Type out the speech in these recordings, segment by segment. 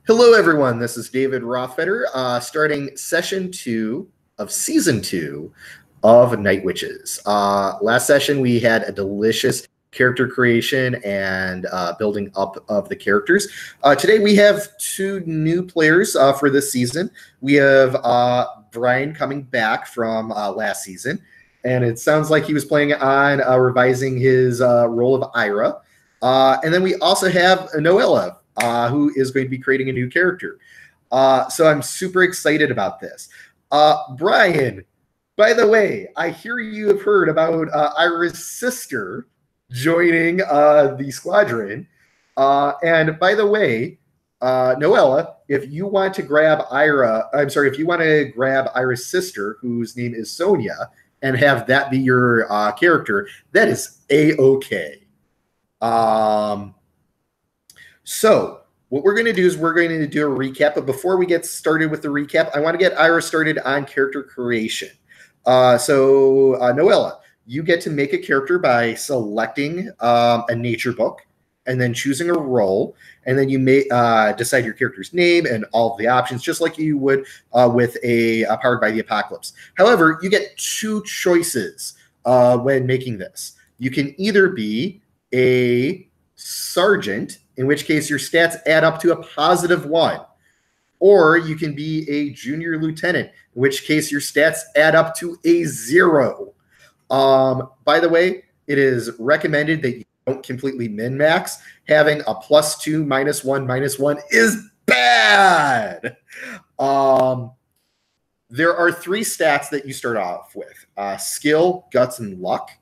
Hello, everyone. This is David Rothfeder, starting session 2 of season 2 of Night Witches. Last session, we had a delicious character creation and building up of the characters. Today, we have 2 new players for this season. We have Brian coming back from last season, and it sounds like he was planning on revising his role of Ira. And then we also have Noella, who is going to be creating a new character. So I'm super excited about this. Brian, by the way, I hear you have heard about Ira's sister joining the squadron. And by the way, Noella, if you want to grab if you want to grab Ira's sister, whose name is Sonia, and have that be your character, that is A-okay. So what we're going to do is we're going to do a recap. But before we get started with the recap, I want to get Ira started on character creation. Noella, you get to make a character by selecting a nature book and then choosing a role. And then you may decide your character's name and all of the options, just like you would with a Powered by the Apocalypse. However, you get 2 choices when making this. You can either be a sergeant, in which case your stats add up to a +1, or you can be a junior lieutenant, in which case your stats add up to a 0. By the way, it is recommended that you don't completely min-max. Having a +2, -1, -1 is bad. There are 3 stats that you start off with: skill, guts, and luck.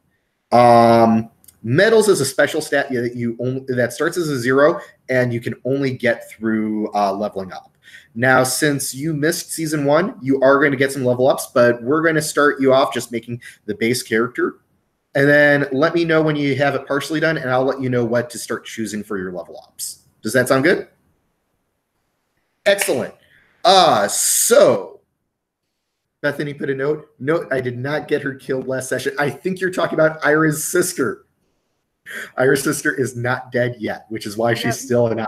Medals is a special stat that starts as a 0, and you can only get through leveling up. Now, since you missed season 1, you are going to get some level ups, but we're going to start you off just making the base character. And then let me know when you have it partially done, and I'll let you know what to start choosing for your level ups. Does that sound good? Excellent. So Bethany put a note. Note, I did not get her killed last session. I think you're talking about Ira's sister. Ira's sister is not dead yet, which is why she's still an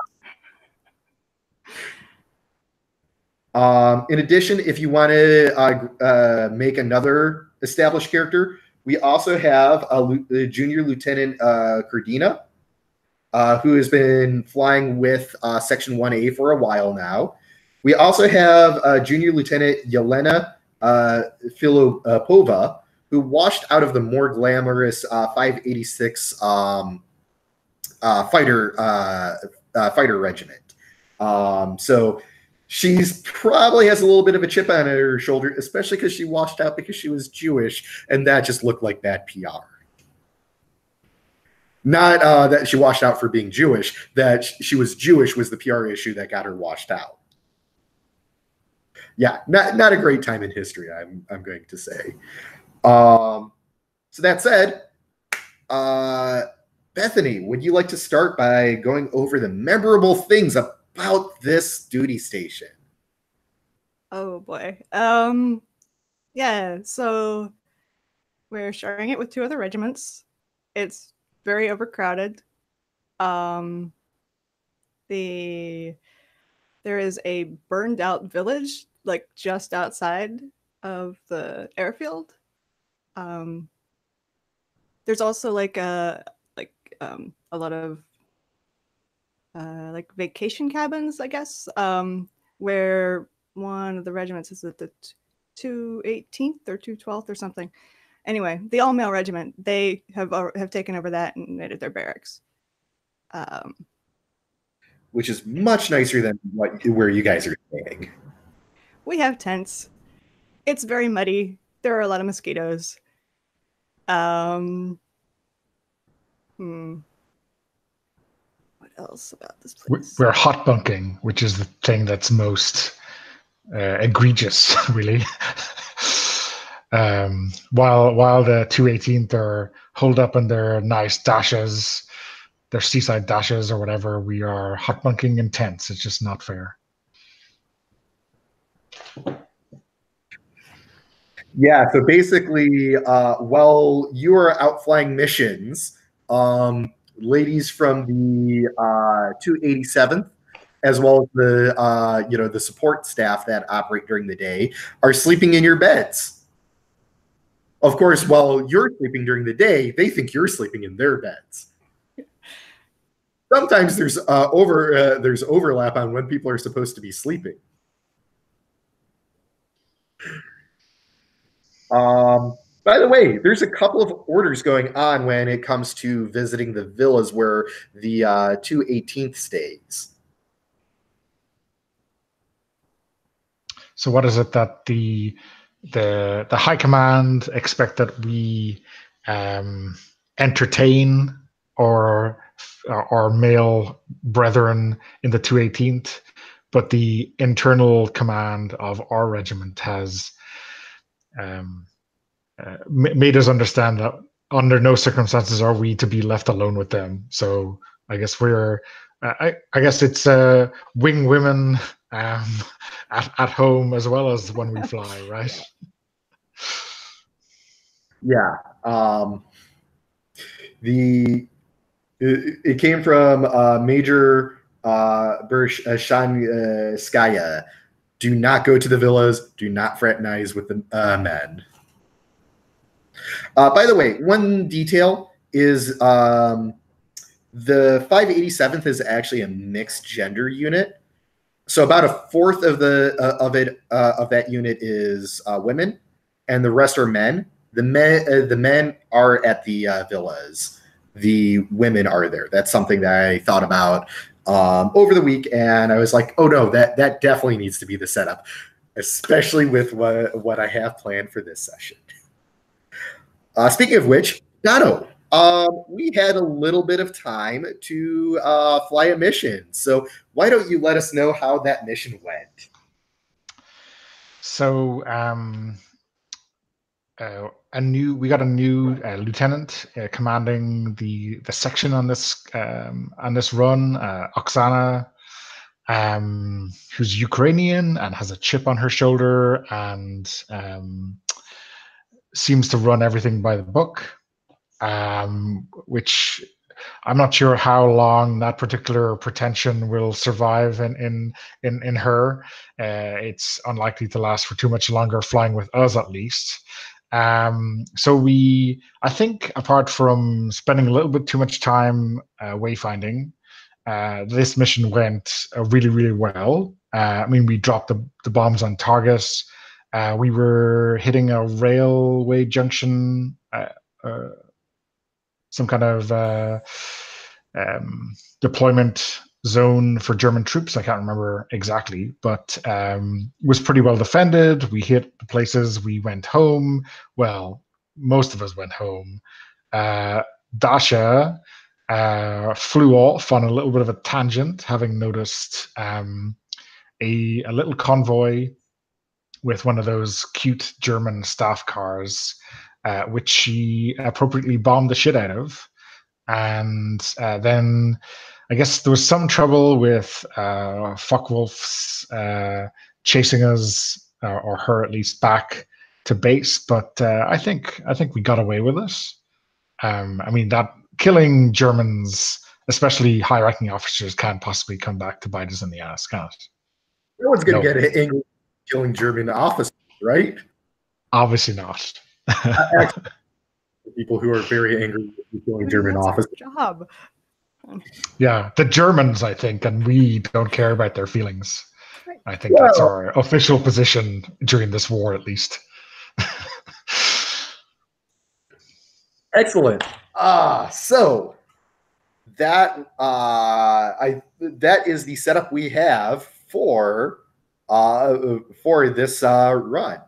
in addition, if you want to make another established character, we also have a junior lieutenant Cardina, who has been flying with Section 1A for a while now. We also have junior lieutenant Yelena Filipova, who washed out of the more glamorous 586 fighter regiment. So she's probably has a little bit of a chip on her shoulder, especially because she washed out because she was Jewish, and that just looked like bad PR. Not that she washed out for being Jewish, that she was Jewish was the PR issue that got her washed out. Yeah, not a great time in history, I'm going to say. So that said, Bethany, would you like to start by going over the memorable things about this duty station? Oh boy. Yeah, so we're sharing it with 2 other regiments. It's very overcrowded. There is a burned out village like just outside of the airfield. There's also like a lot of like vacation cabins, I guess, where one of the regiments is at the 218th or 212th or something. Anyway, the all-male regiment, they have taken over that and made it their barracks. Which is much nicer than where you guys are staying. We have tents. It's very muddy. There are a lot of mosquitoes. What else about this place? We're hot bunking, which is the thing that's most egregious, really. While the 218th are holed up in their nice dashes, their seaside dashes or whatever, we are hot bunking in tents. It's just not fair. Yeah, so basically, while you are out flying missions, ladies from the 287th as well as the the support staff that operate during the day, are sleeping in your beds. Of course, while you're sleeping during the day, they think you're sleeping in their beds. Sometimes there's overlap on when people are supposed to be sleeping. By the way, there's a couple of orders going on when it comes to visiting the villas where the 218th stays. So what is it that the high command expect that we entertain our male brethren in the 218th, but the internal command of our regiment has made us understand that under no circumstances are we to be left alone with them. So I guess I guess it's wing women at home as well as when we fly, right? Yeah. It came from Major Bershanskaya. Do not go to the villas. Do not fraternize with the men. By the way, one detail is the 587th is actually a mixed gender unit. So about a fourth of that unit is women, and the rest are men. The men are at the villas. The women are there. That's something that I thought about over the week, and I was like, oh no, that definitely needs to be the setup, especially with what I have planned for this session. Speaking of which, Dono, we had a little bit of time to fly a mission. So why don't you let us know how that mission went? So we got a new lieutenant commanding the section on this run, Oksana, who's Ukrainian and has a chip on her shoulder and seems to run everything by the book, which I'm not sure how long that particular pretension will survive in her. It's unlikely to last for too much longer, flying with us at least. So I think apart from spending a little bit too much time wayfinding, this mission went really, really well. I mean, we dropped the bombs on targets. We were hitting a railway junction, some kind of deployment zone for German troops. I can't remember exactly, but was pretty well defended. We hit the places. We went home. Well, most of us went home. Dasha flew off on a little bit of a tangent, having noticed a little convoy with one of those cute German staff cars, which she appropriately bombed the shit out of. And then I guess there was some trouble with Focke-Wulf's chasing us, or her at least, back to base. But I think we got away with it. I mean, that killing Germans, especially high-ranking officers, can't possibly come back to bite us in the ass, can it? No one's going to get angry killing German officers, right? Obviously not. People who are very angry with killing German officers. Job. Yeah, the Germans, I think, and we don't care about their feelings. I think that's our official position during this war, at least. Excellent. So that is the setup we have for this run.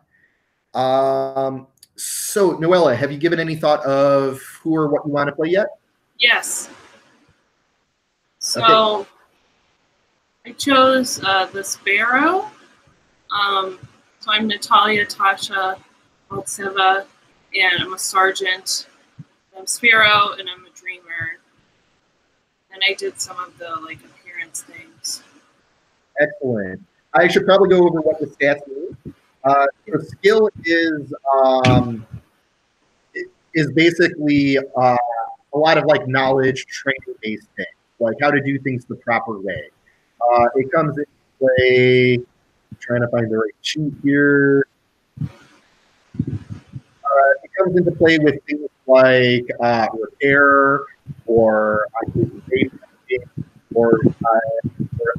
So Noella, have you given any thought of who or what you want to play yet? Yes. So okay. I chose the Sparrow. So I'm Natalia Tasha Altseva, and I'm a sergeant. I'm Sparrow, and I'm a dreamer. And I did some of the appearance things. Excellent. I should probably go over what the stats mean. So skill is basically a lot of knowledge training based things, like how to do things the proper way. It comes into play. I'm trying to find the right sheet here. It comes into play with things like repair or or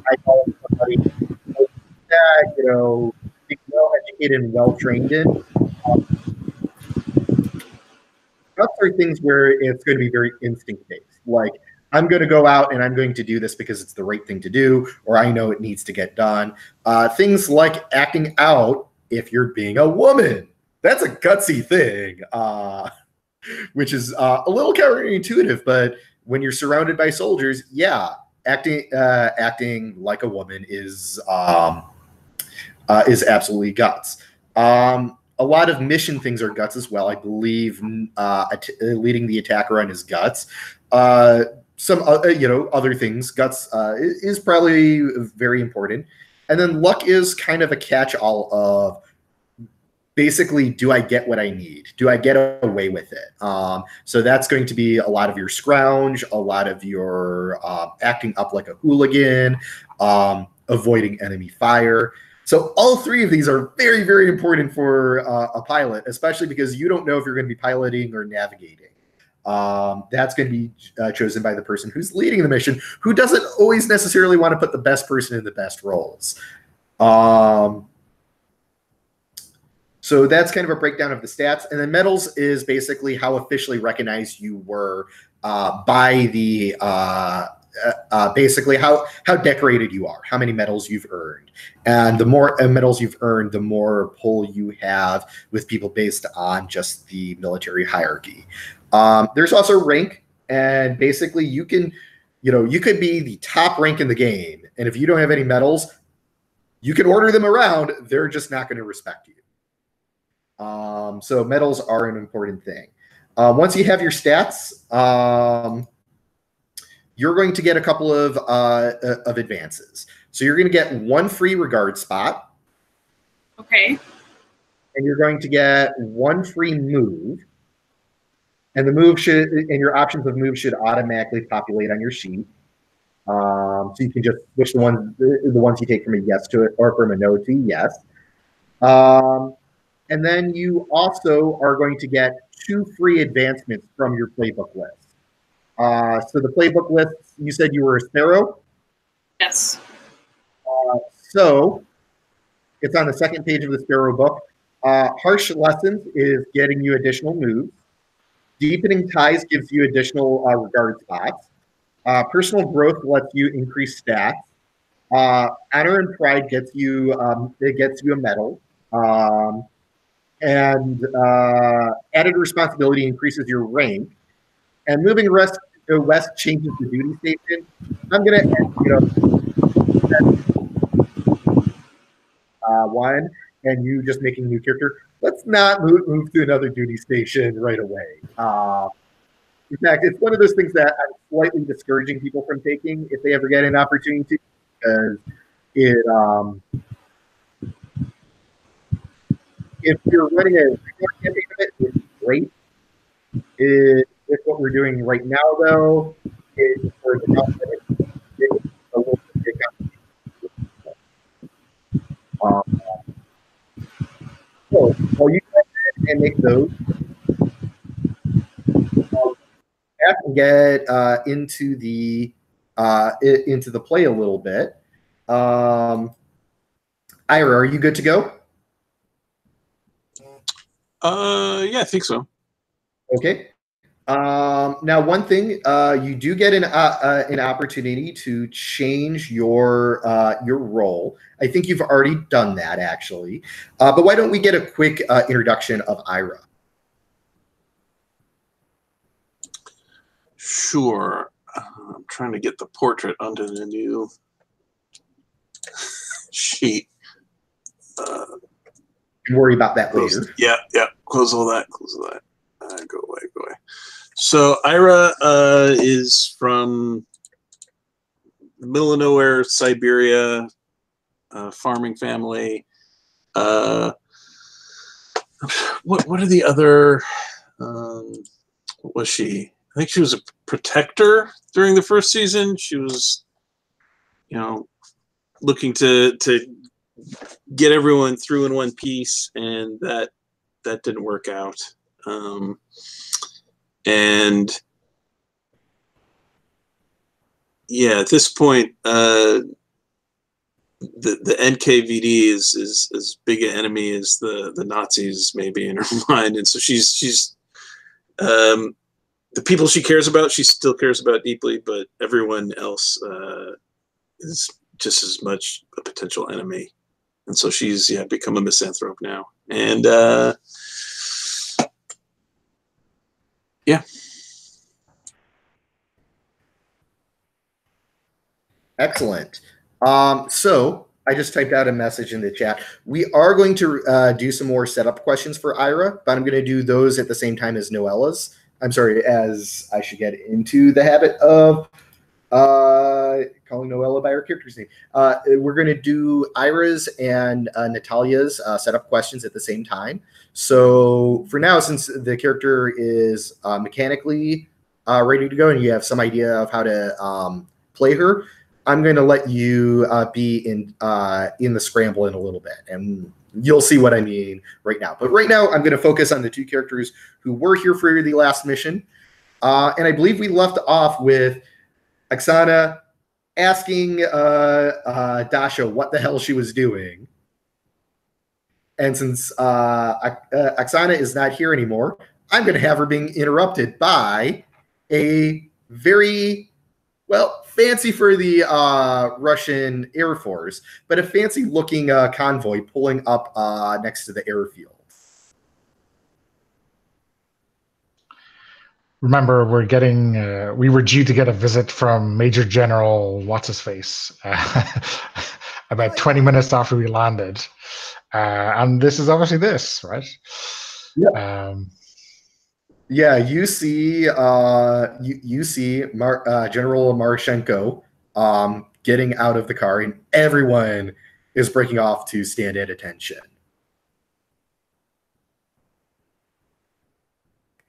I call somebody that be well educated and well trained in. Those are things where it's going to be very instinct based. Like, I'm going to go out and I'm going to do this because it's the right thing to do, or I know it needs to get done. Things like acting out if you're being a woman. That's a gutsy thing, which is a little counterintuitive, but when you're surrounded by soldiers, yeah, acting like a woman is absolutely guts. A lot of mission things are guts as well. I believe leading the attack run is guts. Some other things, guts is probably very important. And then luck is kind of a catch-all of basically, do I get what I need? Do I get away with it? So that's going to be a lot of your scrounge, a lot of your acting up like a hooligan, avoiding enemy fire. So all three of these are very, very important for a pilot, especially because you don't know if you're going to be piloting or navigating. That's going to be chosen by the person who's leading the mission, who doesn't always necessarily want to put the best person in the best roles. So that's kind of a breakdown of the stats. And then medals is basically how officially recognized you were by the basically how decorated you are, how many medals you've earned. And the more medals you've earned, the more pull you have with people based on just the military hierarchy. There's also rank, and basically you can, you could be the top rank in the game, and if you don't have any medals, you can order them around, they're just not going to respect you. So medals are an important thing. Once you have your stats, you're going to get a couple of advances. So you're going to get one free regard spot. Okay. And you're going to get one free move. And the move your options of move should automatically populate on your sheet. So you can just switch the ones you take from a yes to it or from a no to yes. And then you also are going to get 2 free advancements from your playbook list. So the playbook list, you said you were a sparrow? Yes. So it's on the second page of the sparrow book. Harsh Lessons is getting you additional moves. Deepening Ties gives you additional regard spots. Personal Growth lets you increase stats. Honor and Pride gets you a medal. And Added Responsibility increases your rank. And Moving West changes the duty station. I'm going to one, and you just making a new character. Let's not move to another duty station right away. In fact, it's one of those things that I'm slightly discouraging people from taking if they ever get an opportunity to, because if you're running a campaign of it, it's great. If what we're doing right now, though, is for the confidence, it's a little bit so while you go ahead and make those, have to get into the play a little bit. Ira, are you good to go? Yeah, I think so. Okay. Now, one thing, you do get an opportunity to change your role. I think you've already done that, actually. But why don't we get a quick introduction of Ira? Sure. I'm trying to get the portrait onto the new sheet. Worry about that later. Yeah. Close all that. Go away. So Ira is from the middle of nowhere, Siberia, farming family. What are the other? What was she? I think she was a protector during the first season. She was looking to get everyone through in one piece, and that didn't work out. And yeah, at this point, the NKVD is as big an enemy as the Nazis maybe in her mind, and so she's the people she cares about, she still cares about deeply, but everyone else is just as much a potential enemy, and so she's become a misanthrope now, and yeah. Excellent. So I just typed out a message in the chat. We are going to do some more setup questions for Ira, but I'm going to do those at the same time as Noella's. I'm sorry, as I should get into the habit of calling Noella by her character's name. We're going to do Ira's and Natalia's setup questions at the same time. So for now, since the character is mechanically ready to go and you have some idea of how to play her, I'm going to let you be in the scramble in a little bit, and you'll see what I mean right now. But right now, I'm going to focus on the two characters who were here for the last mission. And I believe we left off with Oksana asking Dasha what the hell she was doing. And since Oksana is not here anymore, I'm going to have her being interrupted by a very, well, fancy for the Russian Air Force, but a fancy-looking convoy pulling up next to the airfield. Remember, we were due to get a visit from Major General What's-His-Face about 20 minutes after we landed. And this is obviously this, right? Yeah. Yeah, you see General Marchenko getting out of the car, and everyone is breaking off to stand at attention.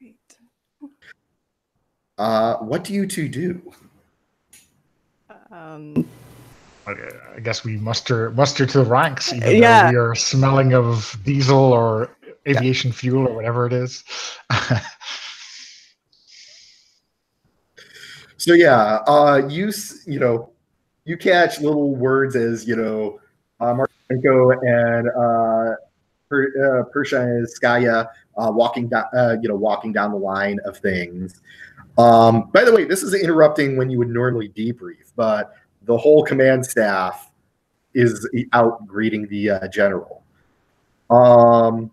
Great. What do you two do? I guess we muster to the ranks, even Yeah. though we are smelling of diesel or aviation fuel or whatever it is. So yeah, you catch little words as Marchenko and Pershanskaya walking down the line of things. By the way, this is interrupting when you would normally debrief, but the whole command staff is out greeting the general. And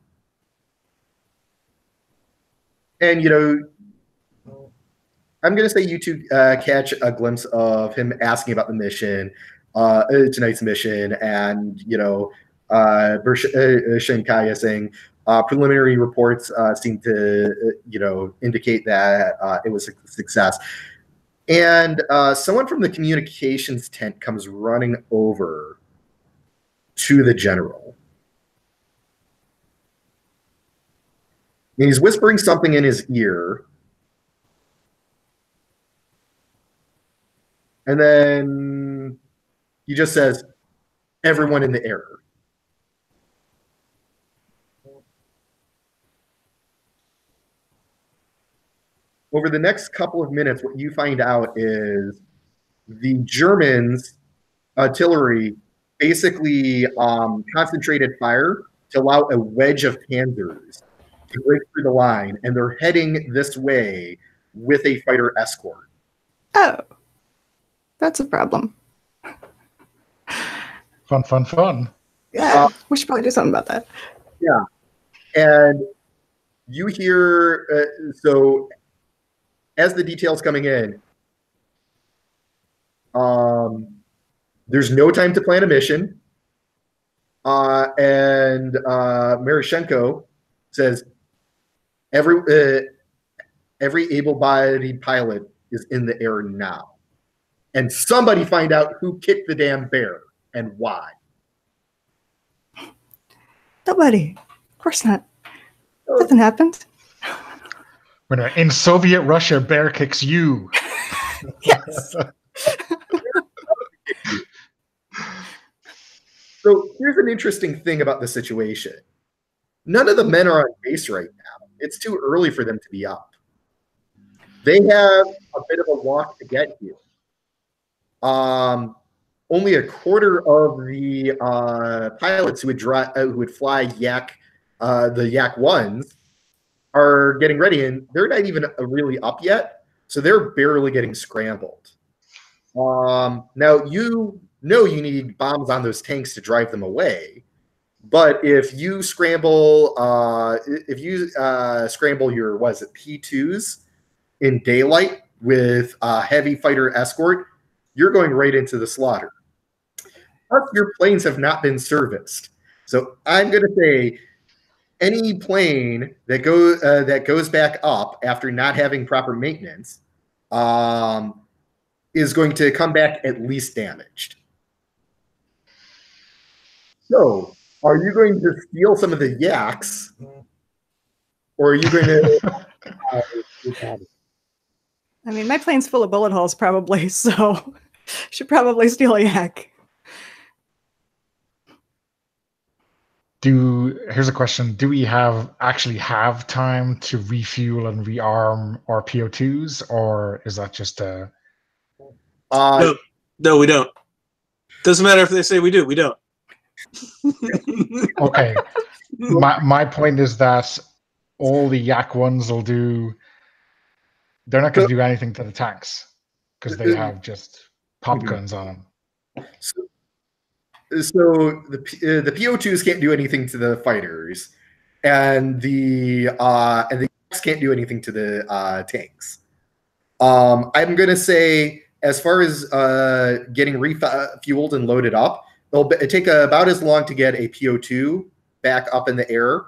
I'm going to say you two catch a glimpse of him asking about the mission, tonight's mission, and, Pershankaya saying preliminary reports seem to, indicate that it was a success. And someone from the communications tent comes running over to the general. And he's whispering something in his ear. And then he just says, everyone in the air. Over the next couple of minutes, what you find out is the Germans' artillery basically concentrated fire to allow a wedge of Panzers to break through the line, and they're heading this way with a fighter escort. Oh. That's a problem. Fun. Yeah, we should probably do something about that. Yeah. And you hear, so as the details coming in, there's no time to plan a mission. And Marchenko says, every able-bodied pilot is in the air now. And somebody find out who kicked the damn bear and why. Nobody. Of course not. Nothing happened. In Soviet Russia, bear kicks you. Yes. So here's an interesting thing about the situation. None of the men are on base right now. It's too early for them to be up. They have a bit of a walk to get here. Only a quarter of the pilots who would fly the Yak ones are getting ready, and they're not even really up yet, so they're barely getting scrambled. Now you know you need bombs on those tanks to drive them away, but if you scramble, scramble your P2s in daylight with heavy fighter escort, you're going right into the slaughter. Plus, your planes have not been serviced, so I'm going to say any plane that goes back up after not having proper maintenance is going to come back at least damaged. So, are you going to steal some of the Yaks, or are you going to? I mean, my plane's full of bullet holes, probably, so should probably steal a Yak. Here's a question: do we actually have time to refuel and rearm our PO2s, or is that just a? No, we don't. Doesn't matter if they say we do. We don't. Okay. My point is that all the Yak ones will do. They're not going to do anything to the tanks because they have just pop guns on them. So the PO2s can't do anything to the fighters, and the Yaks can't do anything to the tanks. I'm gonna say, as far as getting refueled and loaded up, it'll take about as long to get a PO2 back up in the air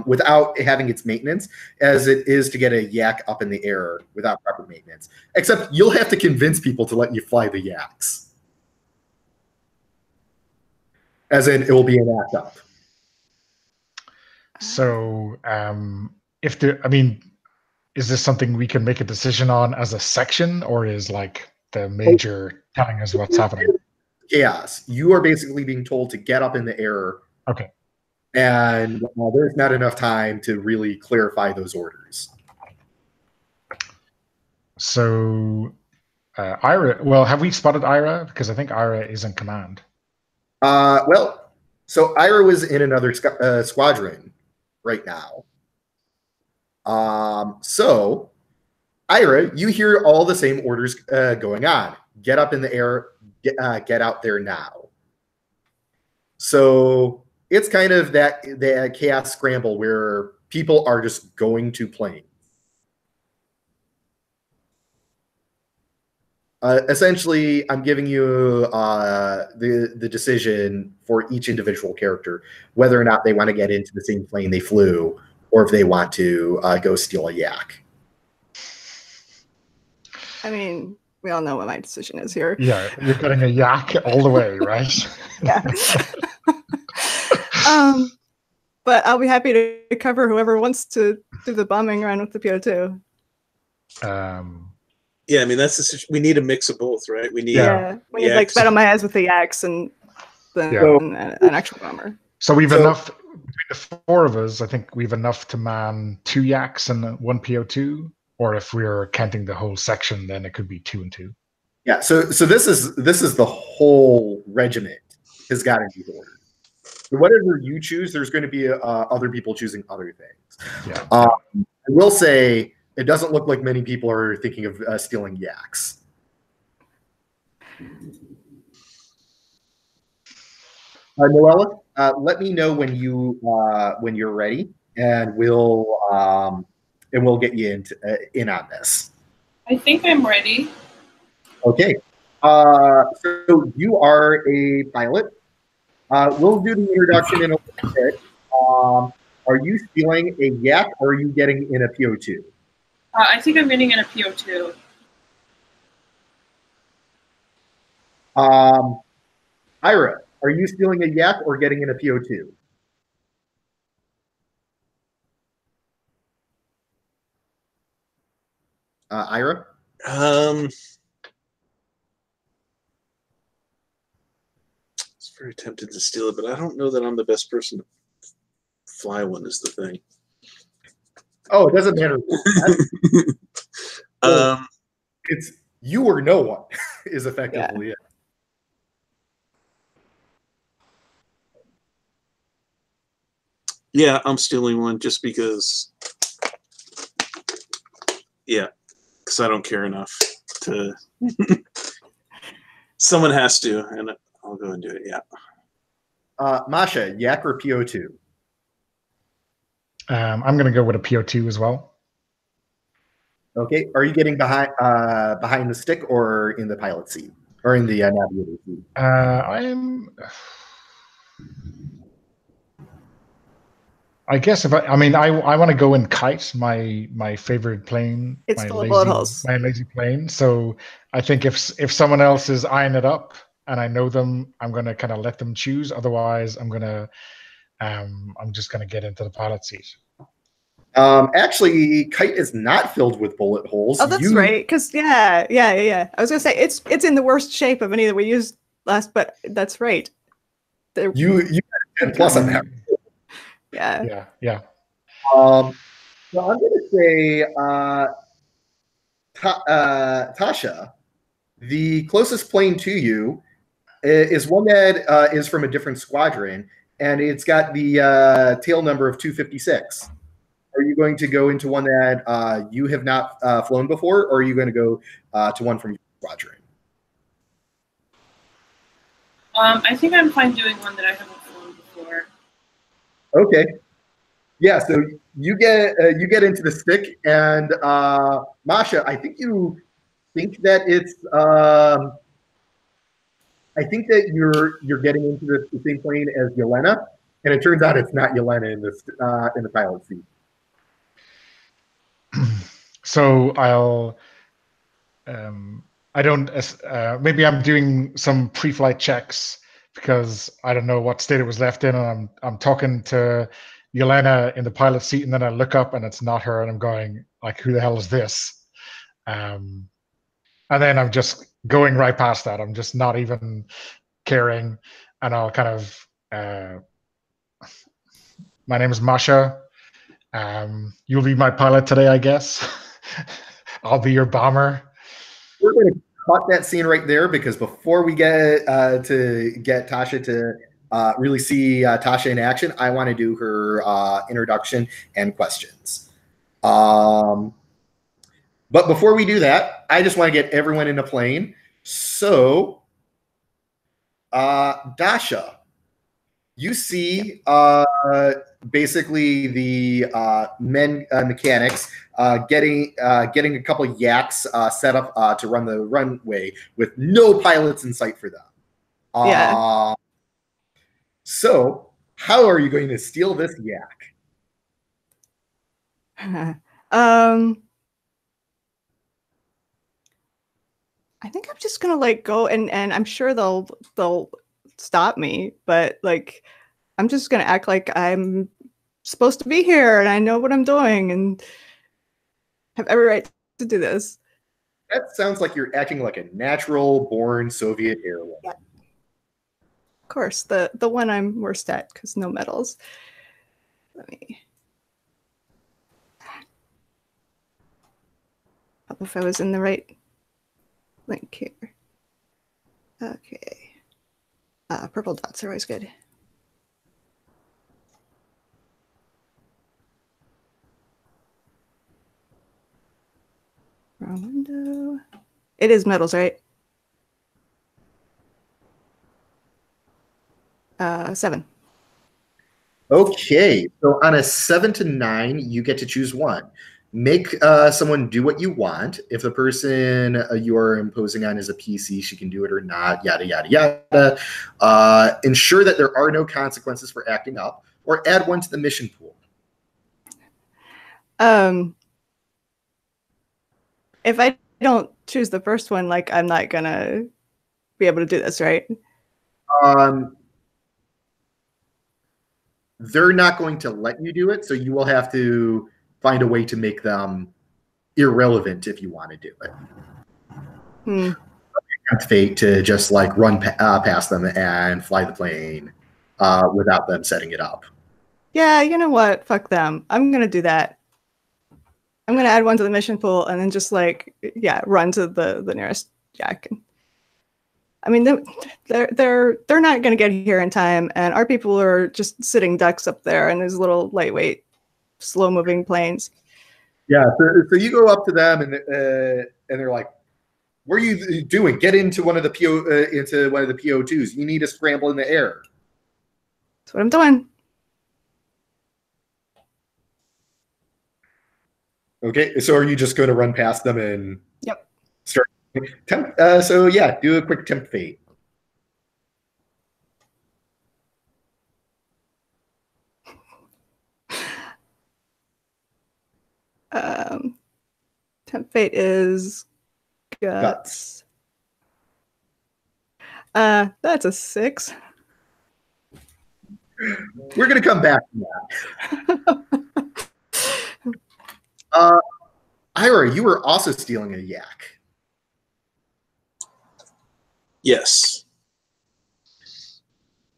without having its maintenance as it is to get a Yak up in the air without proper maintenance. Except you'll have to convince people to let you fly the Yaks. As in, it will be an act up. So, is this something we can make a decision on as a section, or is like the major telling us what's happening? Chaos. You are basically being told to get up in the air. Okay. And there's not enough time to really clarify those orders. So, Ira, well, have we spotted Ira? Because I think Ira is in command. So Ira was in another squadron right now. So Ira, you hear all the same orders going on. Get up in the air, get out there now. So it's kind of that chaos scramble where people are just going to planes. Essentially, I'm giving you the decision for each individual character, whether or not they want to get into the same plane they flew, or if they want to go steal a Yak. I mean, we all know what my decision is here. Yeah, you're getting a Yak all the way, right? Yeah. But I'll be happy to cover whoever wants to do the bombing around with the PO2. Yeah, I mean we need a mix of both, right? We need we need like bet on my heads with the Yaks and an actual bomber. So we've enough between the four of us. I think we've enough to man 2 Yaks and 1 PO2. Or if we're counting the whole section, then it could be 2 and 2. Yeah. So this is the whole regiment has got to be ordered. So whatever you choose, there's going to be other people choosing other things. Yeah. I will say it doesn't look like many people are thinking of stealing Yaks. Noella, let me know when you're ready, and we'll get you in on this. I think I'm ready. Okay. So you are a pilot. We'll do the introduction in a little bit. Are you stealing a Yak, or are you getting in a PO2? I think I'm getting in a PO2. Ira, are you stealing a Yak or getting in a PO2? Ira? was very tempted to steal it, but I don't know that I'm the best person to fly one. Is the thing. Oh, it doesn't matter. um, It's you or no one is effectively it. Yeah, I'm stealing one just because. Yeah, because I don't care enough to. Someone has to, and I'll go and do it. Yeah. Masha, yak or PO2? I'm going to go with a PO2 as well. Okay. Are you getting behind the stick or in the pilot seat or in the navigator seat? I guess I want to go in Kite, my favorite plane. It's my full of bullet holes. My lazy plane. So I think if someone else is eyeing it up and I know them, I'm going to kind of let them choose. Otherwise, I'm just going to get into the pilot seat. Actually, Kite is not filled with bullet holes. Oh, that's right. Because yeah. I was gonna say it's in the worst shape of any that we used last, but that's right. You got a 10 plus on that. Yeah. So I'm gonna say Tasha, the closest plane to you is one that is from a different squadron, and it's got the tail number of 256. Are you going to go into one that you have not flown before, or are you going to go to one from your squadron? I think I'm fine doing one that I haven't flown before. Okay. Yeah. So you get into the stick, and Masha, I think you think that it's. I think that you're getting into the same plane as Yelena, and it turns out it's not Yelena in the pilot seat. So maybe I'm doing some pre-flight checks because I don't know what state it was left in, and I'm talking to Yelena in the pilot seat, and then I look up and it's not her, and I'm going like, who the hell is this? And then I'm just going right past that. I'm just not even caring, and I'll kind of my name is Masha. You'll be my pilot today, I guess. I'll be your bomber. We're going to cut that scene right there because before we get to get Tasha to really see Tasha in action, I want to do her introduction and questions. But before we do that, I just want to get everyone in a plane. So, Dasha, you see basically the mechanics getting a couple of yaks set up to run the runway with no pilots in sight for them. Yeah. So how are you going to steal this yak? I think I'm just gonna like go and I'm sure they'll stop me, but like I'm just gonna act like I'm supposed to be here and I know what I'm doing and have every right to do this. That sounds like you're acting like a natural-born Soviet airline. Yeah. Of course, the one I'm worst at because no medals. Let me. Up if I was in the right link here. Okay. Purple dots are always good. Wrong window. It is medals, right? 7. Okay, so on a 7 to 9, you get to choose one. Make someone do what you want. If the person you are imposing on is a PC, she can do it or not, yada, yada, yada. Ensure that there are no consequences for acting up, or add one to the mission pool. If I don't choose the first one, like, I'm not going to be able to do this, right? They're not going to let you do it, so you will have to find a way to make them irrelevant if you want to do it. tempt fate to just like run past them and fly the plane without them setting it up. Yeah, you know what? Fuck them. I'm gonna do that. I'm gonna add one to the mission pool and then just like run to the nearest Yak. I mean, they're not gonna get here in time, and our people are just sitting ducks up there in these little lightweight, slow-moving planes. Yeah, so you go up to them and they're like, "What are you doing? Get into one of the PO2s. You need to scramble in the air." That's what I'm doing. Okay, so are you just going to run past them and start? So yeah, do a quick tempt fate. Tempt fate is guts. That's a 6. We're going to come back to that. Ira, you were also stealing a yak. Yes.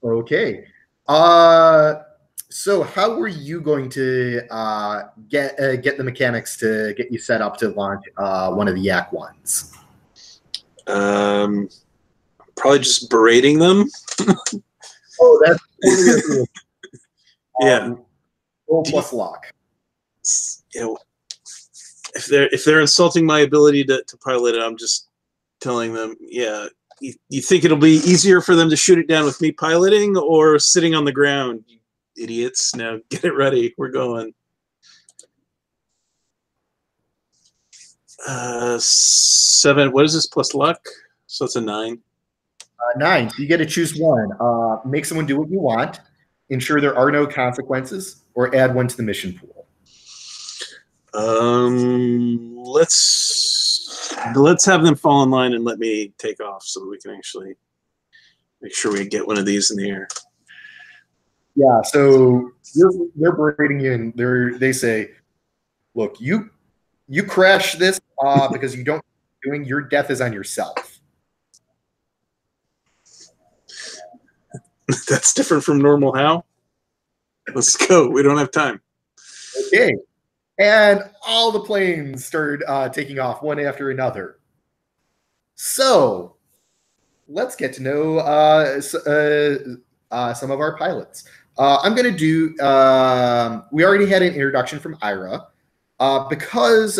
Okay. So how were you going to get the mechanics to get you set up to launch one of the yak ones? Probably just berating them. Oh, that's yeah. Roll plus luck. You know, if they're insulting my ability to pilot it, I'm just telling them, yeah. You think it'll be easier for them to shoot it down with me piloting or sitting on the ground? You idiots! Now get it ready. We're going. 7. What is this plus luck? So it's a 9. 9. So you get to choose one. Make someone do what you want. Ensure there are no consequences, or add one to the mission pool. Let's have them fall in line and let me take off so that we can actually make sure we get one of these in the air. Yeah, so they're berating you, and they say, "Look, you crash this because you don't know what you're doing. Your death is on yourself." That's different from normal. How? Let's go. We don't have time. Okay. And all the planes started taking off one after another. So let's get to know some of our pilots. I'm going to do, we already had an introduction from Ira. Because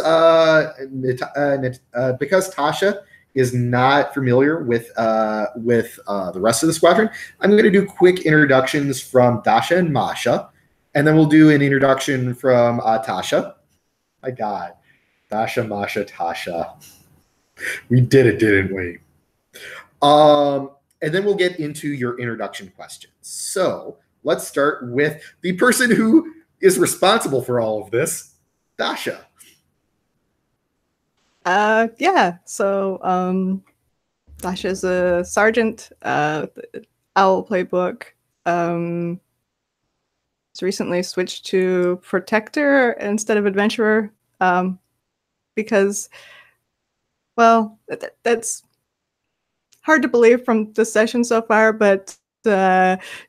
Tasha is not familiar with the rest of the squadron, I'm going to do quick introductions from Dasha and Masha. And then we'll do an introduction from Tasha. My God. Dasha, Masha, Tasha. We did it, didn't we? And then we'll get into your introduction questions. So let's start with the person who is responsible for all of this, Dasha. Yeah. So Dasha's a sergeant, Owl Playbook. It's recently switched to Protector instead of Adventurer because, well, that's hard to believe from the session so far, but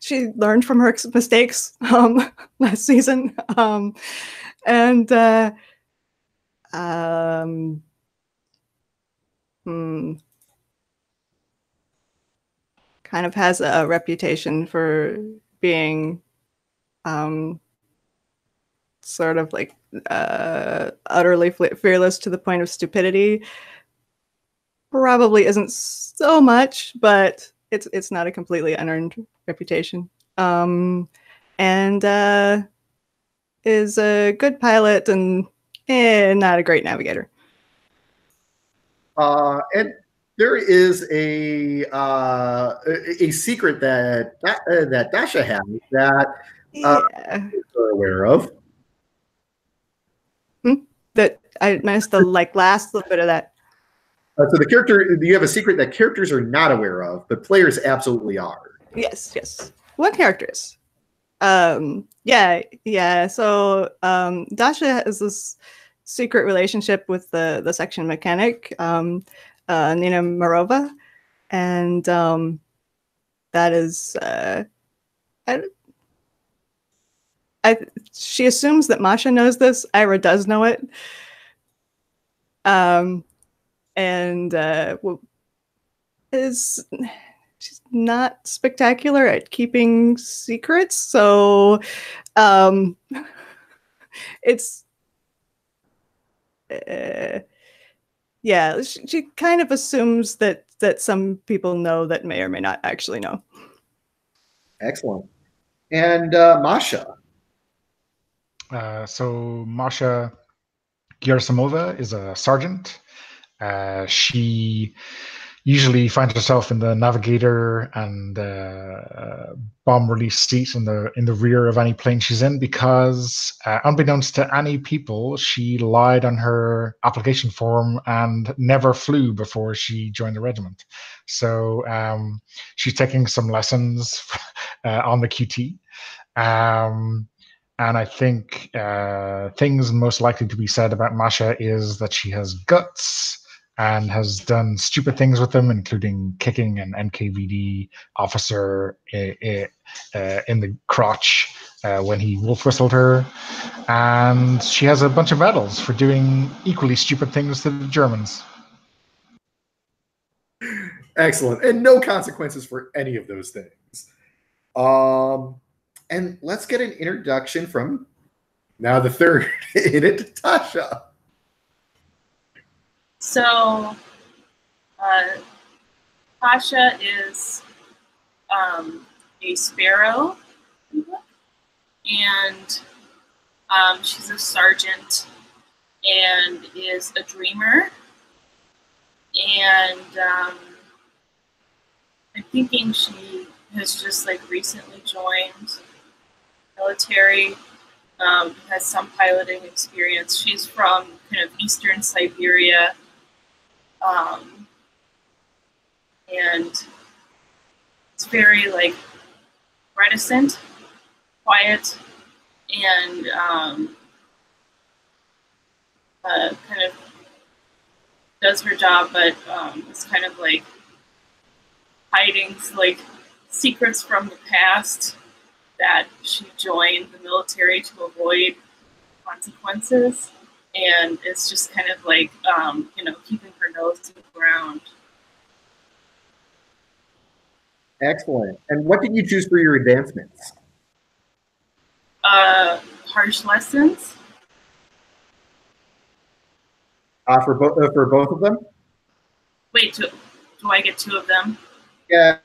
she learned from her mistakes last season. Kind of has a reputation for being sort of like utterly fearless to the point of stupidity. Probably isn't so much, but it's not a completely unearned reputation. And is a good pilot and not a great navigator. And there is a secret that Dasha has that you're aware of. That I missed the last little bit of that. So the character, you have a secret that characters are not aware of, but players absolutely are. Yes. What characters? Yeah. So Dasha has this secret relationship with the section mechanic, Nina Marova, and that is she assumes that Masha knows this. Ira does know it. And she's not spectacular at keeping secrets, so it's yeah, she kind of assumes that some people know that may or may not actually know. Excellent. And Masha. So Masha Gerasimova is a sergeant. She usually finds herself in the navigator and bomb release seat in the rear of any plane she's in because, unbeknownst to any people, she lied on her application form and never flew before she joined the regiment. So she's taking some lessons on the QT. And I think things most likely to be said about Masha is that she has guts and has done stupid things with them, including kicking an NKVD officer in the crotch when he wolf whistled her. And she has a bunch of medals for doing equally stupid things to the Germans. Excellent. And no consequences for any of those things. And let's get an introduction from now the third in it, Tasha. So, Tasha is a sparrow, and she's a sergeant and is a dreamer. And I'm thinking she has just like recently joined military, has some piloting experience. She's from kind of Eastern Siberia, and it's very like reticent, quiet, and kind of does her job, but it's kind of like hiding like secrets from the past that she joined the military to avoid consequences, and it's just kind of like keeping her nose to the ground. Excellent. And what did you choose for your advancements? Harsh lessons. For both of them? Wait, do I get two of them? Yeah,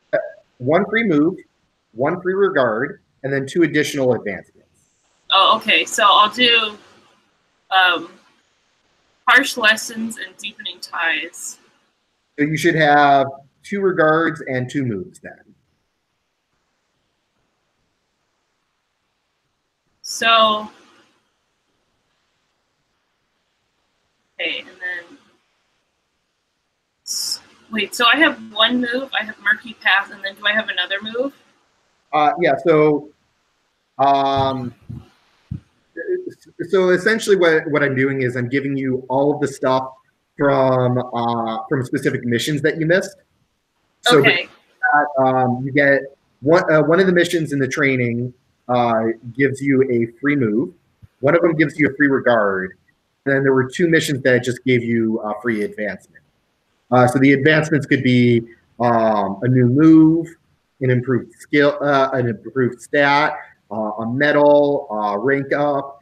one free move, one free regard, and then 2 additional advancements. Oh, okay. So I'll do harsh lessons and deepening ties. So you should have 2 regards and 2 moves then. So, okay, and then wait. So I have one move. I have Murky Path, and then do I have another move? Yeah. So essentially, what I'm doing is I'm giving you all of the stuff from specific missions that you missed. So Okay. you get one of the missions in the training gives you a free move. One of them gives you a free regard. And then there were 2 missions that just gave you a free advancement. So the advancements could be a new move, an improved skill, an improved stat, a medal, rank up.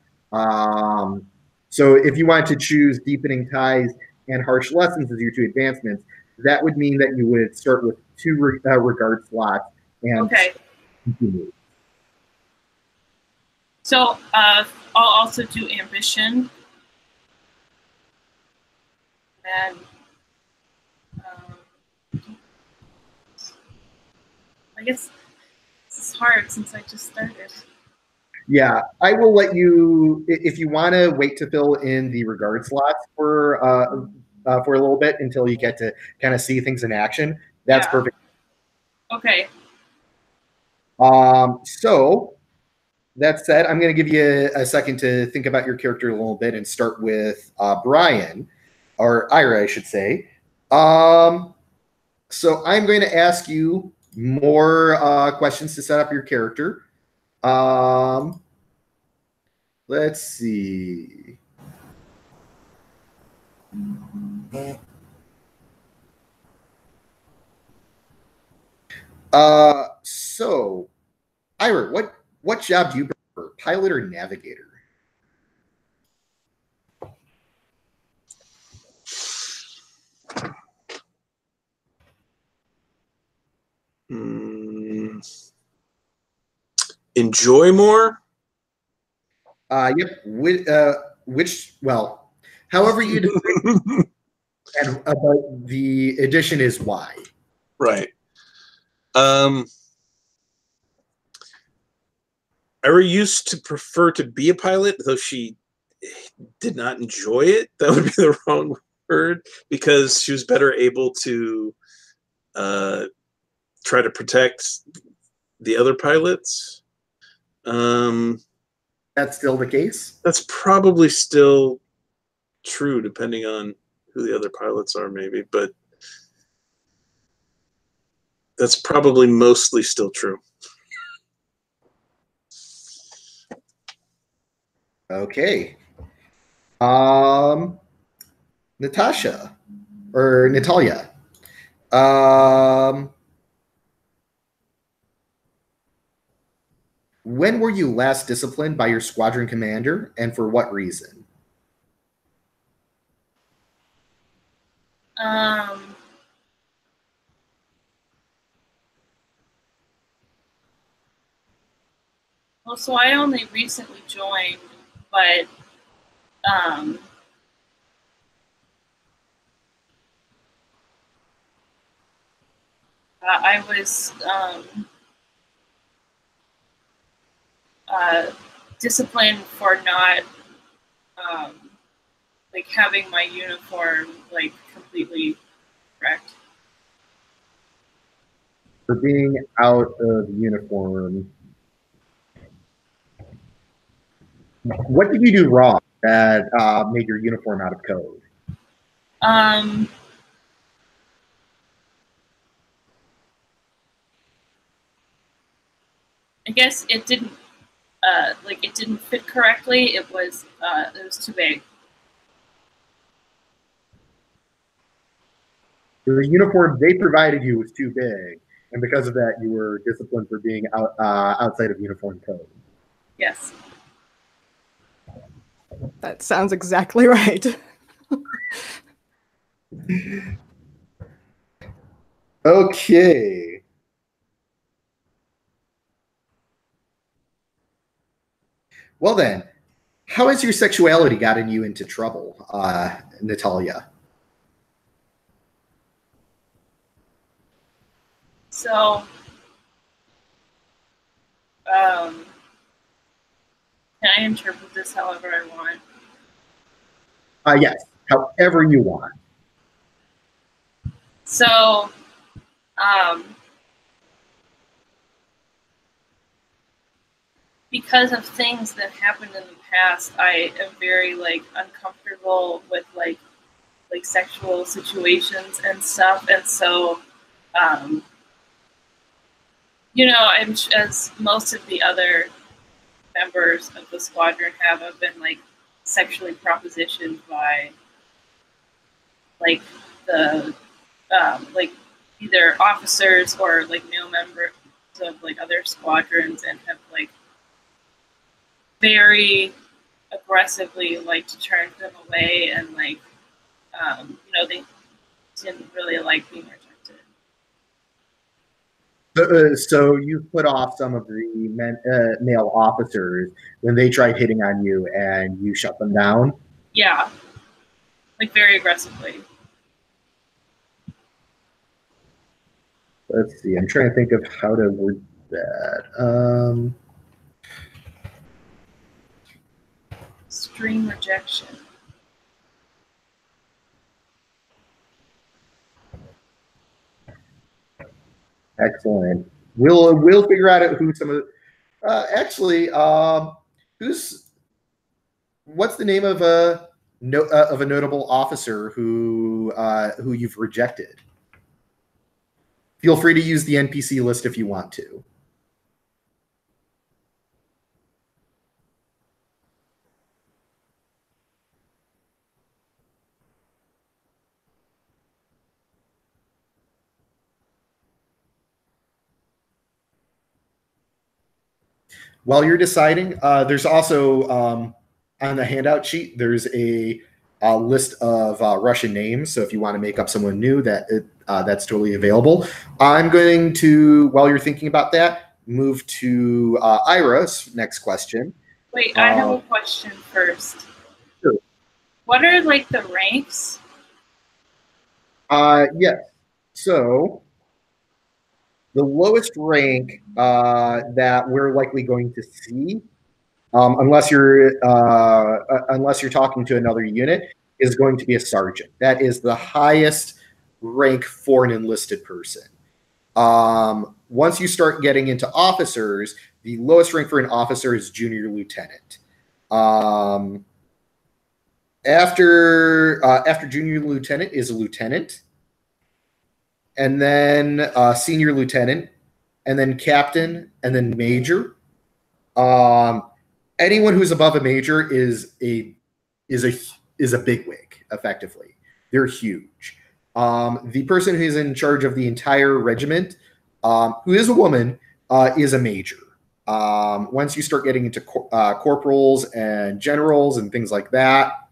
So if you wanted to choose deepening ties and harsh lessons as your 2 advancements, that would mean that you would start with 2 regard slots and Okay. continue. So I'll also do ambition, and I guess this is hard since I just started. Yeah, I will let you, if you want to wait to fill in the regard slots for a little bit until you get to kind of see things in action. That's Yeah. perfect. Okay. So that said, I'm going to give you a second to think about your character a little bit and start with Brian, or Ira, I should say. So I'm going to ask you more questions to set up your character. Let's see. So, Ira, what job do you prefer, pilot or navigator? Enjoy more? Yep. Well, however you define and about the addition is why. Right. Ira used to prefer to be a pilot, though she did not enjoy it. That would be the wrong word, because she was better able to try to protect the other pilots. That's still the case? That's probably still true, depending on who the other pilots are, maybe, but that's probably mostly still true. Okay. Natasha or Natalia. When were you last disciplined by your squadron commander, and for what reason? Well, so I only recently joined, but I was disciplined for not like having my uniform like completely correct. For being out of uniform. What did you do wrong that made your uniform out of code? I guess it didn't it didn't fit correctly. It was too big. The uniform they provided you was too big, and because of that, you were disciplined for being outside of uniform code. Yes. That sounds exactly right. Okay. Well then, how has your sexuality gotten you into trouble, Natalia? So, can I interpret this however I want? Yes, however you want. So, because of things that happened in the past, I am very like uncomfortable with like sexual situations and stuff, and so, you know, I'm as most of the other members of the squadron have been like sexually propositioned by like the like either officers or like male members of like other squadrons, and have like very aggressively like to turn them away, and like you know, they didn't really like being rejected. So you put off some of the male officers when they tried hitting on you, and you shut them down? Yeah, like very aggressively. Let's see. I'm trying to think of how to word that. Extreme rejection. Excellent. We'll figure out who some of actually what's the name of a notable officer who you've rejected? Feel free to use the NPC list if you want to. While you're deciding, there's also on the handout sheet, there's a list of Russian names. So if you want to make up someone new, that's totally available. I'm going to, while you're thinking about that, move to Ira's next question. Wait, I have a question first. Sure. What are like the ranks? Yes. So the lowest rank that we're likely going to see, unless you're talking to another unit, is going to be a sergeant. That is the highest rank for an enlisted person. Once you start getting into officers, the lowest rank for an officer is junior lieutenant. After junior lieutenant is a lieutenant, and then senior lieutenant, and then captain, and then major. Anyone who's above a major is a bigwig, effectively. They're huge. The person who's in charge of the entire regiment, who is a woman, is a major. Once you start getting into corporals and generals and things like that,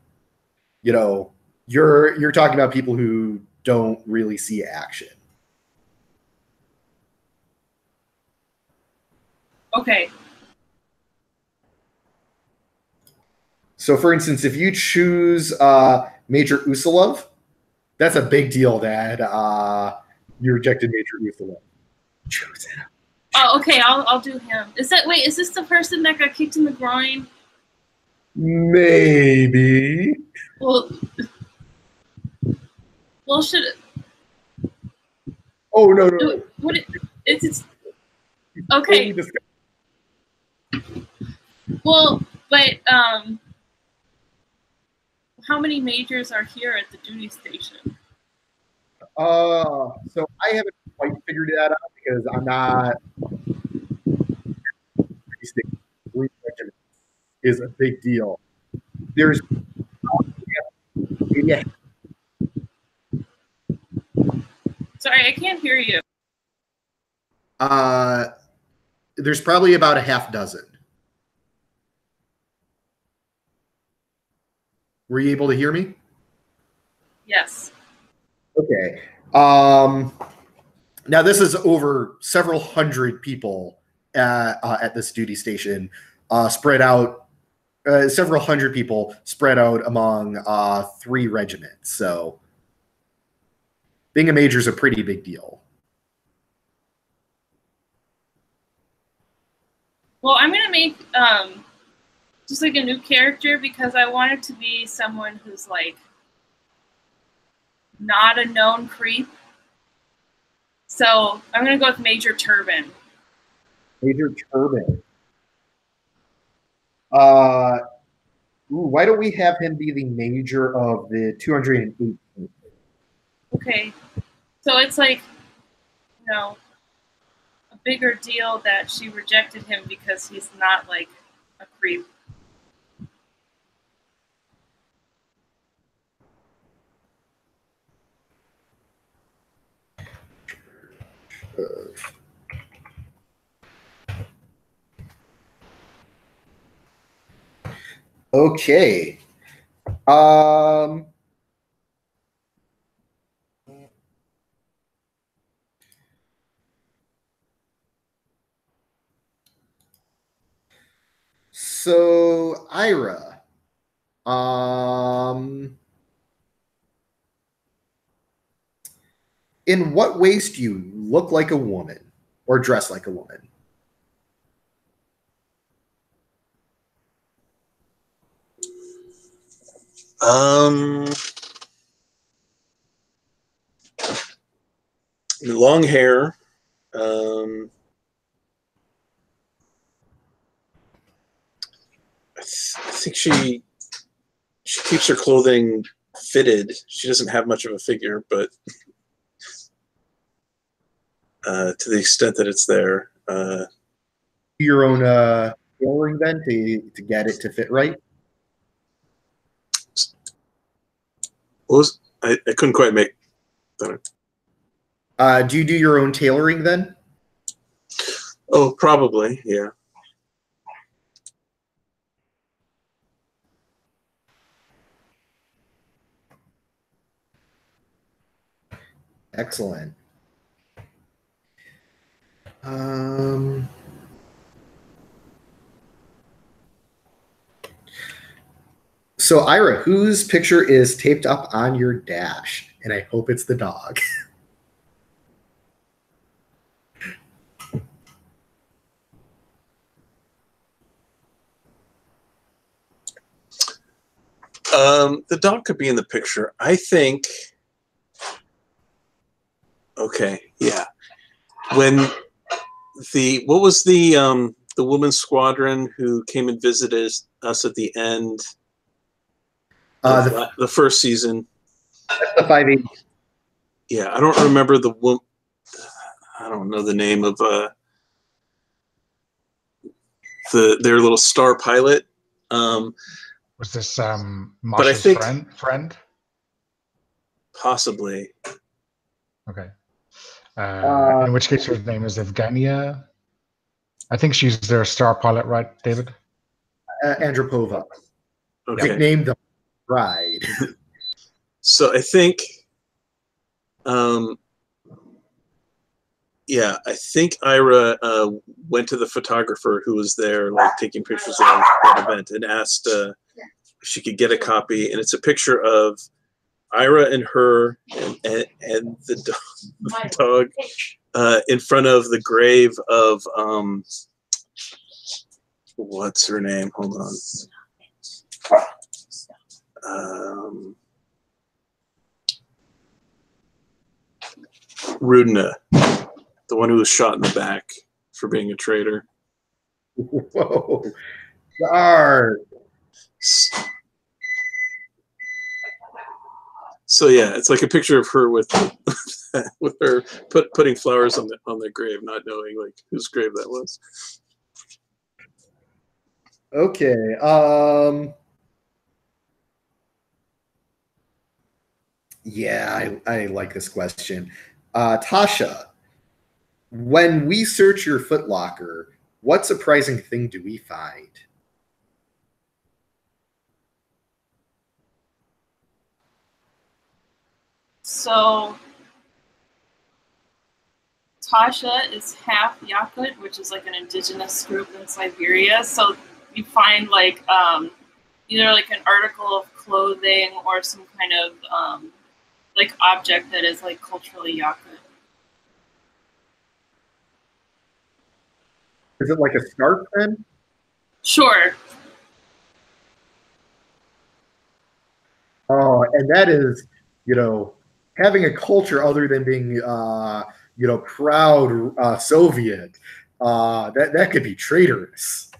you know, you're talking about people who don't really see action. Okay. So, for instance, if you choose Major Usilov, that's a big deal that you rejected Major Usilov. Choose him. Oh, okay. I'll do him. Is this the person that got kicked in the groin? Maybe. Well, should it? Oh no. What? It's okay. Well, but how many majors are here at the duty station? So I haven't quite figured that out because I'm not. Is a big deal. There's yeah. Sorry, I can't hear you. There's probably about a half dozen. Were you able to hear me? Yes. Okay. Now this is over several hundred people at this duty station, spread out. Several hundred people spread out among 3 regiments. So being a major is a pretty big deal. Well, I'm gonna make just like a new character because I want it to be someone who's like not a known creep. So I'm gonna go with Major Turban. Major Turban. Why don't we have him be the major of the 208? Okay. So it's like, you know, a bigger deal that she rejected him because he's not like a creep. Okay. So Ira, in what ways do you look like a woman or dress like a woman? Long hair. I think she keeps her clothing fitted. She doesn't have much of a figure, but to the extent that it's there. Your own tailoring then to get it to fit right. What was I couldn't quite make that. Do you do your own tailoring then? Oh, probably, yeah. Excellent. So Ira, whose picture is taped up on your dash? And I hope it's the dog. The dog could be in the picture. I think. Okay, yeah. When what was the women's squadron who came and visited us at the end of the first season? The 580. Yeah, I don't remember the woman. I don't know the name of their little star pilot. Was this Masha's friend? Possibly. Okay. In which case her name is Evgenia. I think she's their star pilot, right, David? Andropova. Okay. Nicknamed the Bride. So I think, yeah, I think Ira went to the photographer who was there, like taking pictures of that event, and asked if she could get a copy. And it's a picture of Ira and her and the dog in front of the grave of what's her name? Hold on. Rudna, the one who was shot in the back for being a traitor. Whoa. Darn. So yeah, it's like a picture of her with with her putting flowers on their grave, not knowing like whose grave that was. Okay. Yeah, I like this question. Tasha, when we search your Foot Locker, what surprising thing do we find? So Tasha is half Yakut, which is like an indigenous group in Siberia. So you find like either like an article of clothing or some kind of like object that is like culturally Yakut. Is it like a scarf then? Sure. Oh, and that is, having a culture other than being, proud Soviet. That could be traitorous.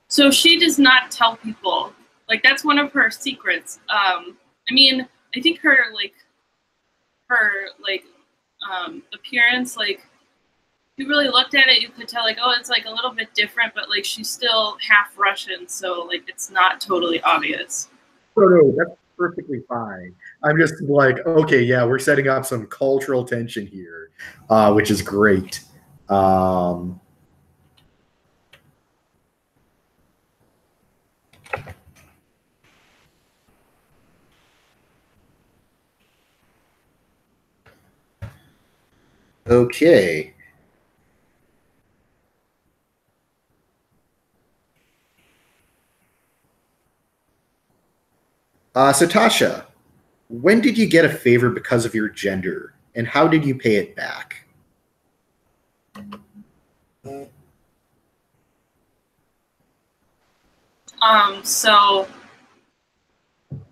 So she does not tell people. Like that's one of her secrets. I mean, I think her appearance, like if you really looked at it, you could tell like, oh, it's like a little bit different, but like she's still half Russian, so like it's not totally obvious. No, that's perfectly fine. I'm just like, okay, yeah, we're setting up some cultural tension here, which is great. Okay. So Tasha, when did you get a favor because of your gender, and how did you pay it back? So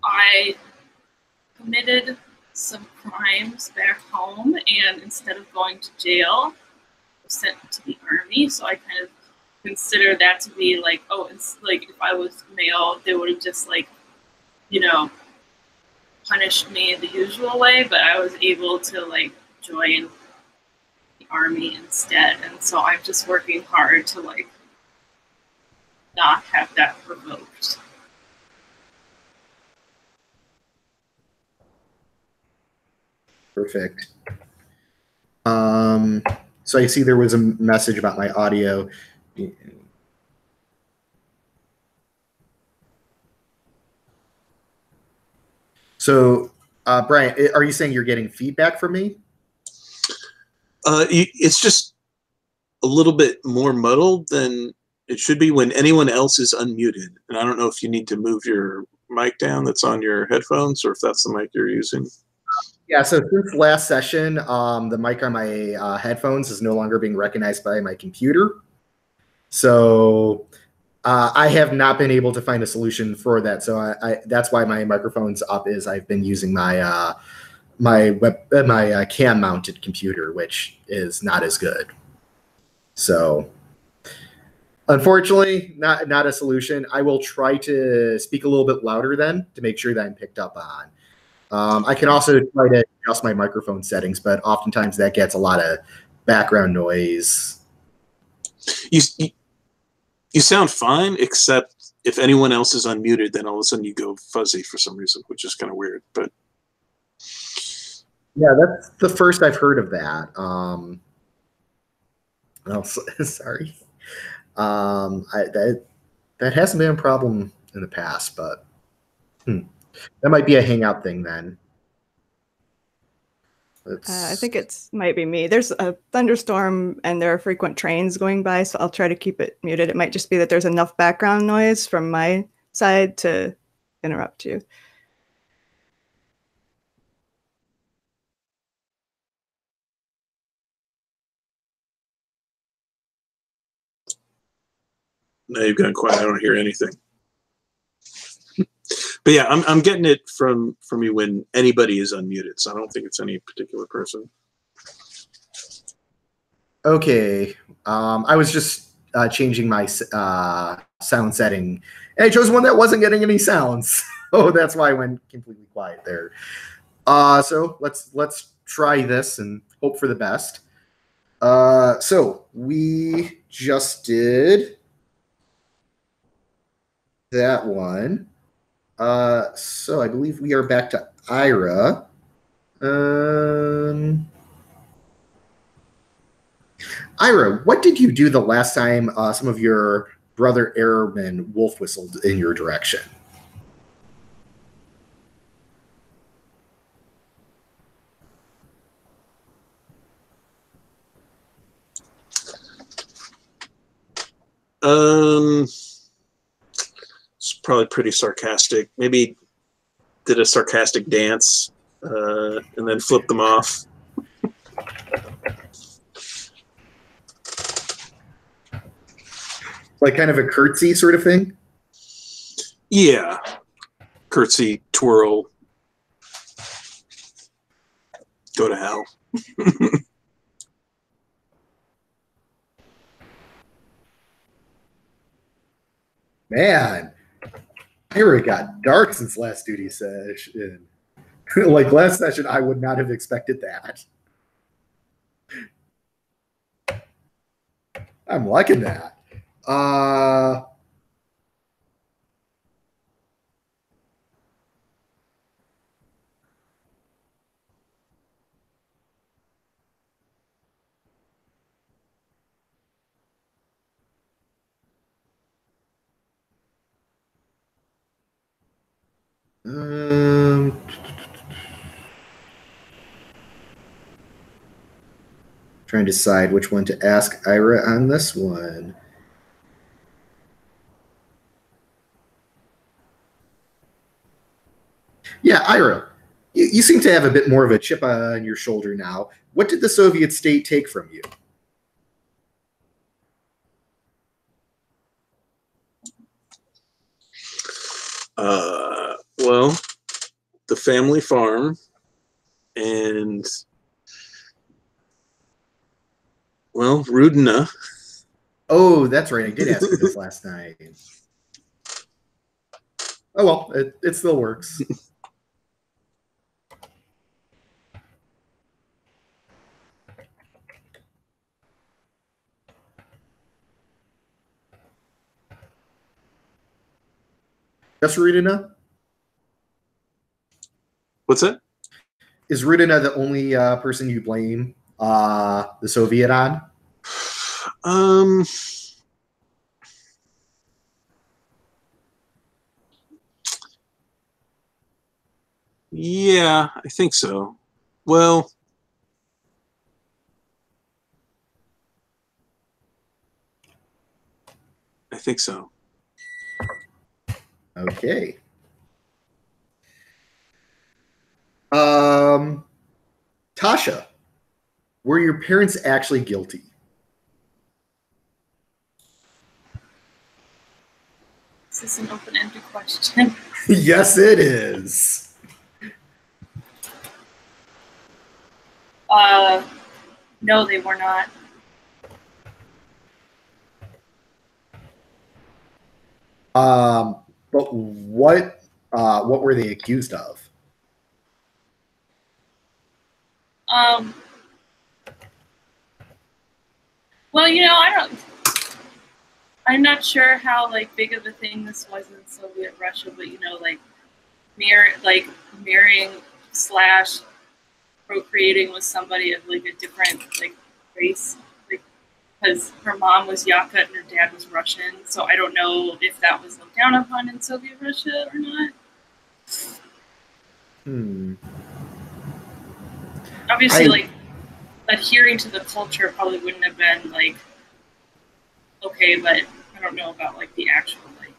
I committed some crimes back home, and instead of going to jail, I was sent to the army. So I kind of consider that to be like, oh, it's like if I was male, they would have just like, punished me the usual way, but I was able to like join army instead. And so I'm just working hard to like not have that revoked. Perfect. So I see there was a message about my audio. So, Brian, are you saying you're getting feedback from me? It's just a little bit more muddled than it should be when anyone else is unmuted. And I don't know if you need to move your mic down that's on your headphones or if that's the mic you're using. Yeah, so since last session, the mic on my headphones is no longer being recognized by my computer. So I have not been able to find a solution for that. So that's why my microphone's up. Is I've been using my my cam mounted computer, which is not as good. So unfortunately, not a solution. I will try to speak a little bit louder then to make sure that I'm picked up on. I can also try to adjust my microphone settings, but oftentimes that gets a lot of background noise. You sound fine, except if anyone else is unmuted, then all of a sudden you go fuzzy for some reason, which is kind of weird. But yeah, that's the first I've heard of that. Sorry. That hasn't been a problem in the past, but that might be a Hangout thing then. I think it's might be me. There's a thunderstorm and there are frequent trains going by, so I'll try to keep it muted. It might just be that there's enough background noise from my side to interrupt you. now you've gone quiet. I don't hear anything. But yeah, I'm getting it from you when anybody is unmuted, so I don't think it's any particular person. Okay. I was just changing my sound setting, and I chose one that wasn't getting any sounds. So that's why I went completely quiet there. So let's try this and hope for the best. So we just did that one. So I believe we are back to Ira. Ira, what did you do the last time some of your brother airmen wolf whistled in your direction? It's probably pretty sarcastic. Maybe did a sarcastic dance and then flipped them off. Like kind of a curtsy sort of thing? Yeah. Curtsy, twirl. Go to hell. Man, Ira got dark since last duty session. Like last session, I would not have expected that. I'm liking that. Trying to decide which one to ask Ira on this one. Yeah, Ira, you seem to have a bit more of a chip on your shoulder now. What did the Soviet state take from you? Well, the family farm and, well, Rudina. Oh, that's right. I did ask you this last night. Oh, well, it still works. Just Rudina? What's that? Is Rudina the only person you blame the Soviet on? Yeah, I think so. Well, I think so. Okay. Tasha, were your parents actually guilty? Is this an open-ended question? Yes, it is. No, they were not. But what were they accused of? Well, I'm not sure how like big of a thing this was in Soviet Russia, but like marrying / procreating with somebody of like a different like race, like because her mom was Yakut and her dad was Russian, so I don't know if that was looked down upon in Soviet Russia or not. Obviously, like adhering to the culture probably wouldn't have been like okay, but I don't know about like the actual like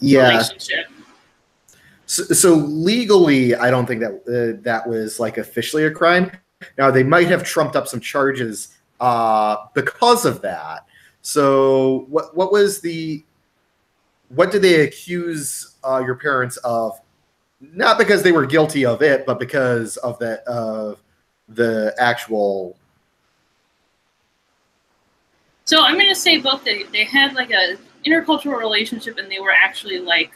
relationship. So legally, I don't think that that was like officially a crime. Now they might have trumped up some charges because of that. So what did they accuse your parents of? Not because they were guilty of it, but because of the actual. So I'm going to say both. They had like a intercultural relationship, and they were actually like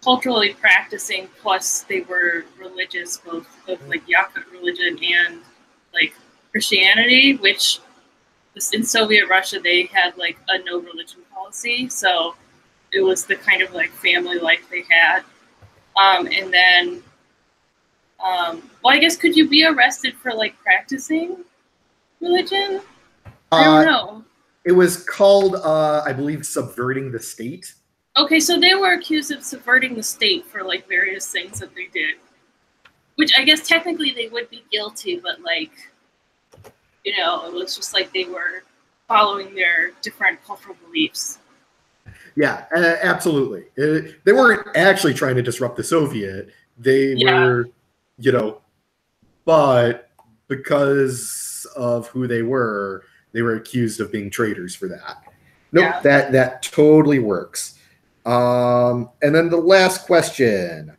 culturally practicing. Plus, they were religious, both of like Yakut religion and like Christianity, which was in Soviet Russia they had like a no religion policy. So it was the kind of like family life they had. And then, well, I guess could you be arrested for like practicing religion? I don't know. It was called, I believe, subverting the state. Okay, so they were accused of subverting the state for like various things that they did, which I guess technically they would be guilty, but like, it was just like they were following their different cultural beliefs. Yeah, absolutely. They weren't actually trying to disrupt the Soviet. They were, but because of who they were accused of being traitors for that. Nope, that totally works. And then the last question.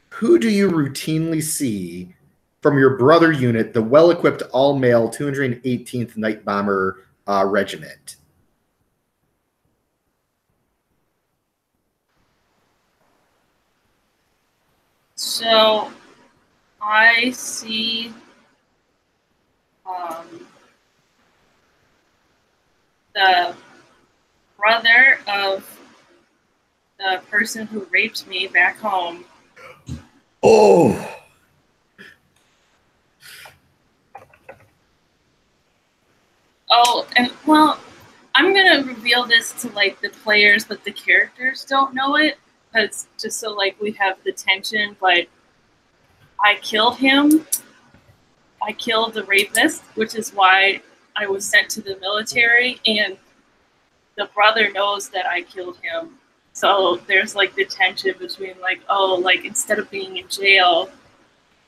Who do you routinely see from your brother unit, the well-equipped all-male 218th Night Bomber Regiment? So I see the brother of the person who raped me back home. Oh. Oh, and well, I'm gonna reveal this to like the players, but the characters don't know it, because just so like we have the tension. But I killed him. I killed the rapist, which is why I was sent to the military, and the brother knows that I killed him. So there's like the tension between like, oh, like instead of being in jail,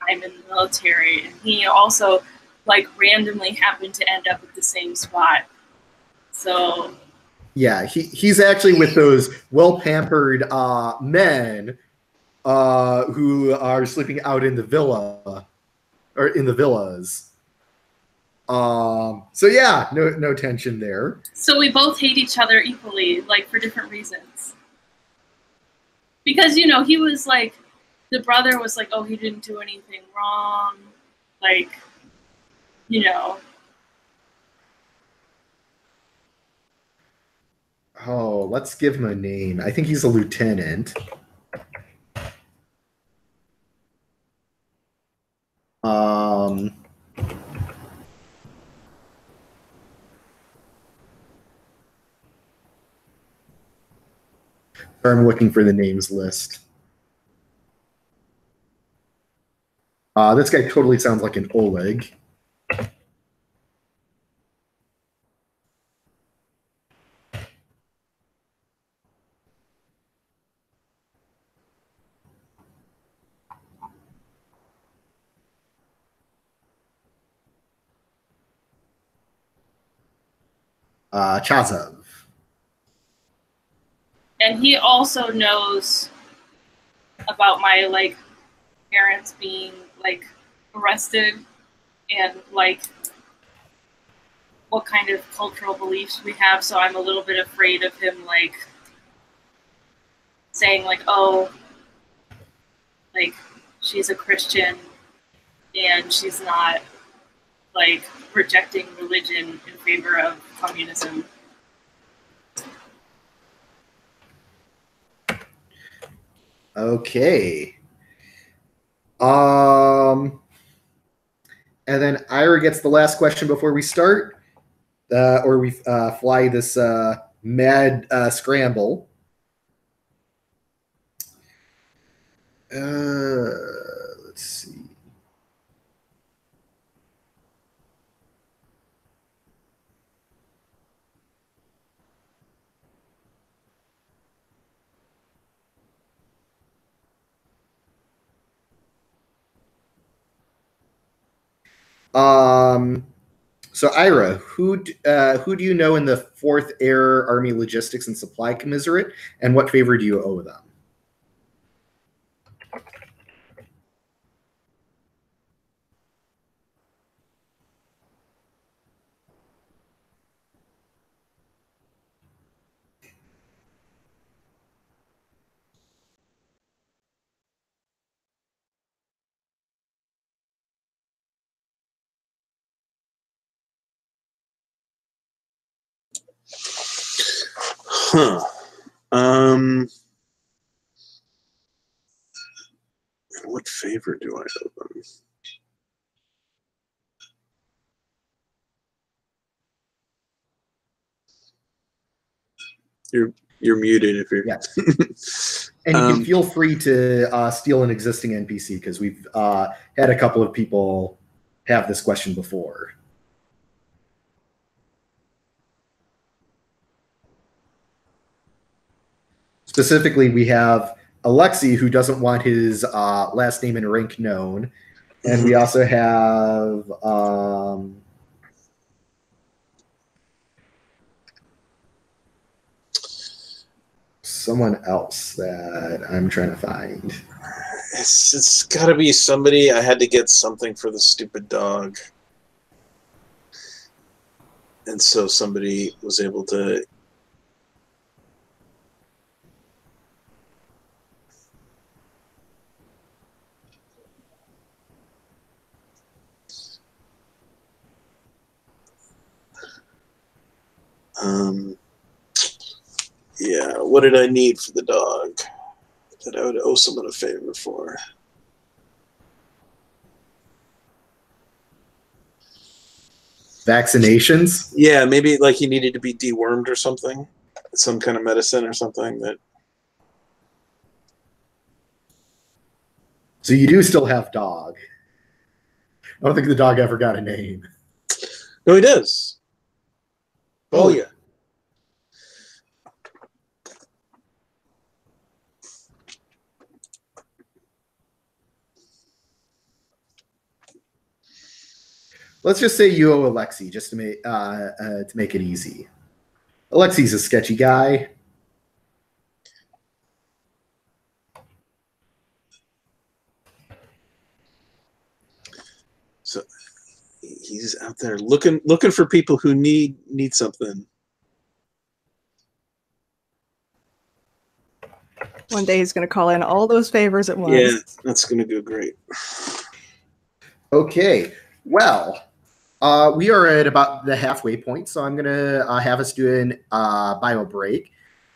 I'm in the military, and he also like randomly happened to end up at the same spot. So yeah, he's actually with those well-pampered men who are sleeping out in the villa or in the villas. So yeah, no tension there. So we both hate each other equally, like for different reasons. Because he was like the brother was like, oh, he didn't do anything wrong. Like, you know. Oh, let's give him a name. I think he's a lieutenant. I'm looking for the names list. This guy totally sounds like an Oleg. Chazov. And he also knows about my, like, parents being, like, arrested and, like, what kind of cultural beliefs we have. So I'm a little bit afraid of him, like, saying, like, oh, like, she's a Christian and she's not, like, rejecting religion in favor of communism. Okay. And then Ira gets the last question before we start, or we fly this mad scramble. Let's see. So Ira, who do you know in the 4th Air Army Logistics and Supply Commissariat, and what favor do you owe them? Huh. What favor do I owe them? You're muted if you're. Yeah. And you can feel free to steal an existing NPC, because we've had a couple of people have this question before. Specifically, we have Alexei, who doesn't want his last name and rank known. And we also have someone else that I'm trying to find. It's got to be somebody. I had to get something for the stupid dog. And so somebody was able to... Yeah, what did I need for the dog that I would owe someone a favor for? Vaccinations? Yeah, maybe like he needed to be dewormed or something. Some kind of medicine or something that... So you do still have dog. I don't think the dog ever got a name. No, he does. Oh, yeah. Let's just say you owe Alexei, just to make it easy. Alexei's a sketchy guy. So he's out there looking for people who need something. One day he's going to call in all those favors at once. Yeah, that's going to go great. Okay, well, we are at about the halfway point, so I'm going to have us do an bio break.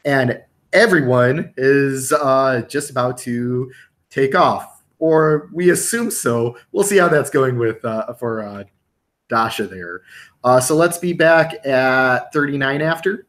And everyone is just about to take off, or we assume so. We'll see how that's going with for Dasha there. So let's be back at 39 after.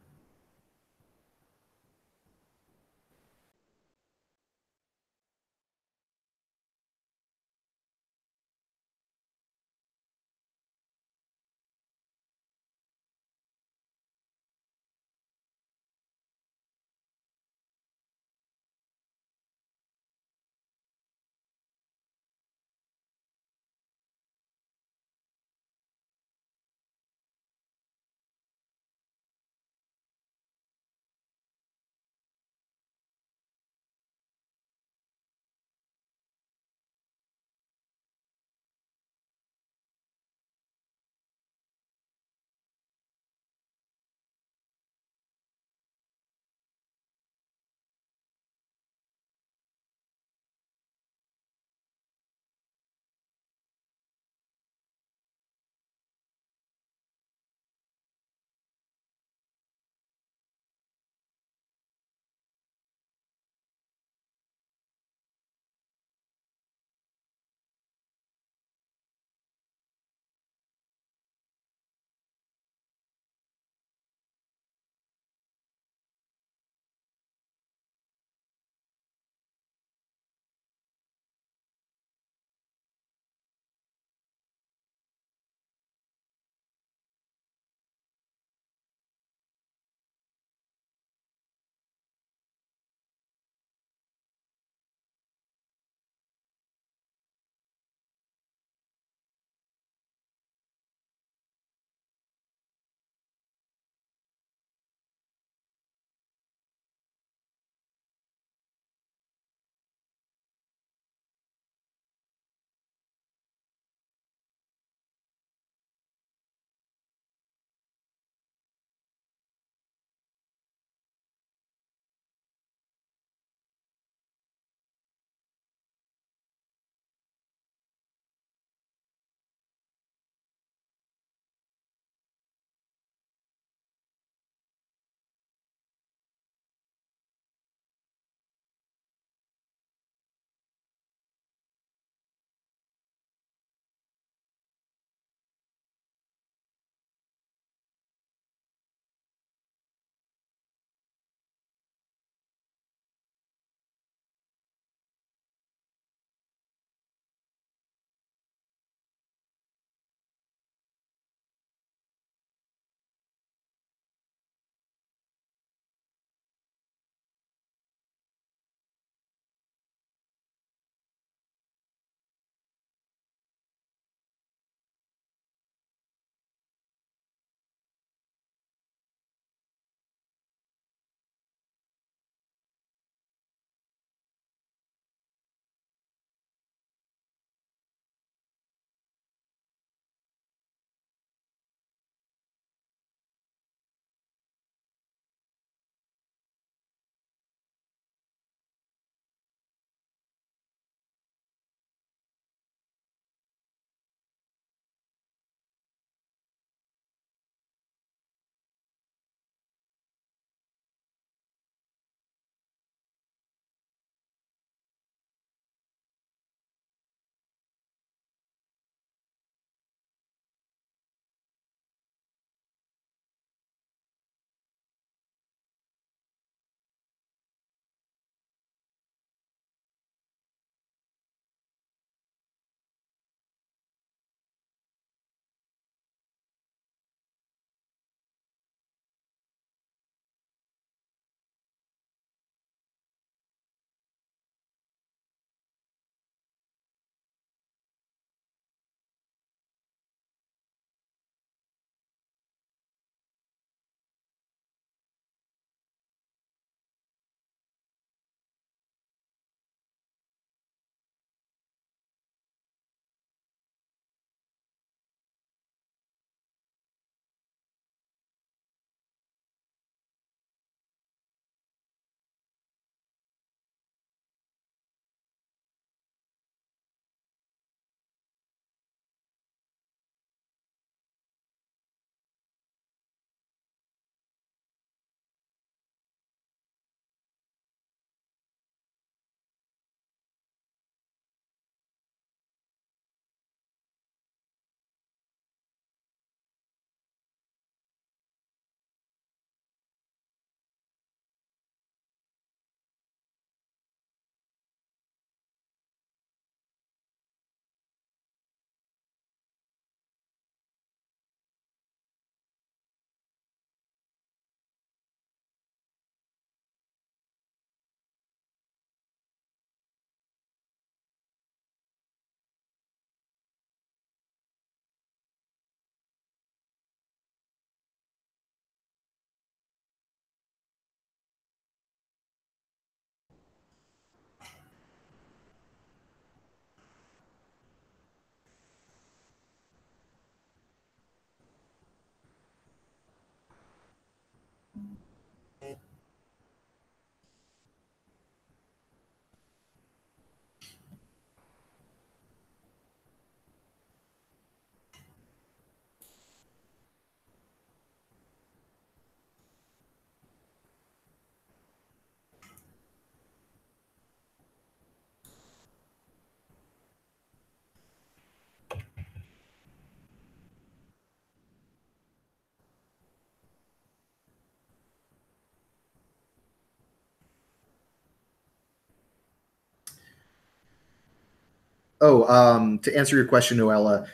To answer your question, Noella,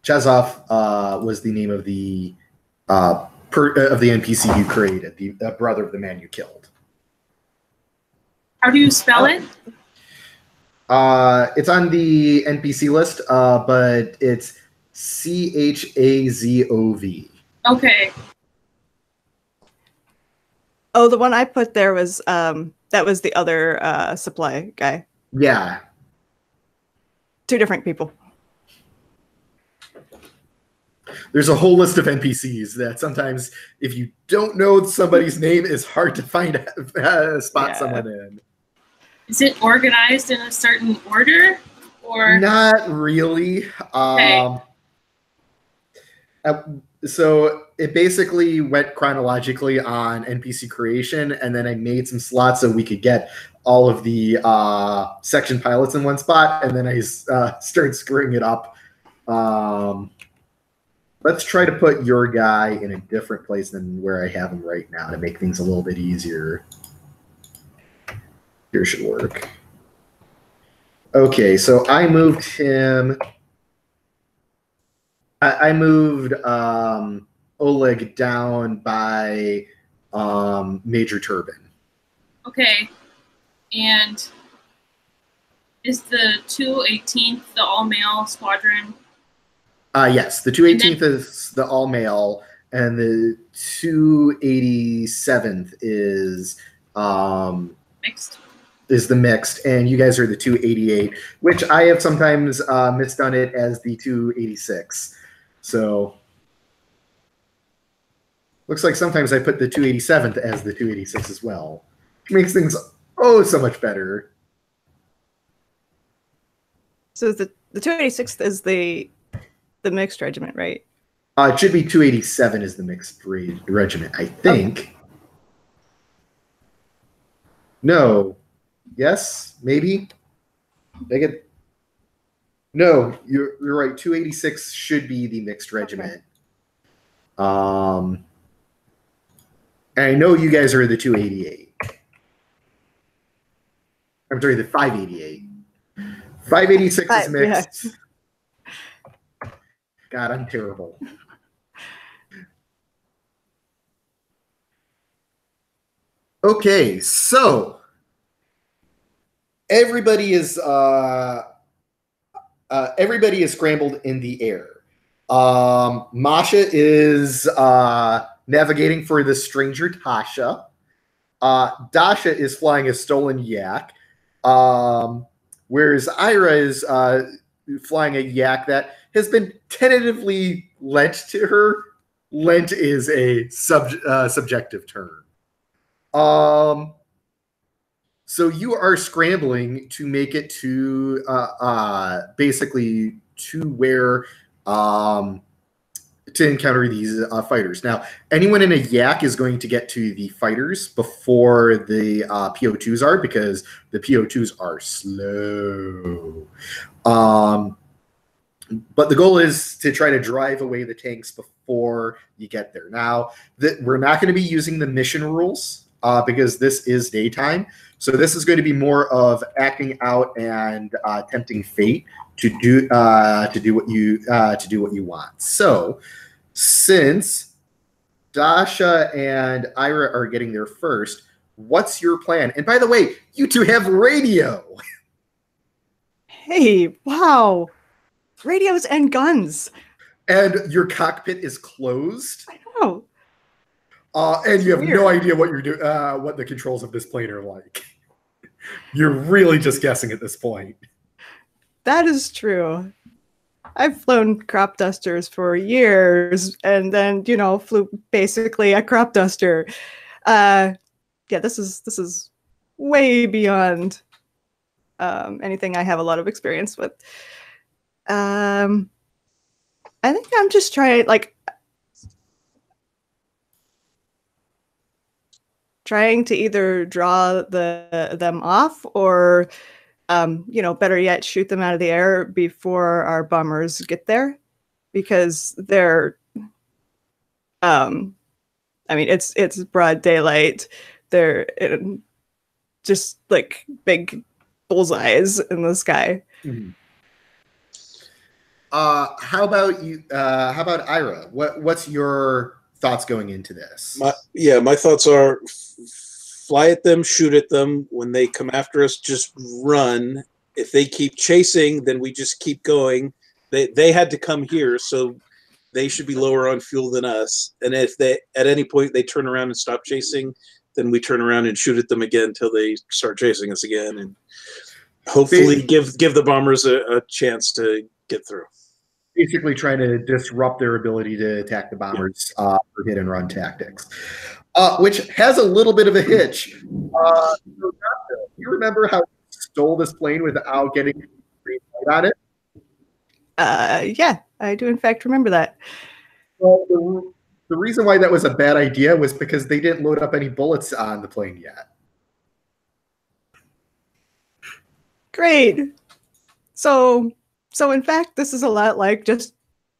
Chazov was the name of the NPC you created, the brother of the man you killed. How do you spell it? It's on the NPC list, but it's Chazov. Okay. Oh, the one I put there was that was the other supply guy. Yeah. 2 different people. There's a whole list of NPCs that sometimes, if you don't know somebody's name, it's hard to find spot someone in. Is it organized in a certain order, or not really? Okay. So it basically went chronologically on NPC creation, and then I made some slots so we could get all of the section pilots in one spot, and then I started screwing it up. Let's try to put your guy in a different place than where I have him right now to make things a little bit easier. Here should work. Okay, so I moved him. I moved Oleg down by Major Turbine. okay? And is the 218th the all-male squadron? Yes, the 218th is the all male, and the 287th is Mixed. is the mixed, and you guys are the 288, which I have sometimes misdone it as the 286. So looks like sometimes I put the 287th as the 286 as well, which makes things so much better. So the 286th is the mixed regiment, right? It should be 287 is the mixed regiment, I think. No. Yes, maybe. No, you're right. 286 should be the mixed regiment. And I know you guys are the 288. I'm sorry, the 588. 586 is mixed. Yeah. God, I'm terrible. Okay, so everybody is scrambled in the air. Masha is navigating for the stranger Tasha. Dasha is flying a stolen yak, whereas Ira is flying a yak that has been tentatively lent to her. Lent is a subjective term. So you are scrambling to make it to basically to where to encounter these fighters. Now, anyone in a yak is going to get to the fighters before the PO2s are, because the PO2s are slow. But the goal is to try to drive away the tanks before you get there. Now, we're not going to be using the mission rules because this is daytime. So this is going to be more of acting out and tempting fate to do what you want. So since Dasha and Ira are getting there first, what's your plan? And by the way, you two have radio. Hey, wow. Radios and guns. And your cockpit is closed. I know. And you have no idea what you're doing, what the controls of this plane are like. You're really just guessing at this point. That is true. I've flown crop dusters for years, and then flew basically a crop duster. Yeah, this is way beyond anything I have a lot of experience with. I think I'm just trying to either draw them off or better yet, shoot them out of the air before our bombers get there, because they're it's broad daylight. They're just like big bullseyes in the sky. Mhm. How about you? How about Ira? What's your thoughts going into this? My thoughts are fly at them, shoot at them. When they come after us, just run. If they keep chasing, then we just keep going. They had to come here, so they should be lower on fuel than us. And if they at any point they turn around and stop chasing, then we turn around and shoot at them again until they start chasing us again, and hopefully give the bombers a chance to get through. Basically trying to disrupt their ability to attack the bombers for hit and run tactics, which has a little bit of a hitch. Do you remember how he stole this plane without getting green light on it? Yeah, I do in fact remember that. Well, the reason why that was a bad idea was because they didn't load up any bullets on the plane yet. Great. So in fact, this is a lot like just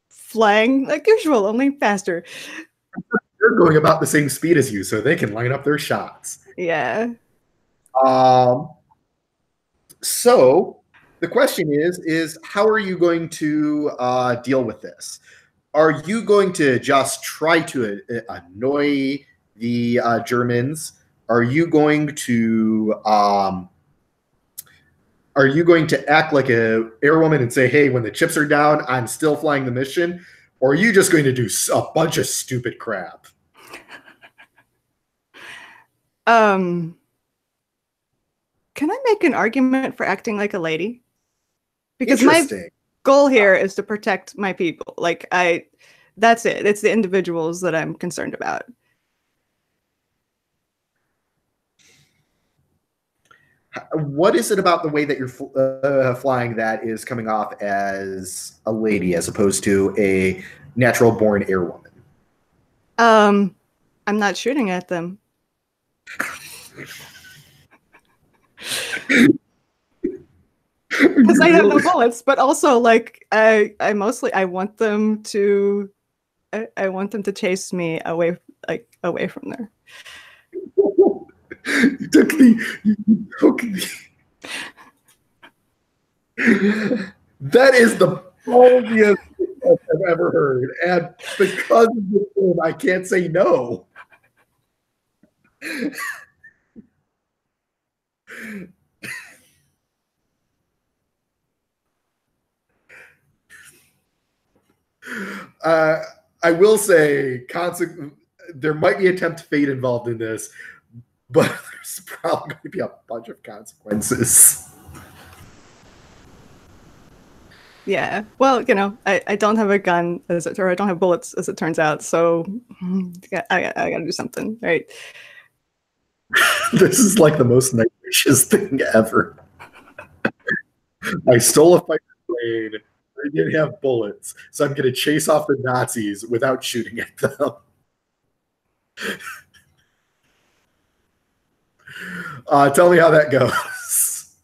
flying like usual, only faster. They're going about the same speed as you, so they can line up their shots. Yeah. So the question is how are you going to deal with this? Are you going to just try to annoy the Germans? Are you going to act like a airwoman and say, "Hey, when the chips are down, I'm still flying the mission"? Or are you just going to do a bunch of stupid crap? Can I make an argument for acting like a lady? Because my goal here is to protect my people. Like that's it. It's the individuals that I'm concerned about. What is it about the way that you're flying that is coming off as a lady as opposed to a natural-born airwoman? I'm not shooting at them. Because I have no bullets, but also like I want them to chase me away from there. You took me. That is the ballsiest thing I've ever heard, and because of this film, I can't say no. I will say, there might be attempt fate involved in this, but there's probably going to be a bunch of consequences. Yeah. Well, I don't have a gun, or I don't have bullets, as it turns out. So I got to do something, right? This is like the most nightmarish thing ever. I stole a fighter plane. I didn't have bullets, so I'm going to chase off the Nazis without shooting at them. Tell me how that goes.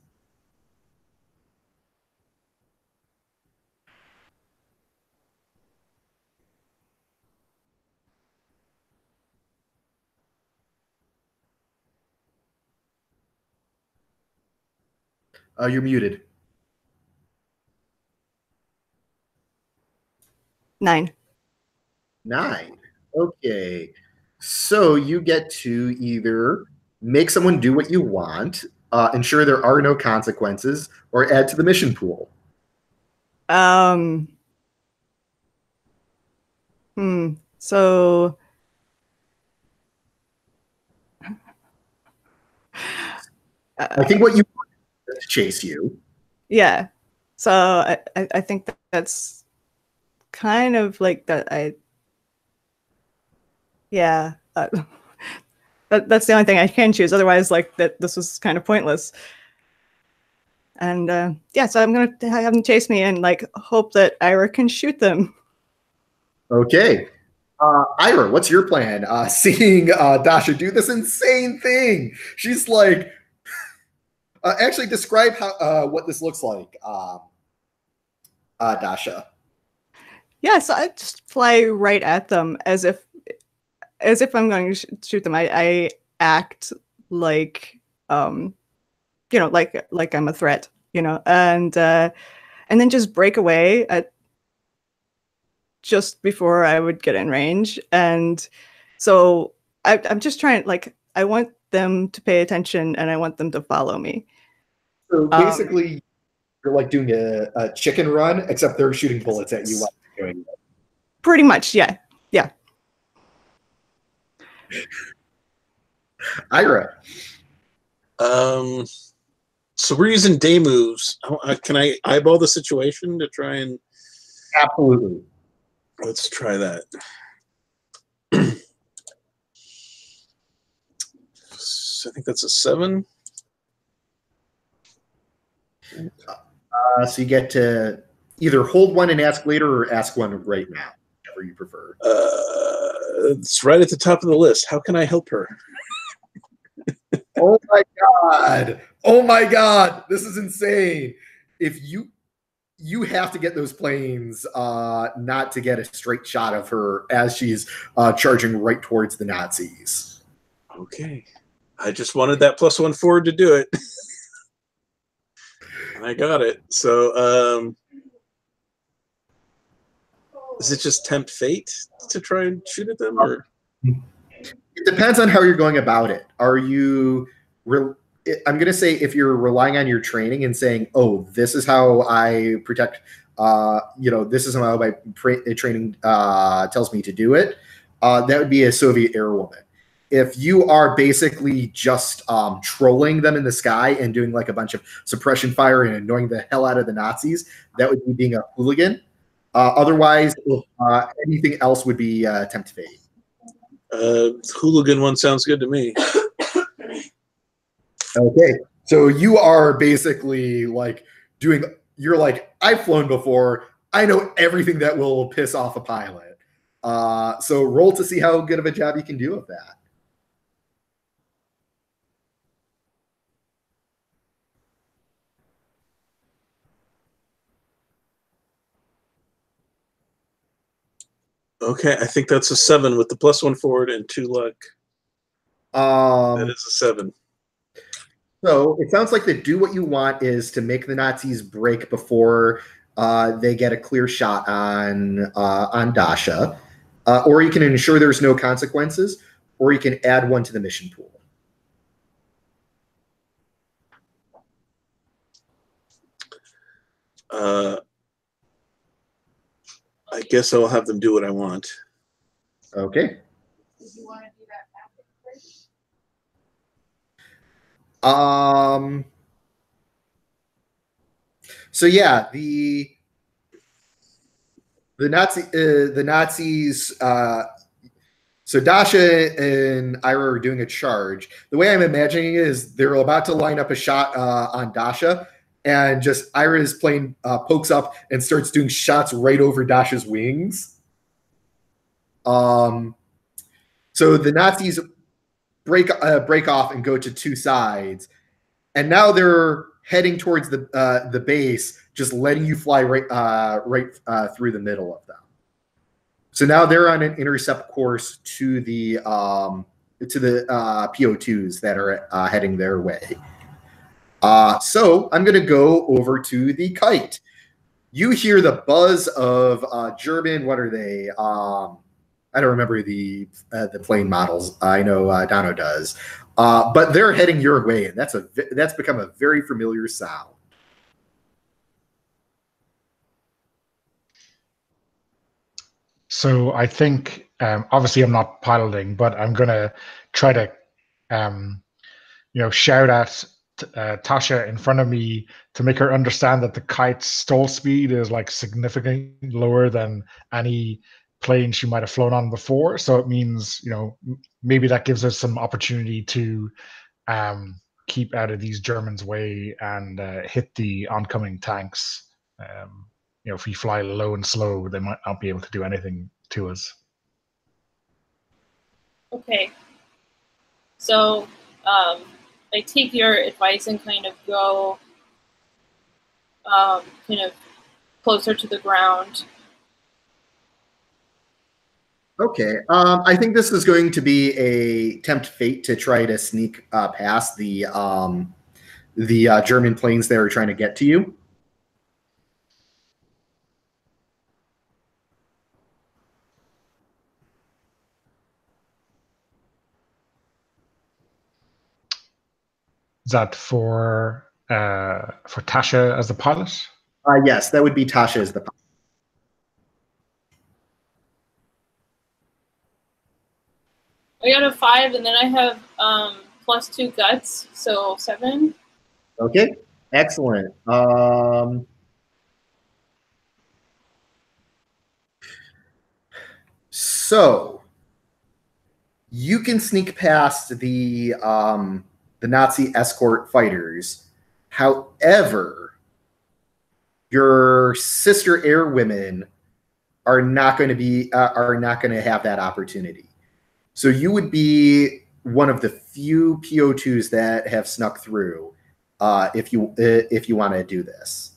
You're muted. 9. 9. Okay. So you get to either make someone do what you want, ensure there are no consequences, or add to the mission pool. So I think what you want is to chase you. Yeah. So I think that's kind of like that. Yeah. That's the only thing I can choose. Otherwise, like this was kind of pointless. And yeah, so I'm gonna have them chase me and like hope that Ira can shoot them. Okay. Ira, what's your plan? Seeing Dasha do this insane thing. She's like, actually describe how what this looks like, Dasha. Yeah, so I just fly right at them as if I'm going to shoot them. I act like like I'm a threat, and then just break away at just before I would get in range. And so I'm just trying, like, I want them to pay attention and I want them to follow me. So basically, you're like doing a chicken run, except they're shooting bullets at you while you're doing it. Pretty much, yeah. Ira. So we're using day moves. Can I eyeball the situation to try and? Absolutely. Let's try that. So I think that's a 7. So you get to either hold one and ask later, or ask one right now, whatever you prefer. It's right at the top of the list. How can I help her? Oh my god! Oh my god! This is insane. If you have to get those planes not to get a straight shot of her as she's charging right towards the Nazis. Okay. I just wanted that +1 forward to do it. And I got it. So is it just tempt fate to try and shoot at them, or? It depends on how you're going about it. Are you I'm going to say, if you're relying on your training and saying, oh, this is how I protect, this is how my training tells me to do it, that would be a Soviet era woman. If you are basically just trolling them in the sky and doing like a bunch of suppression fire and annoying the hell out of the Nazis, that would be being a hooligan. Otherwise, anything else would be tempt fate. Hooligan one sounds good to me. Okay, so you are basically like you're like, I've flown before. I know everything that will piss off a pilot. So roll to see how good of a job you can do of that. Okay, I think that's a 7 with the +1 forward and 2 luck. That is a 7. So it sounds like the do what you want is to make the Nazis break before they get a clear shot on Dasha, or you can ensure there's no consequences, or you can add one to the mission pool. I guess I'll have them do what I want. Okay. Did you want to do that tactic first? So yeah, the Nazis. So Dasha and Ira are doing a charge. The way I'm imagining it is they're about to line up a shot on Dasha, and just Ira's plane pokes up and starts doing shots right over Dasha's wings. So the Nazis break off and go to two sides, and now they're heading towards the base, just letting you fly right through the middle of them. So now they're on an intercept course to the PO2s that are heading their way. So I'm going to go over to the Kite. You hear the buzz of German. What are they? I don't remember the plane models. I know Dano does, but they're heading your way, and that's become a very familiar sound. So I think, obviously, I'm not piloting, but I'm gonna try to, shout at Tasha in front of me to make her understand that the Kite's stall speed is like significantly lower than any plane she might have flown on before. So it means, maybe that gives us some opportunity to keep out of these Germans' way and hit the oncoming tanks. If we fly low and slow, they might not be able to do anything to us. Okay. So I take your advice and kind of go kind of closer to the ground. Okay. I think this is going to be a tempt fate to try to sneak past the the German planes that are trying to get to you. Is that for Tasha as the pilot? Yes, that would be Tasha as the pilot. I got a 5, and then I have +2 guts, so 7. Okay, excellent. So you can sneak past the Nazi escort fighters. However, your sister airwomen are not going to have that opportunity. So you would be one of the few PO2s that have snuck through if you want to do this.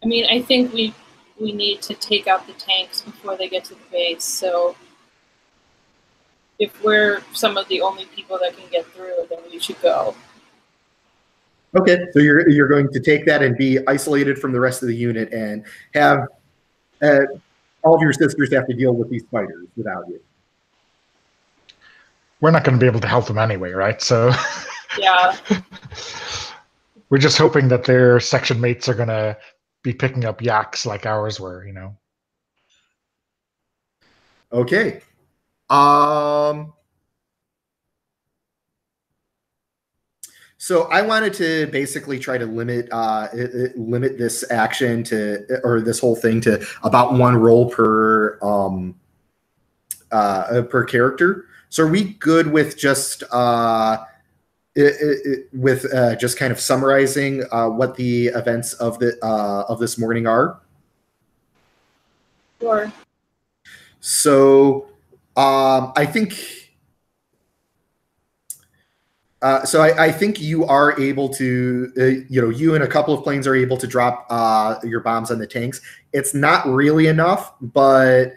I mean, I think we need to take out the tanks before they get to the base. So if we're some of the only people that can get through, then we should go. Okay, so you're going to take that and be isolated from the rest of the unit and have all of your sisters have to deal with these fighters without you. We're not going to be able to help them anyway, right? So Yeah. we're just hoping that their section mates are going to be picking up yaks like ours were, you know. Okay. So I wanted to basically try to limit this action to, or this whole thing to about 1 roll per character. So are we good with just just kind of summarizing what the events of this morning are? Sure. So I think. I think you are able to, you and a couple of planes are able to drop your bombs on the tanks. It's not really enough, but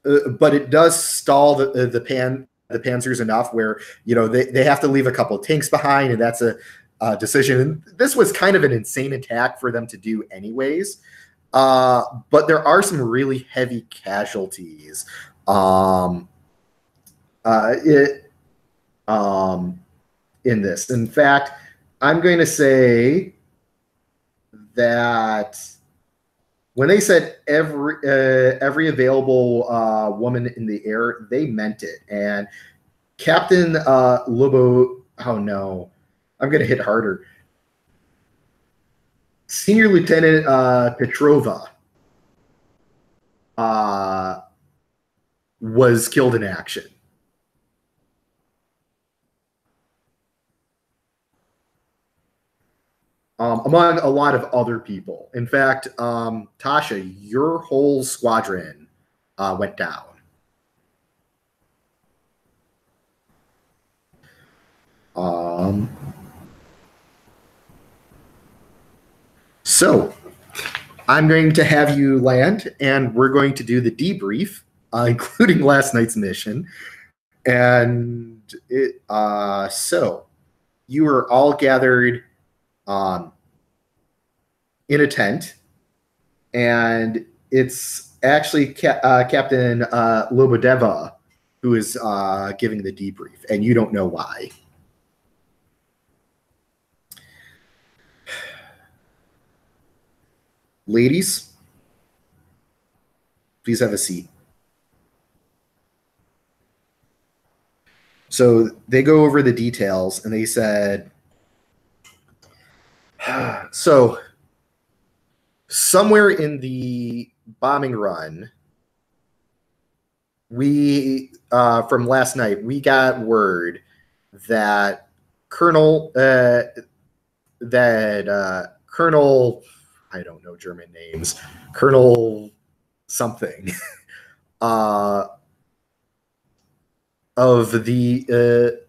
it does stall the Panzers enough where they have to leave a couple of tanks behind, and that's a decision. And this was kind of an insane attack for them to do, anyways. But there are some really heavy casualties. In this. In fact, I'm going to say that when they said every available woman in the air, they meant it. And Captain Lobo, oh no, I'm going to hit harder. Senior Lieutenant Petrova was killed in action. Among a lot of other people. In fact, Tasha, your whole squadron went down. So I'm going to have you land, and we're going to do the debrief, including last night's mission. And so you were all gathered in a tent, and it's actually Captain Lobodeva who is giving the debrief, and you don't know why. Ladies, please have a seat. So they go over the details, and they said, so somewhere in the bombing run, we from last night, we got word that Colonel, Colonel, I don't know German names, Colonel something, of the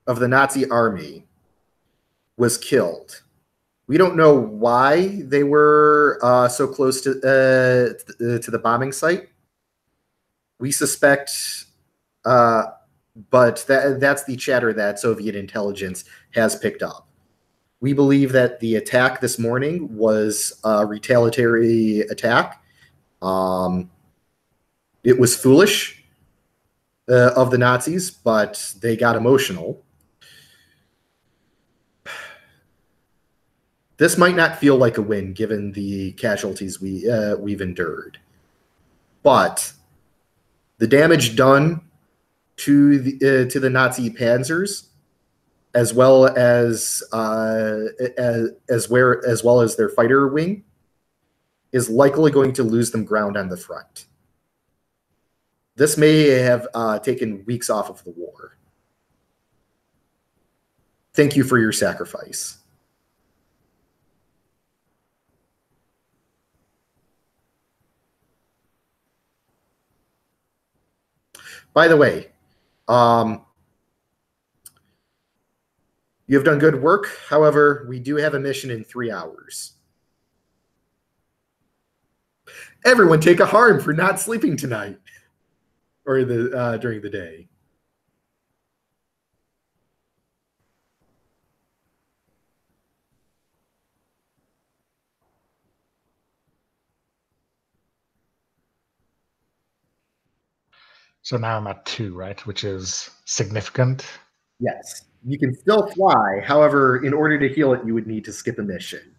Nazi army was killed. We don't know why they were so close to the bombing site, We suspect, but that's the chatter that Soviet intelligence has picked up. We believe that the attack this morning was a retaliatory attack. It was foolish of the Nazis, but they got emotional. This might not feel like a win given the casualties we've endured, but the damage done to the Nazi panzers, as well as their fighter wing, is likely going to lose them ground on the front. This may have taken weeks off of the war. Thank you for your sacrifice. By the way, you have done good work. However, we do have a mission in 3 hours. Everyone take a harm for not sleeping tonight or during the day. So now I'm at 2, right? Which is significant. Yes, you can still fly. However, in order to heal it, you would need to skip a mission.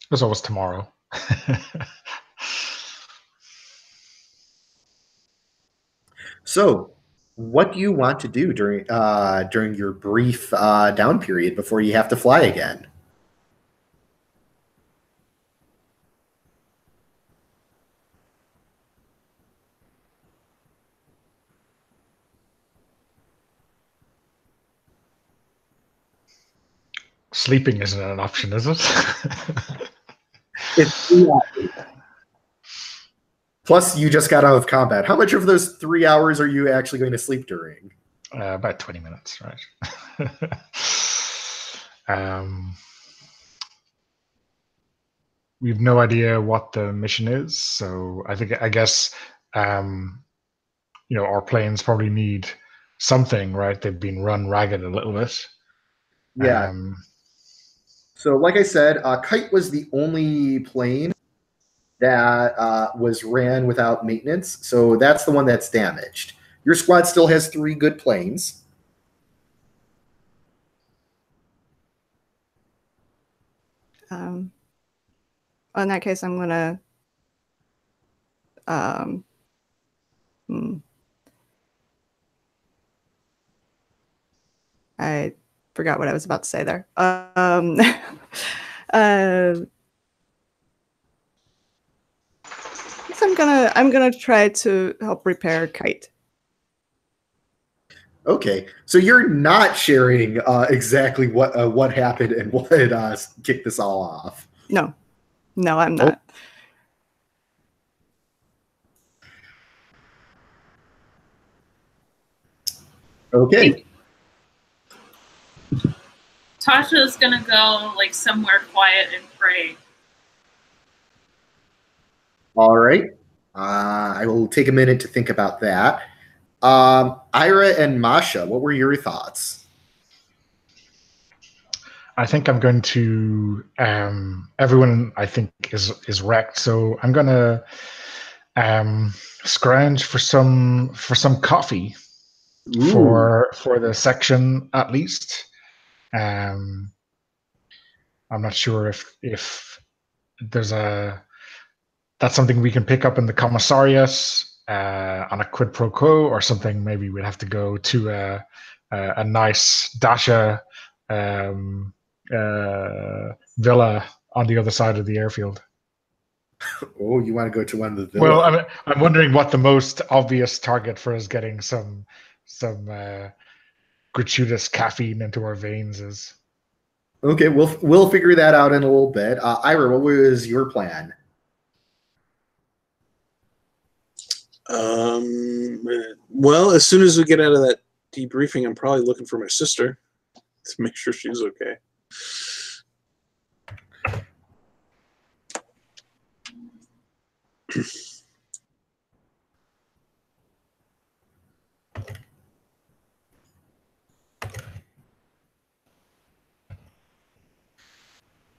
There's always tomorrow. So, what do you want to do during your brief down period before you have to fly again? Sleeping isn't an option, is it? It's 3 hours. Plus, you just got out of combat. How much of those 3 hours are you actually going to sleep during? About 20 minutes, right? We have no idea what the mission is, so I guess our planes probably need something, right? They've been run ragged a little bit. Yeah. So, like I said, Kite was the only plane that was ran without maintenance. So that's the one that's damaged. Your squad still has 3 good planes. In that case, I'm gonna I forgot what I was about to say there. I guess I'm gonna try to help repair Kite. Okay, so you're not sharing exactly what happened and what kicked this all off. No, I'm not. Okay. Tasha's gonna go like somewhere quiet and pray. All right. I will take a minute to think about that. Ira and Masha, what were your thoughts? I think I'm going to. Everyone, I think, is wrecked. So I'm going to scrounge for some coffee. Ooh. for the section at least. I'm not sure if there's that's something we can pick up in the commissariat on a quid pro quo or something. Maybe we'd have to go to a nice Dasha villa on the other side of the airfield. Oh, you want to go to one of the villas? Well, I'm wondering what the most obvious target for us getting some gratuitous caffeine into our veins is. Okay, we'll figure that out in a little bit. Ira, what was your plan? Well, as soon as we get out of that debriefing, I'm probably looking for my sister to make sure she's okay.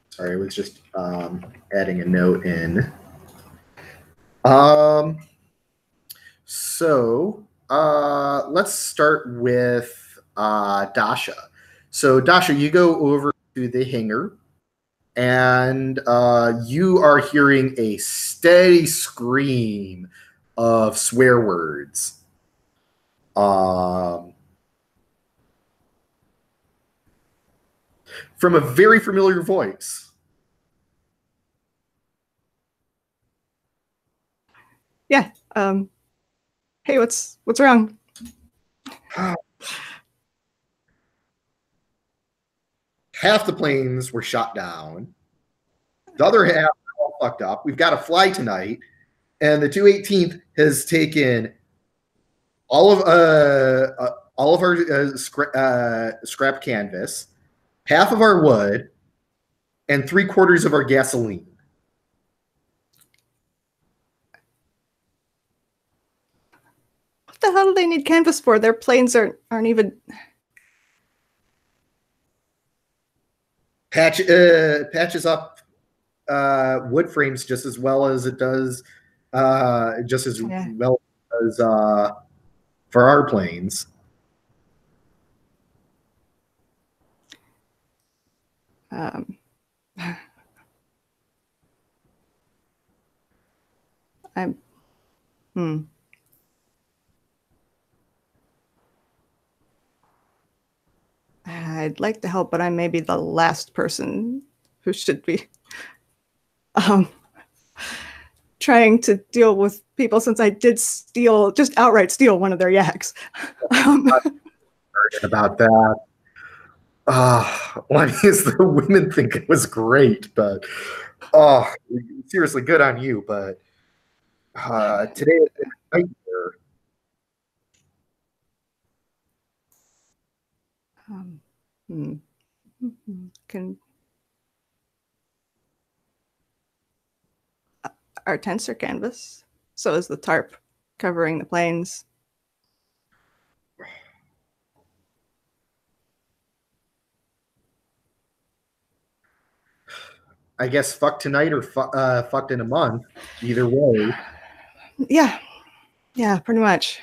Sorry, I was just adding a note in. Let's start with Dasha. So Dasha, you go over to the hangar, and you are hearing a steady scream of swear words. From a very familiar voice. Yeah. Hey, what's wrong? Half the planes were shot down. The other half are all fucked up. We've got to fly tonight, and the 218th has taken all of our scrap canvas, half of our wood, and 3/4 of our gasoline. What the hell do they need canvas for? Their planes aren't even. Patches up wood frames just as well as it does, just as well as for our planes. I'd like to help, but I may be the last person who should be trying to deal with people, since I did just outright steal one of their yaks. About that. One is the women think it was great, but seriously, good on you. But today is a nightmare. Our tents are canvas, so is the tarp covering the planes. I guess fuck tonight or fucked in a month. Either way. Yeah, pretty much.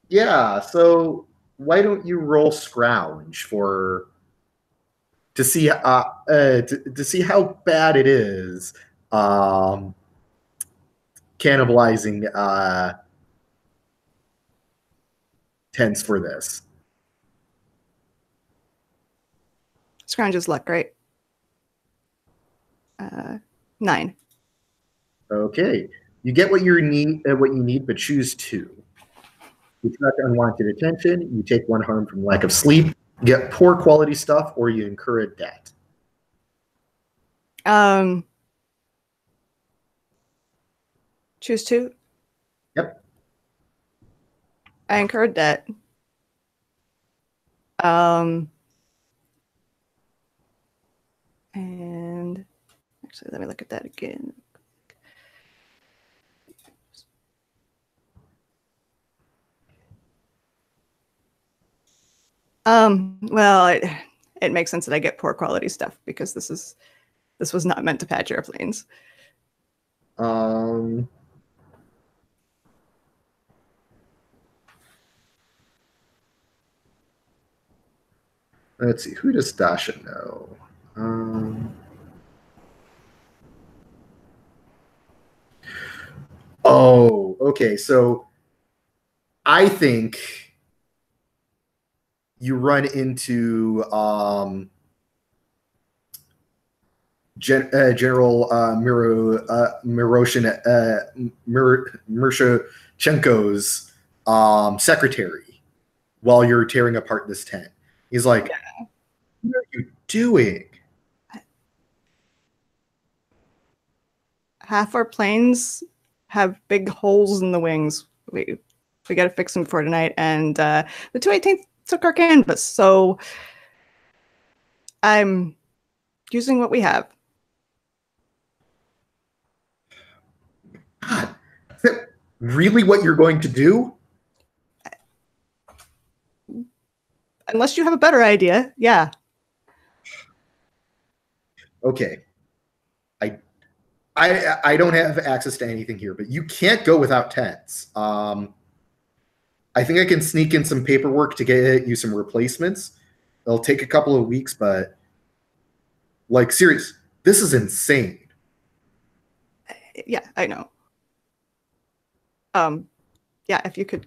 Yeah. So why don't you roll scrounge to see to see how bad it is cannibalizing tents for this. Scrounge is luck, right? 9. Okay, you get what you need, but choose 2. You attract unwanted attention. You take 1 harm from lack of sleep. You get poor quality stuff, or you incur a debt. Choose 2. Yep. I incur a debt. And actually, let me look at that again. Well, it makes sense that I get poor quality stuff because this was not meant to patch airplanes. Let's see, who does Dasha know? Oh, okay. So I think you run into General Miroshchenko's secretary while you're tearing apart this tent. He's like, "What are you doing?" Half our planes have big holes in the wings. We got to fix them for tonight. And the 218th took our canvas, so I'm using what we have. really what you're going to do? Unless you have a better idea, yeah. Okay. I don't have access to anything here, but you can't go without tents. I think I can sneak in some paperwork to get you some replacements. It'll take a couple of weeks, but like, serious, this is insane. Yeah, I know. Yeah, if you could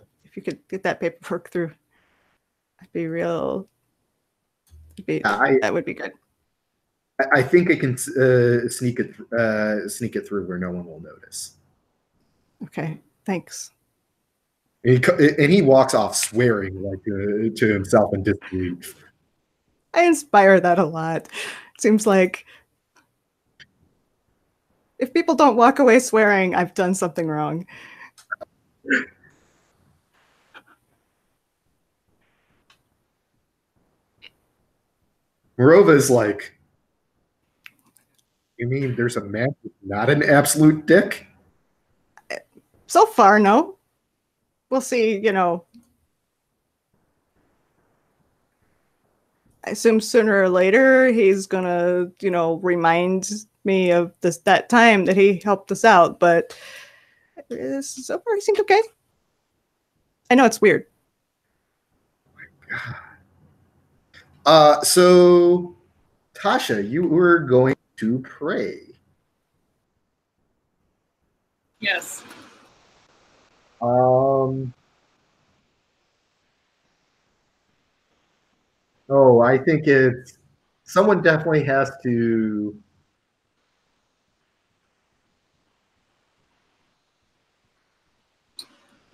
get that paperwork through, I'd be real. That would be good. I think I can sneak it through where no one will notice. Okay, thanks. And he walks off swearing like to himself in disbelief. I inspire that a lot. Seems like if people don't walk away swearing, I've done something wrong. Morova's like, you mean there's a man who's not an absolute dick? So far, no. We'll see, I assume sooner or later he's gonna, remind me of that time that he helped us out, but so far he seemed okay. I know it's weird. So Tasha, you were going to pray. Yes. Oh, I think someone definitely has to.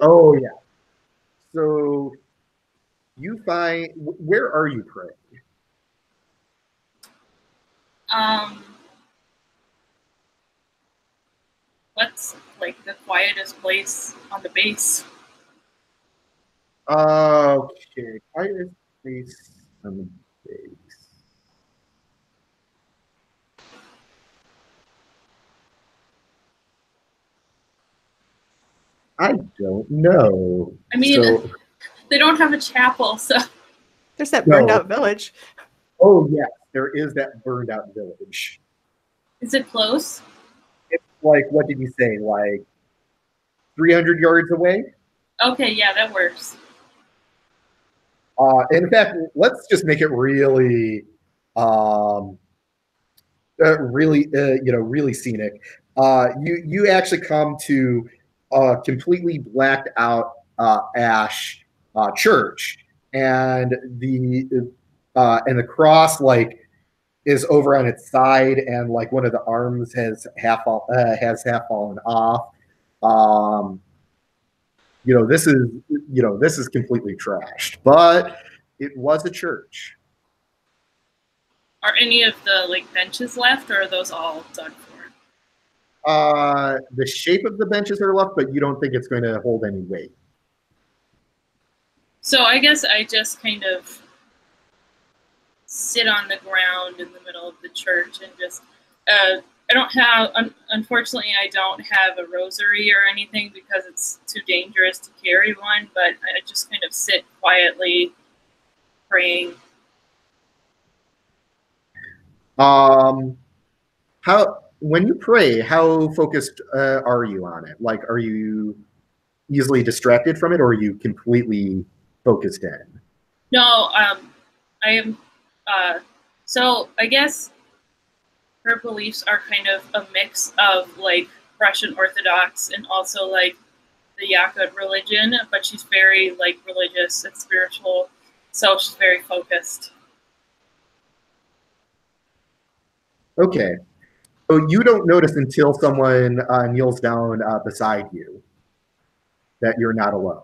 Oh yeah. So where are you praying? What's like the quietest place on the base? Okay, quietest place on the base. I don't know. I mean, they don't have a chapel, so. There's that burned out village. Oh, yes, there is that burned out village. Is it close? It's like, what did you say, like 300 yards away? Okay, yeah, that works. In fact, let's just make it really, really scenic. You actually come to a completely blacked out ash church, and the cross is over on its side, and like one of the arms has half fallen off. This is completely trashed, but it was a church. Are any of the benches left, or are those all done for? The shape of the benches are left, but you don't think it's going to hold any weight. So I guess I just kind of sit on the ground in the middle of the church and just, unfortunately, I don't have a rosary or anything because it's too dangerous to carry one, but I just kind of sit quietly praying. When you pray, how focused are you on it? Like, are you easily distracted from it, or are you completely focused in? No, I am. So I guess her beliefs are kind of a mix of Russian Orthodox and also the Yakut religion, but she's very religious and spiritual, so she's very focused. Okay. So you don't notice until someone kneels down beside you that you're not alone.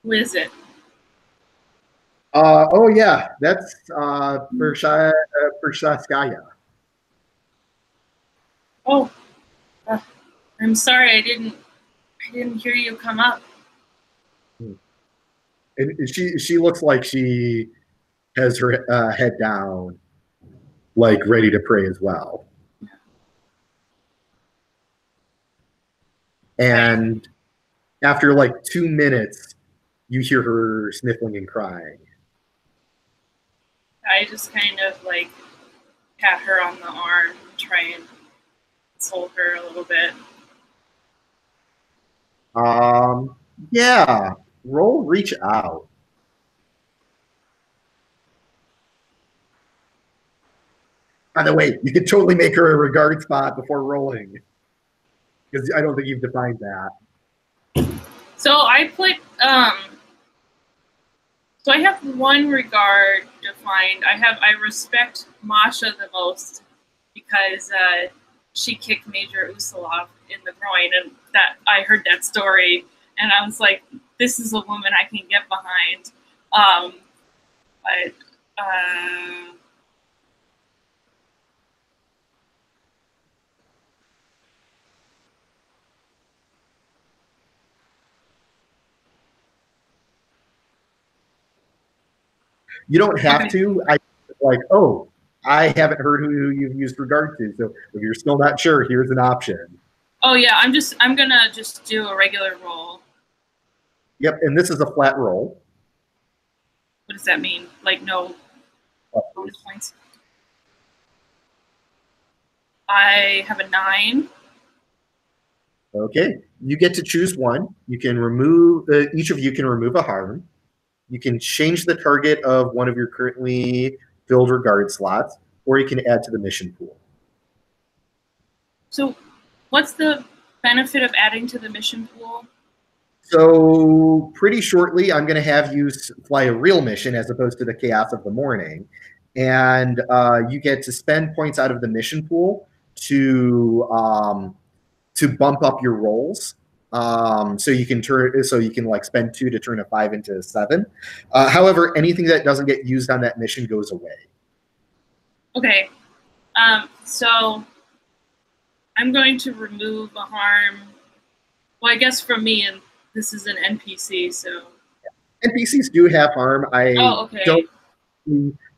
Who is it? Oh yeah, that's Pershskaya. Oh, I'm sorry, I didn't hear you come up. And she looks like she has her head down, ready to pray as well. And after like 2 minutes, you hear her sniffling and crying. I just kind of like pat her on the arm, try and console her a little bit. Yeah, roll reach out. By the way, you could totally make her a regard spot before rolling, because I don't think you've defined that. So I put so I have one regard defined. I respect Masha the most because she kicked Major Usulov in the groin, and that I heard that story, and I was like, this is a woman I can get behind. But You don't have to. I like, oh, I haven't heard who you've used regard to. So if you're still not sure, here's an option. oh yeah, I'm gonna just do a regular roll. Yep, and this is a flat roll. What does that mean? Like no bonus points? I have a 9. Okay, you get to choose one. You can remove, each of you can remove a harm. You can change the target of one of your currently filled regard slots, or you can add to the mission pool. So what's the benefit of adding to the mission pool? So pretty shortly, I'm going to have you fly a real mission as opposed to the chaos of the morning. And you get to spend points out of the mission pool to bump up your rolls. So you can like spend 2 to turn a 5 into a 7. However, anything that doesn't get used on that mission goes away. Okay. So I'm going to remove a harm. Well, I guess from me, and this is an NPC, so. NPCs do have harm. I okay. don't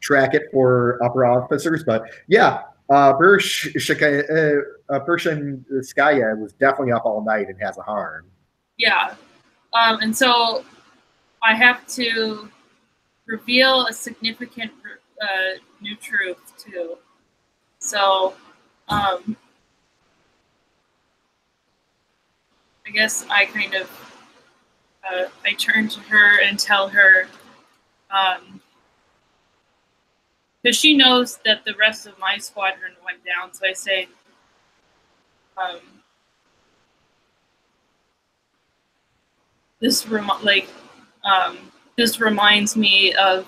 track it for upper officers, but yeah, Pershanskaya was definitely up all night and has a harm. Yeah. And so I have to reveal a significant new truth, too. So I guess I kind of I turn to her and tell her, because she knows that the rest of my squadron went down. So I say, this reminds me of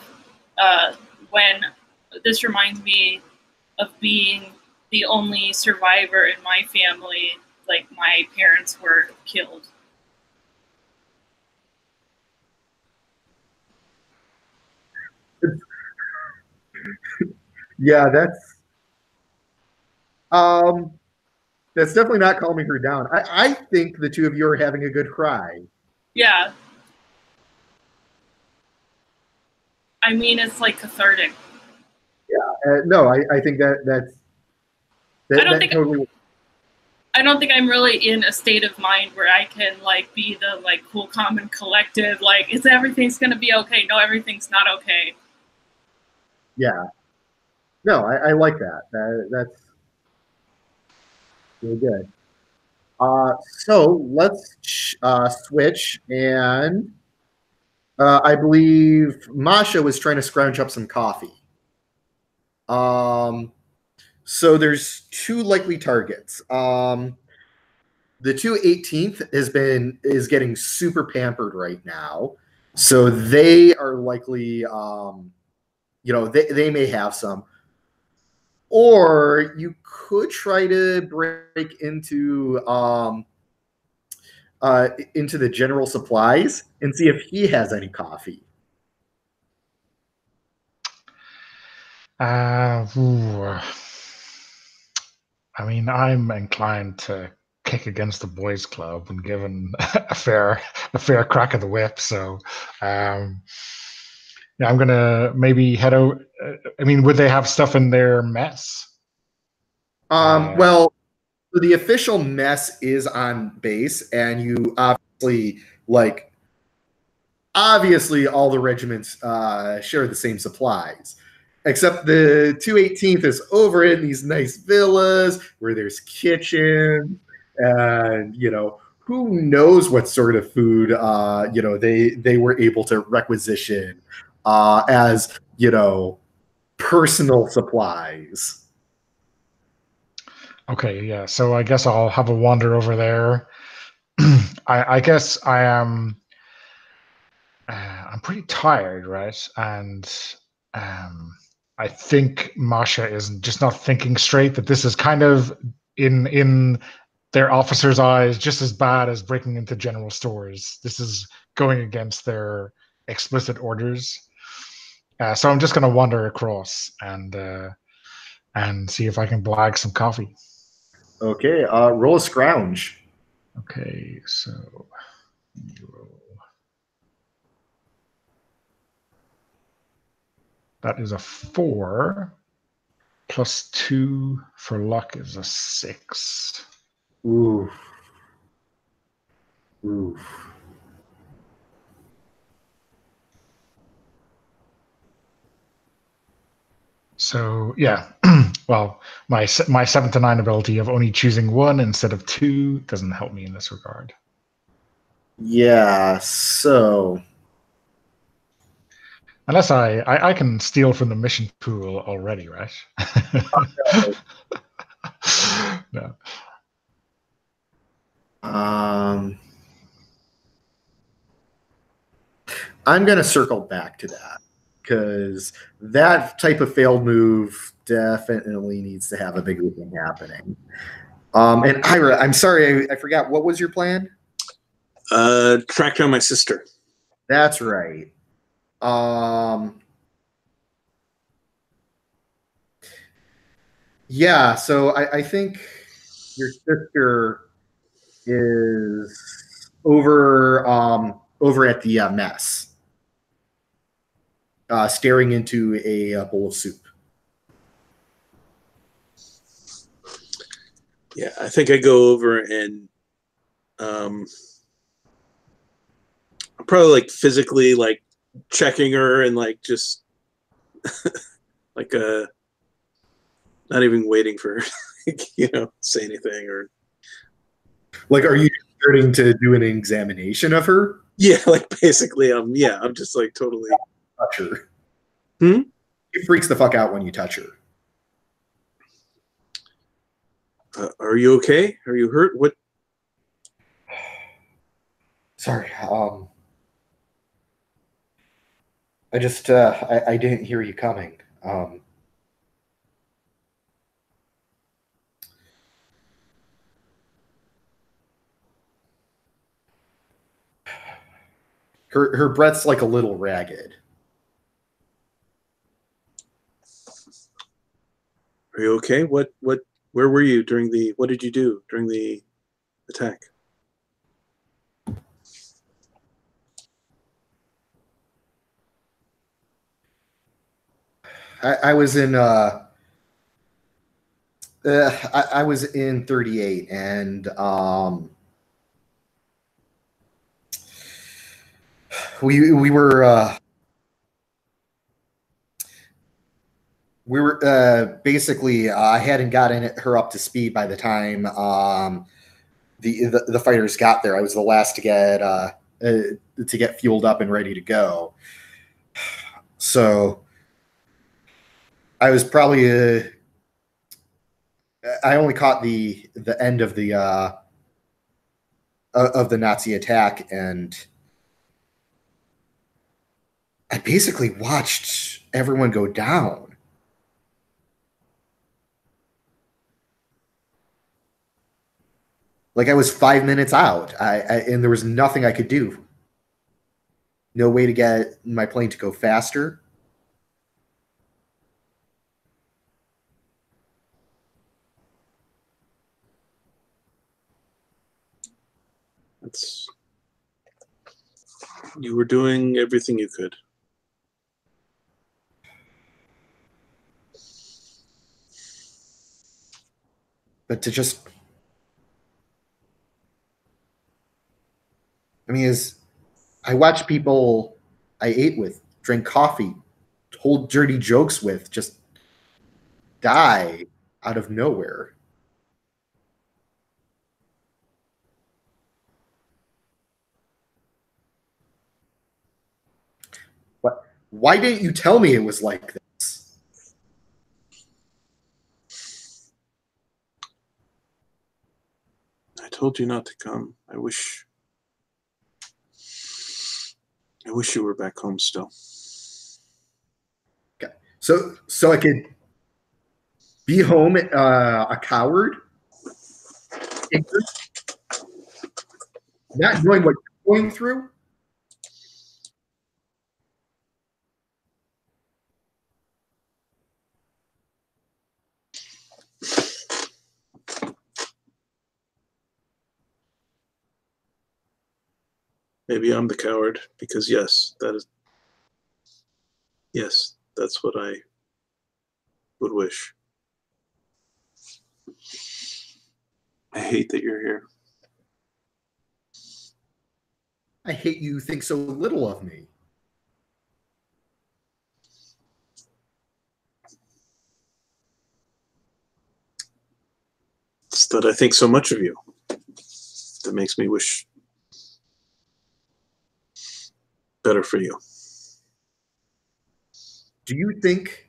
being the only survivor in my family. Like my parents were killed. Yeah, that's definitely not calming her down. I think the two of you are having a good cry. Yeah. I mean, it's like cathartic. Yeah, no, I think that's totally. I don't think I'm really in a state of mind where I can like be the like cool, calm, and collected. Like, everything's gonna be okay? No, everything's not okay. Yeah. No, I like that. That's really good. So let's switch, and I believe Masha was trying to scrounge up some coffee. So there's 2 likely targets. The 218th is getting super pampered right now, so they are likely, they may have some. Or you could try to break into the general supplies and see if he has any coffee. I mean, I'm inclined to kick against the boys' club and give him a fair crack of the whip. So, yeah, I'm gonna maybe head out. I mean, would they have stuff in their mess? Well, So the official mess is on base, and you obviously all the regiments share the same supplies. Except the 218th is over in these nice villas where there's kitchens, and who knows what sort of food they were able to requisition as personal supplies. Okay, yeah. So I guess I'll have a wander over there. I guess I am. I'm pretty tired, right? And I think Masha is just not thinking straight. That this is kind of in their officers' eyes just as bad as breaking into general stores. This is going against their explicit orders. So I'm just going to wander across and see if I can blag some coffee. Okay, roll a scrounge. Okay, so that is a 4 plus 2 for luck is a 6. Ooh. Ooh. So yeah, well, my 7 to 9 ability of only choosing 1 instead of 2 doesn't help me in this regard. Yeah, so Unless I can steal from the mission pool already, right? No. I'm going to circle back to that because that type of failed move definitely needs to have a bigger thing happening. And Ira, I'm sorry, I forgot. What was your plan? Track down my sister. That's right. Yeah, so I think your sister is over at the mess, staring into a bowl of soup. Yeah, I think I go over and I'm probably like physically like checking her and like just like not even waiting for her to say anything or like, are you starting to do an examination of her? Yeah, like basically I'm just like totally touch her. Hmm? It freaks the fuck out when you touch her. Are you okay? Are you hurt? What? Sorry. I just I didn't hear you coming. Her breath's like a little ragged. Are you okay? Where were you during the? What did you do during the attack? I was in I was in 38, and we were basically I hadn't gotten her up to speed by the time the fighters got there. I was the last to get fueled up and ready to go. So I was probably I only caught the end of the Nazi attack, and I basically watched everyone go down. Like I was 5 minutes out, and there was nothing I could do. No way to get my plane to go faster. You were doing everything you could. But to just I mean, is I watch people I ate with, drink coffee, told dirty jokes with, just die out of nowhere. But why didn't you tell me it was like this? I told you not to come. I wish you were back home still. Okay. So I could be home a coward? Ignorant, not knowing what you're going through? Maybe I'm the coward because yes, that's what I would wish. I hate that you're here. I hate you think so little of me. It's that I think so much of you. That makes me wish better for you. Do you think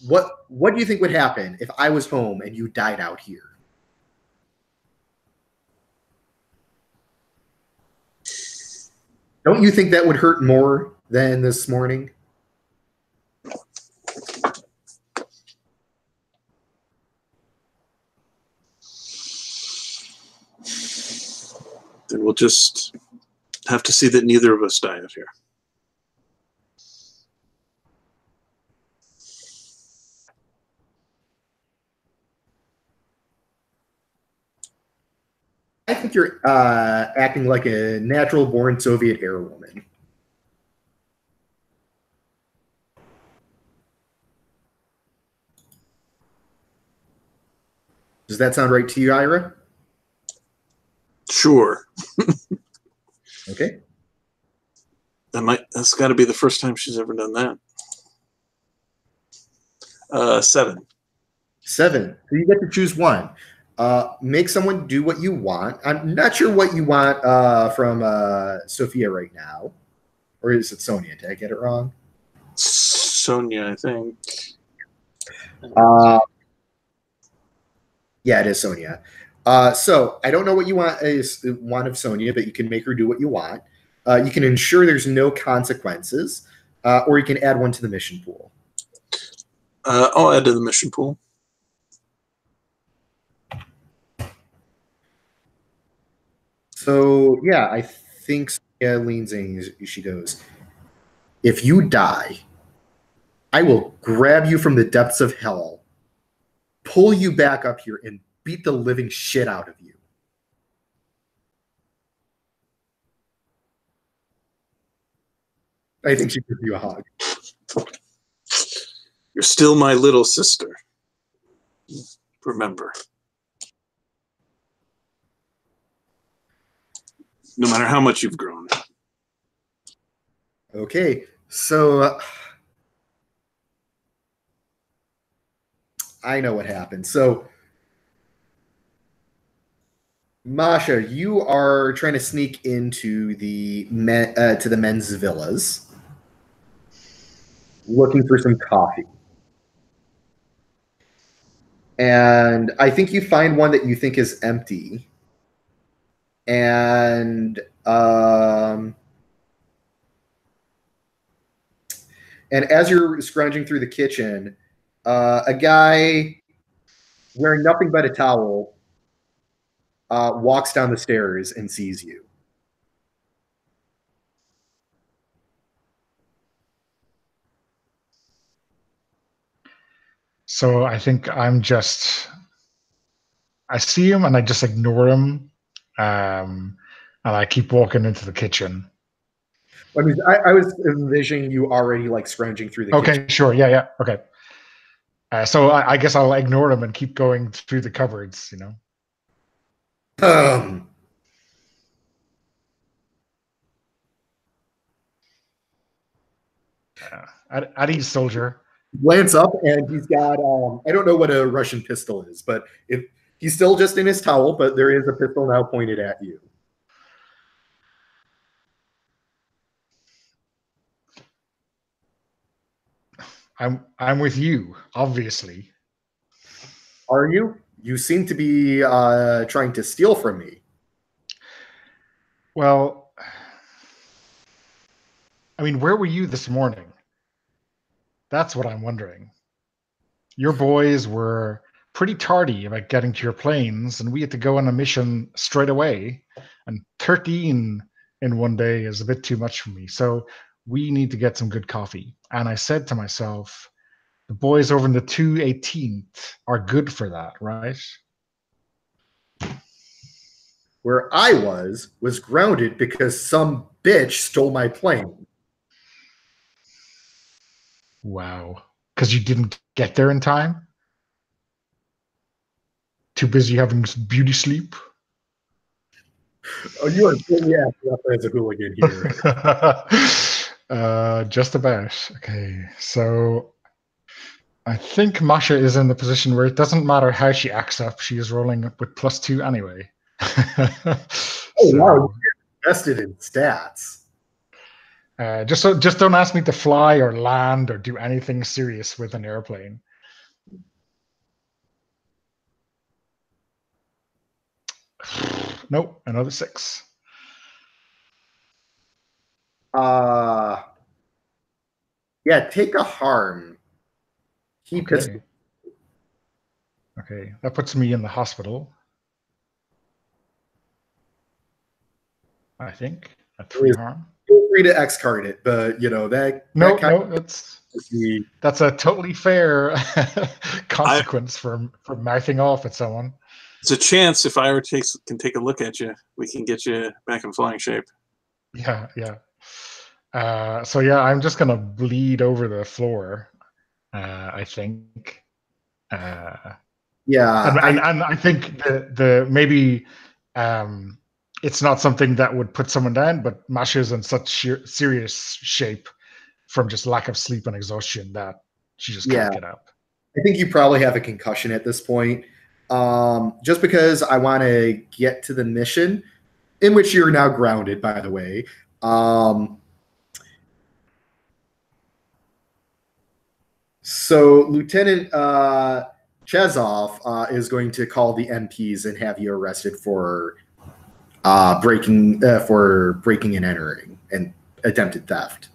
what do you think would happen if I was home and you died out here? Don't you think that would hurt more than this morning? Then we'll just have to see that neither of us die out here. I think you're acting like a natural-born Soviet era woman. Does that sound right to you, Ira? Sure. Okay. That's got to be the first time she's ever done that. 7. 7. So you get to choose one. Make someone do what you want. I'm not sure what you want from Sophia right now. Or is it Sonia? Did I get it wrong? Sonia, I think. Yeah, it is Sonia. So I don't know what you want of Sonia, but you can make her do what you want. You can ensure there's no consequences, or you can add one to the mission pool. I'll add to the mission pool. So yeah, I think Sonia leans in. She goes, "If you die, I will grab you from the depths of hell, pull you back up here, and beat the living shit out of you." I think she gives you a hug. You're still my little sister. Remember. No matter how much you've grown. Okay, so I know what happened. So Masha, you are trying to sneak into the men's villas, looking for some coffee. And I think you find one that you think is empty. And as you're scrounging through the kitchen, a guy wearing nothing but a towel walks down the stairs and sees you. So I think I see him and I just ignore him. And I keep walking into the kitchen. I mean, I was envisioning you already like scrounging through the kitchen. Okay, sure. Yeah. Okay. So I guess I'll ignore him and keep going through the cupboards, At ease, soldier. Glance up, and he's got I don't know what a Russian pistol is, but if he's still just in his towel, but there is a pistol now pointed at you. I'm with you, obviously. Are you? You seem to be trying to steal from me. Well, I mean, where were you this morning? That's what I'm wondering. Your boys were pretty tardy about getting to your planes, and we had to go on a mission straight away. And 13 in one day is a bit too much for me. So we need to get some good coffee. And I said to myself, the boys over in the 218th are good for that, right? Where I was grounded because some bitch stole my plane. Wow. Because you didn't get there in time? Too busy having beauty sleep? Oh, you are really acting up as a hooligan here. Just about. Okay, so I think Masha is in the position where it doesn't matter how she acts up, she is rolling up with +2 anyway. Oh, wow, you're invested in stats. Just don't ask me to fly or land or do anything serious with an airplane. Nope, another 6. Yeah, take a harm. Keep it. Okay, that puts me in the hospital. I think at 3 harm. Feel free to X card it, but you know that's a totally fair consequence for mouthing off at someone. It's a chance if Ira can take a look at you, we can get you back in flying shape. Yeah. So yeah, I'm just gonna bleed over the floor. I think. Yeah, and I think the maybe it's not something that would put someone down, but Masha's in such serious shape from just lack of sleep and exhaustion that she just can't get up. I think you probably have a concussion at this point. Just because I want to get to the mission, in which you're now grounded, by the way. So Lieutenant Chezov is going to call the MPs and have you arrested for breaking and entering and attempted theft.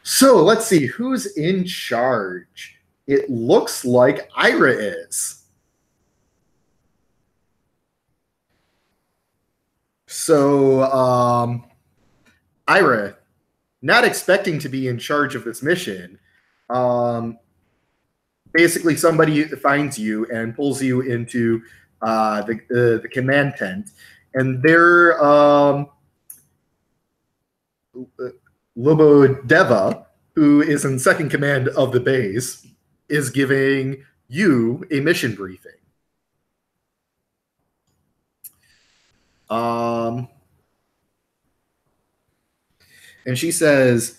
So let's see who's in charge. It looks like Ira is. So Ira, not expecting to be in charge of this mission, basically somebody finds you and pulls you into the command tent, and they're Lobodeva, who is in second command of the base, is giving you a mission briefing. And she says,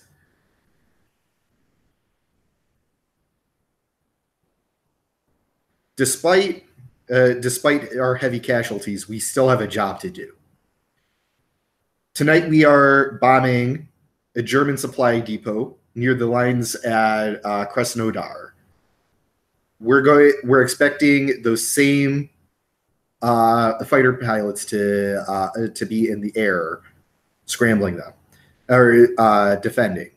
despite our heavy casualties, we still have a job to do. Tonight we are bombing a German supply depot near the lines at Krasnodar. We're expecting those same fighter pilots to be in the air, scrambling them or defending.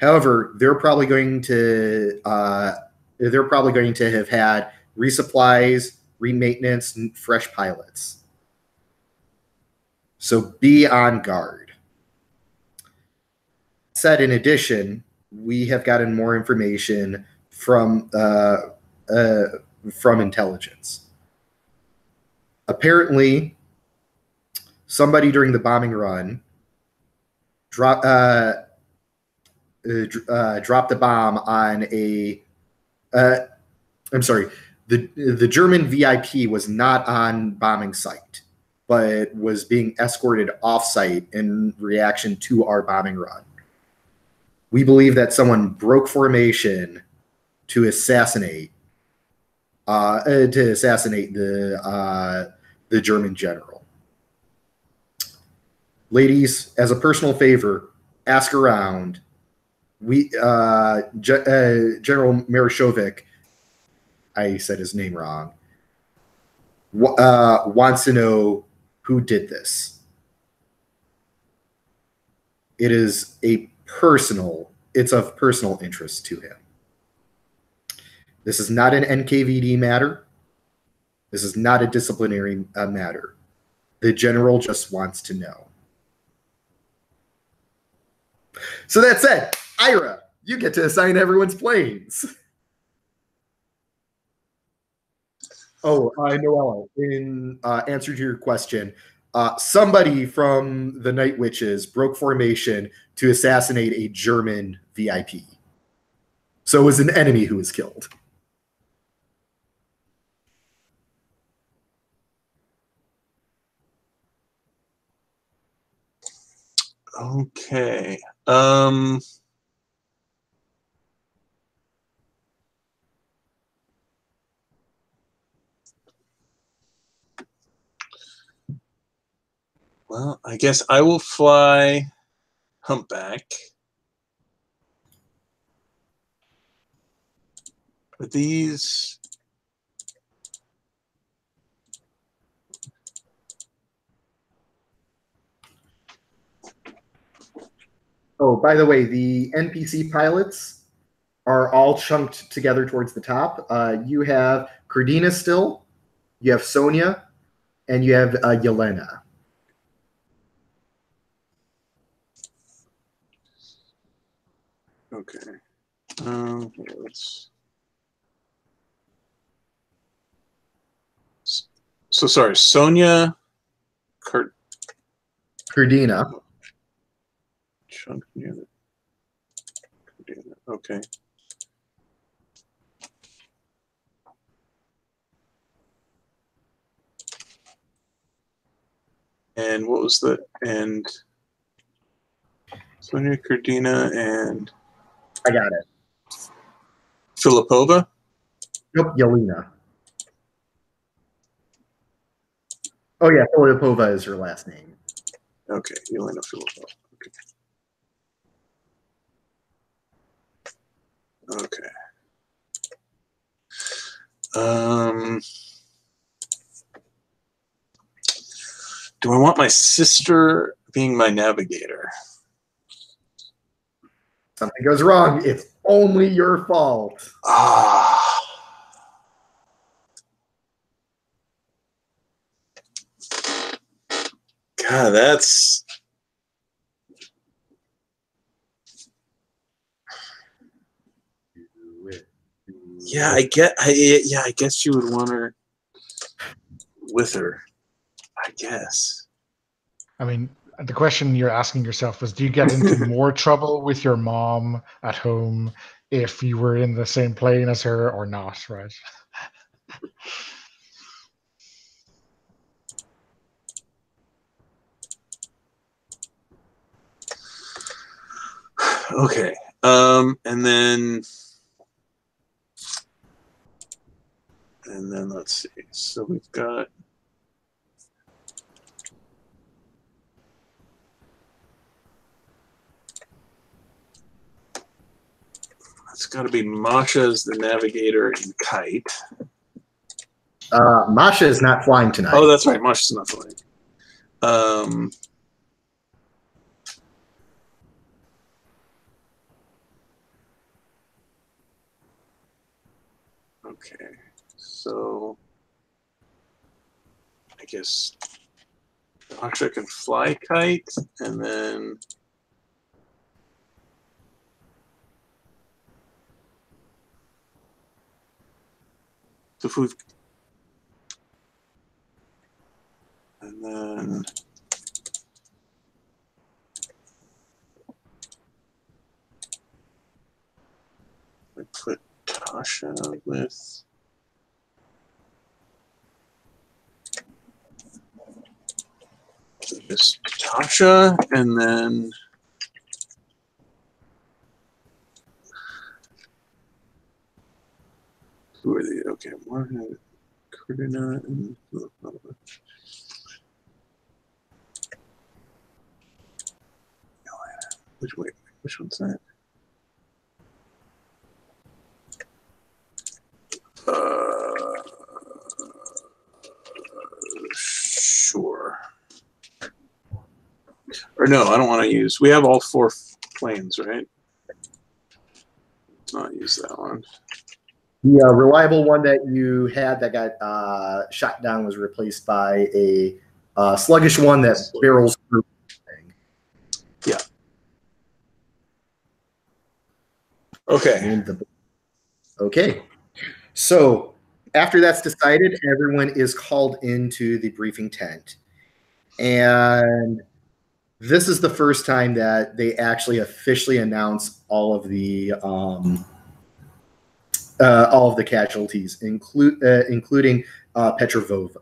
However, they're probably going to have had resupplies, remaintenance, and fresh pilots. So be on guard. Said in addition, we have gotten more information from intelligence. Apparently, somebody during the bombing run dropped a bomb on a. I'm sorry. The German VIP was not on bombing site, but was being escorted off-site in reaction to our bombing run. We believe that someone broke formation to assassinate the German general. Ladies, as a personal favor, ask around. General Marashovic, I said his name wrong, wants to know who did this. It's of personal interest to him. This is not an NKVD matter. This is not a disciplinary matter. The general just wants to know. So that said, Ira, you get to assign everyone's planes. Oh, Noella, in answer to your question, somebody from the Night Witches broke formation to assassinate a German VIP. So it was an enemy who was killed. Okay. Well, I guess I will fly Humpback. Are these... Oh, by the way, the NPC pilots are all chunked together towards the top. You have Cardina still, you have Sonia, and you have Yelena. Okay. Here, let's... So sorry, Sonia, Cardina. Chunk near the... Okay. And what was the... And Sonia, Cardina, and... I got it. Filipova? Nope, Yelena. Oh yeah, Filipova is her last name. Okay, Yelena Filipova. Okay. Do I want my sister being my navigator? Something goes wrong, it's only your fault. Ah. God, that's... Yeah, I guess you would want her with her. I guess. I mean, the question you're asking yourself is, do you get into more trouble with your mom at home if you were in the same plane as her or not, right? Okay. And then let's see. So we've got... It's got to be Masha as the navigator and Kite. Masha is not flying tonight. Oh, that's right. Masha's not flying. Okay. So I guess Masha can fly Kite, and then... So if we've... And then... we put Tasha with... Miss Tasha, and then who are they? Okay, Morgan, Cardina, and which one's that? Sure. Or no, I don't want to use. We have all 4 planes, right? Let's not use that one. The reliable one that you had that got shot down was replaced by a sluggish one that barrels through. Yeah. Okay. And okay. So after that's decided, everyone is called into the briefing tent. And this is the first time that they actually officially announce all of the casualties, including Petrova.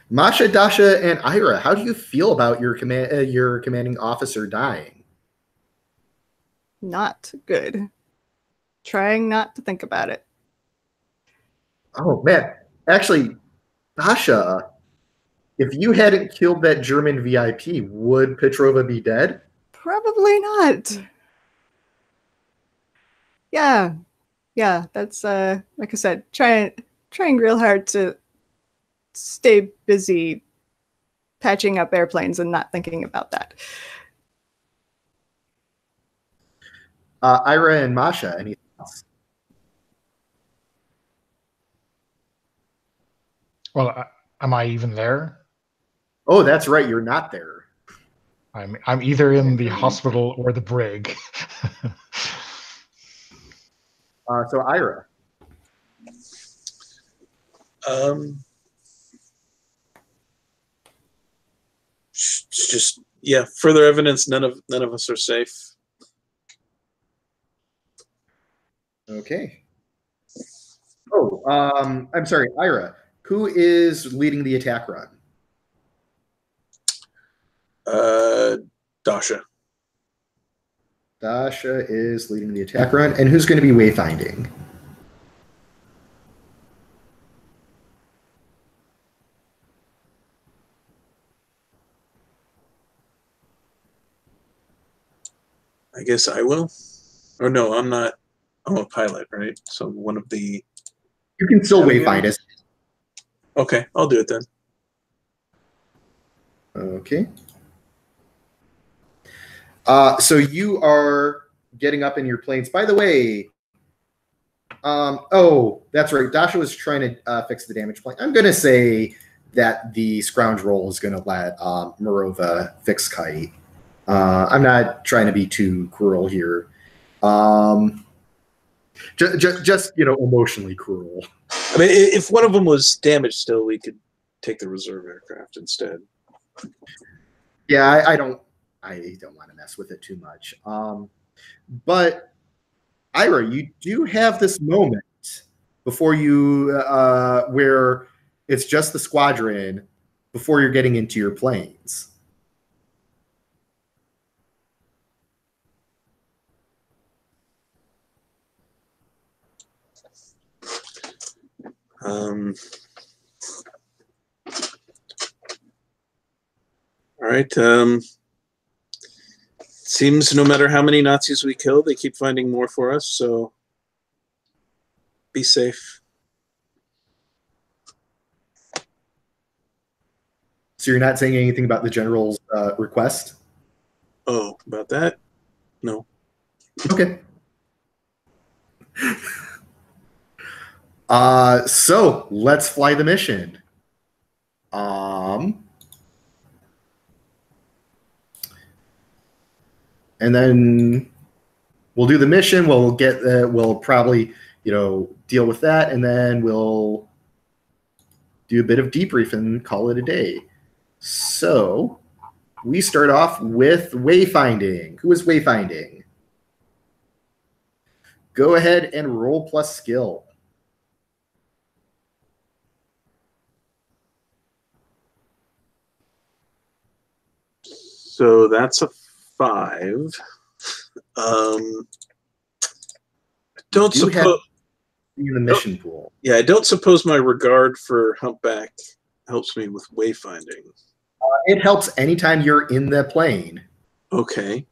Masha, Dasha, and Ira, how do you feel about your commanding officer dying? Not good. Trying not to think about it. Oh man, actually, Dasha, if you hadn't killed that German VIP, would Petrova be dead? Probably not. Yeah. That's like I said, trying real hard to stay busy patching up airplanes and not thinking about that. Ira and Masha, any thoughts? Well, am I even there? Oh, that's right. You're not there. I'm either in the hospital or the brig. So Ira. Just further evidence. None of us are safe. Okay. Oh, I'm sorry, Ira. Who is leading the attack run? Dasha. Dasha is leading the attack run, and who's going to be wayfinding? I guess I will. Or no, I'm not. I'm a pilot, right? So one of the. You can still wayfind us. Okay, I'll do it then. Okay. So you are getting up in your planes. By the way, oh, that's right. Dasha was trying to fix the damaged plane. I'm going to say that the scoundrel is going to let Morova fix Kite. I'm not trying to be too cruel here. Just emotionally cruel. I mean, if one of them was damaged still, we could take the reserve aircraft instead. Yeah, I don't want to mess with it too much. But Ira, you do have this moment before you where it's just the squadron before you're getting into your planes. All right. Seems no matter how many Nazis we kill, they keep finding more for us. So be safe. So you're not saying anything about the general's request? Oh, about that? No. Okay. So let's fly the mission. And then we'll do the mission. We'll get we'll probably deal with that, and then we'll do a bit of debrief and call it a day. So we start off with wayfinding. Who is wayfinding? Go ahead and roll plus skill. So that's a 5. Don't You have suppose. in the mission pool. Yeah, I don't suppose my regard for Humpback helps me with wayfinding. It helps anytime you're in the plane. Okay.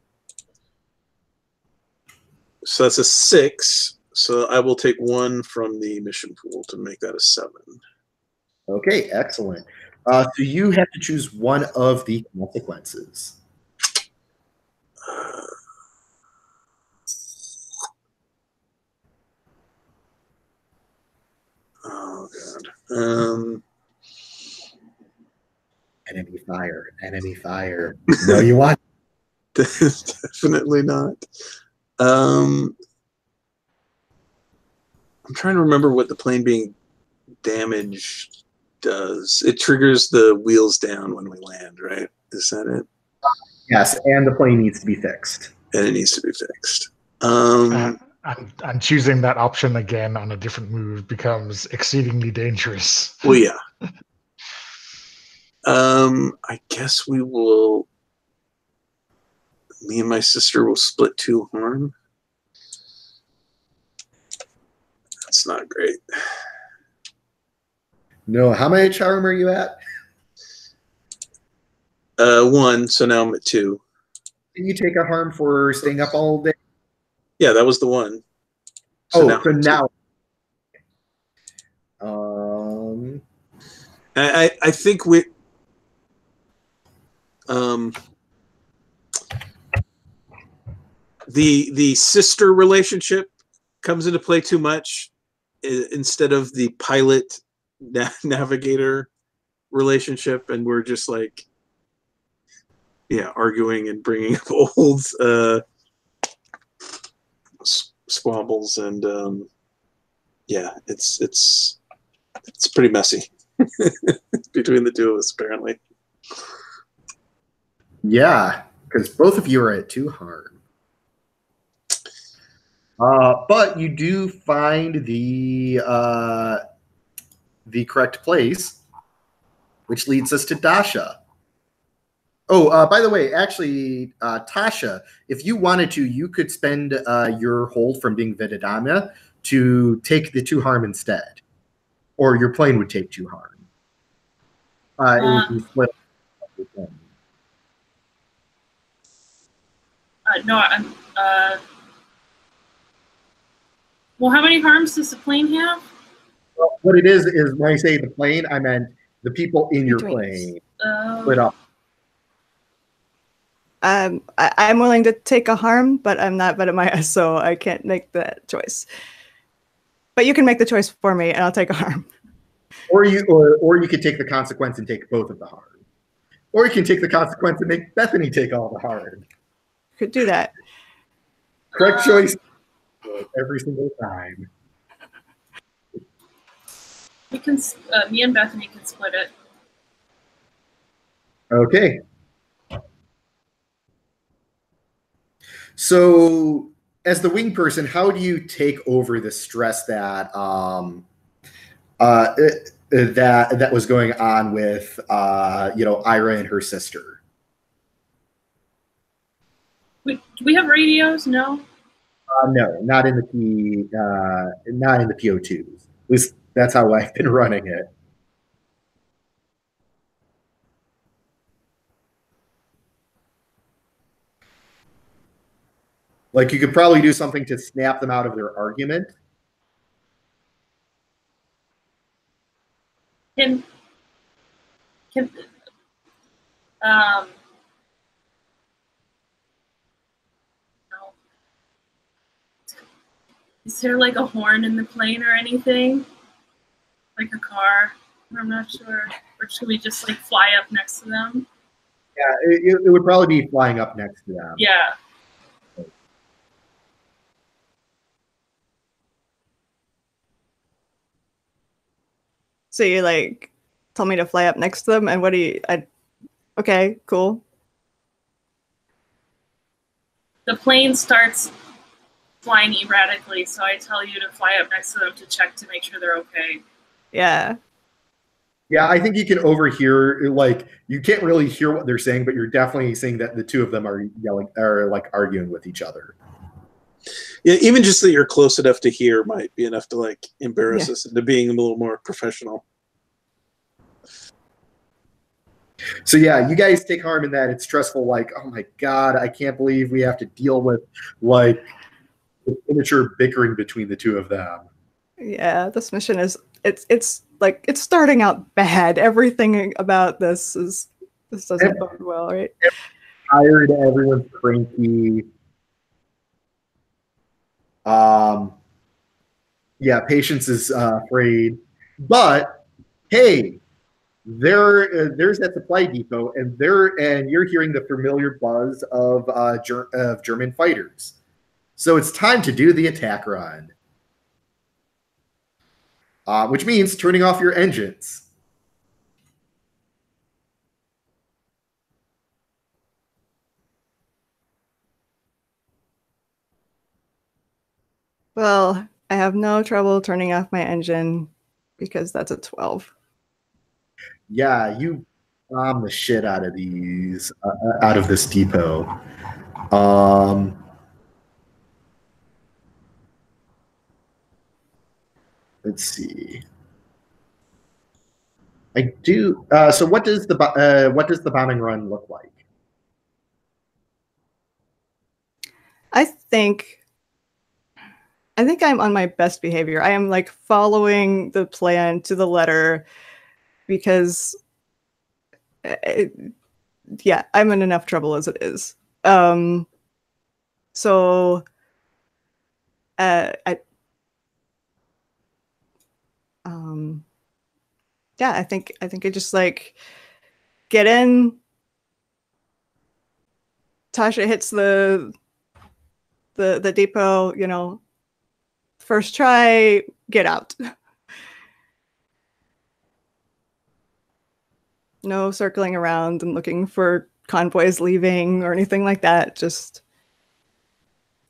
So that's a 6. So I will take 1 from the mission pool to make that a 7. Okay, excellent. So you have to choose one of the consequences. Oh god. Enemy fire. Enemy fire. No, you want. Definitely not. I'm trying to remember what the plane being damaged does. It triggers the wheels down when we land, right? Is that it? Yes, and the plane needs to be fixed. And it needs to be fixed. And choosing that option again on a different move becomes exceedingly dangerous. Well, yeah. I guess we will. Me and my sister will split 2 harm. That's not great. No, how many charm are you at? 1, so now I'm at 2. Can you take a harm for staying up all day? Yeah, that was the 1. So now I'm at 2. I think we the sister relationship comes into play too much instead of the pilot navigator relationship, and we're just like arguing and bringing up old squabbles, and it's pretty messy between the two of us apparently. Yeah, because both of you are at 2 harm. But you do find the correct place, which leads us to Dasha. Oh, by the way, actually, Tasha, if you wanted to, you could spend your hold from being Vidadama to take the 2 harm instead, or your plane would take 2 harm. It would be split. No, I'm. Well, how many harms does the plane have? Well, what it is when I say the plane, I meant the people in your Between us. plane split up. I'm willing to take a harm, but I'm not Vedamaya, so I can't make that choice. But you can make the choice for me, and I'll take a harm. Or you could take the consequence and take both of the harm. Or you can take the consequence and make Bethany take all the harm. Could do that. Correct choice every single time. We can. Me and Bethany can split it. Okay. So, as the wing person, how do you take over the stress that that was going on with Ira and her sister? Do we have radios? No. No, not in the PO2s. At least that's how I've been running it. Like, you could probably do something to snap them out of their argument. No. Is there like a horn in the plane or anything? Like a car? I'm not sure. Or should we just like fly up next to them? Yeah, it would probably be flying up next to them. Yeah. So you like told me to fly up next to them, and what do you? Okay, cool. The plane starts flying erratically, so I tell you to fly up next to them to check to make sure they're okay. Yeah. Yeah, I think you can overhear, like, you can't really hear what they're saying, but you're definitely seeing that the two of them are yelling, or like arguing with each other. Yeah, even just that you're close enough to hear might be enough to like embarrass Yeah. us into being a little more professional. So yeah, you guys take harm in that. It's stressful. Like, oh my God, I can't believe we have to deal with like immature bickering between the two of them. Yeah, this mission is it's like it's starting out bad. Everything about this doesn't bode well, right? Tired, everyone's cranky. Yeah, Patience is afraid, but hey, there's that supply depot, and you're hearing the familiar buzz of of German fighters. So it's time to do the attack run, which means turning off your engines. Well, I have no trouble turning off my engine because that's a 12. Yeah, you bomb the shit out of these, out of this depot. Let's see. I do. So what does the bombing run look like? I think I'm on my best behavior. I am like following the plan to the letter because yeah, I'm in enough trouble as it is. So yeah, I think I just like get in. Tasha hits the depot, you know, first try, get out. No circling around and looking for convoys leaving or anything like that. Just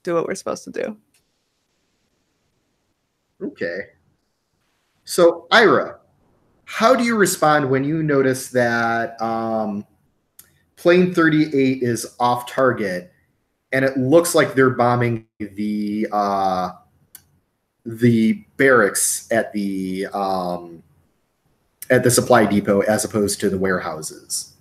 do what we're supposed to do. Okay. So Ira, how do you respond when you notice that plane 38 is off target and it looks like they're bombing the barracks at the supply depot as opposed to the warehouses?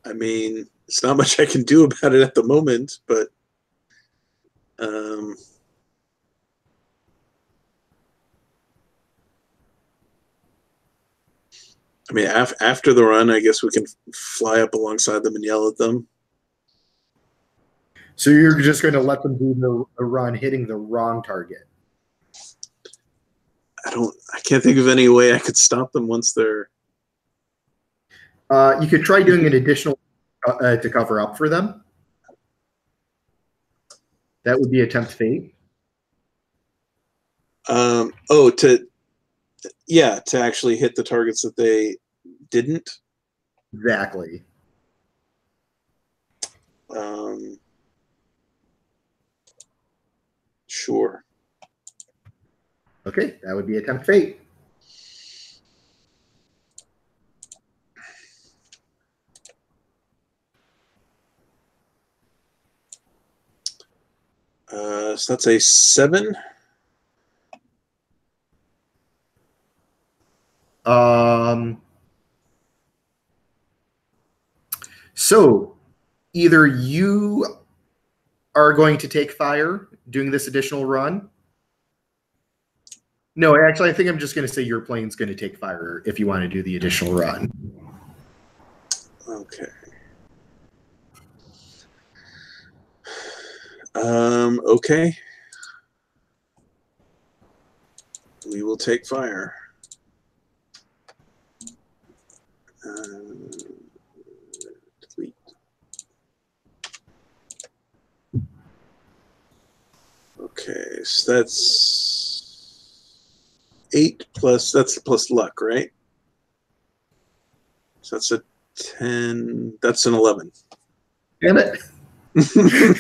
I mean, it's not much I can do about it at the moment, but I mean, after the run, I guess we can fly up alongside them and yell at them. So you're just going to let them do the run hitting the wrong target? I can't think of any way I could stop them once they're. You could try doing an additional to cover up for them. That would be attempt fate. To actually hit the targets that they didn't. Exactly. Sure. Okay, that would be attempt fate. So that's a 7. So either you are going to take fire doing this additional run. No, actually, I think I'm just going to say your plane's going to take fire if you want to do the additional run. Okay. Okay. We will take fire. Delete. Okay, so that's 8 plus, that's plus luck, right? So that's a 10, that's an 11. Damn it. I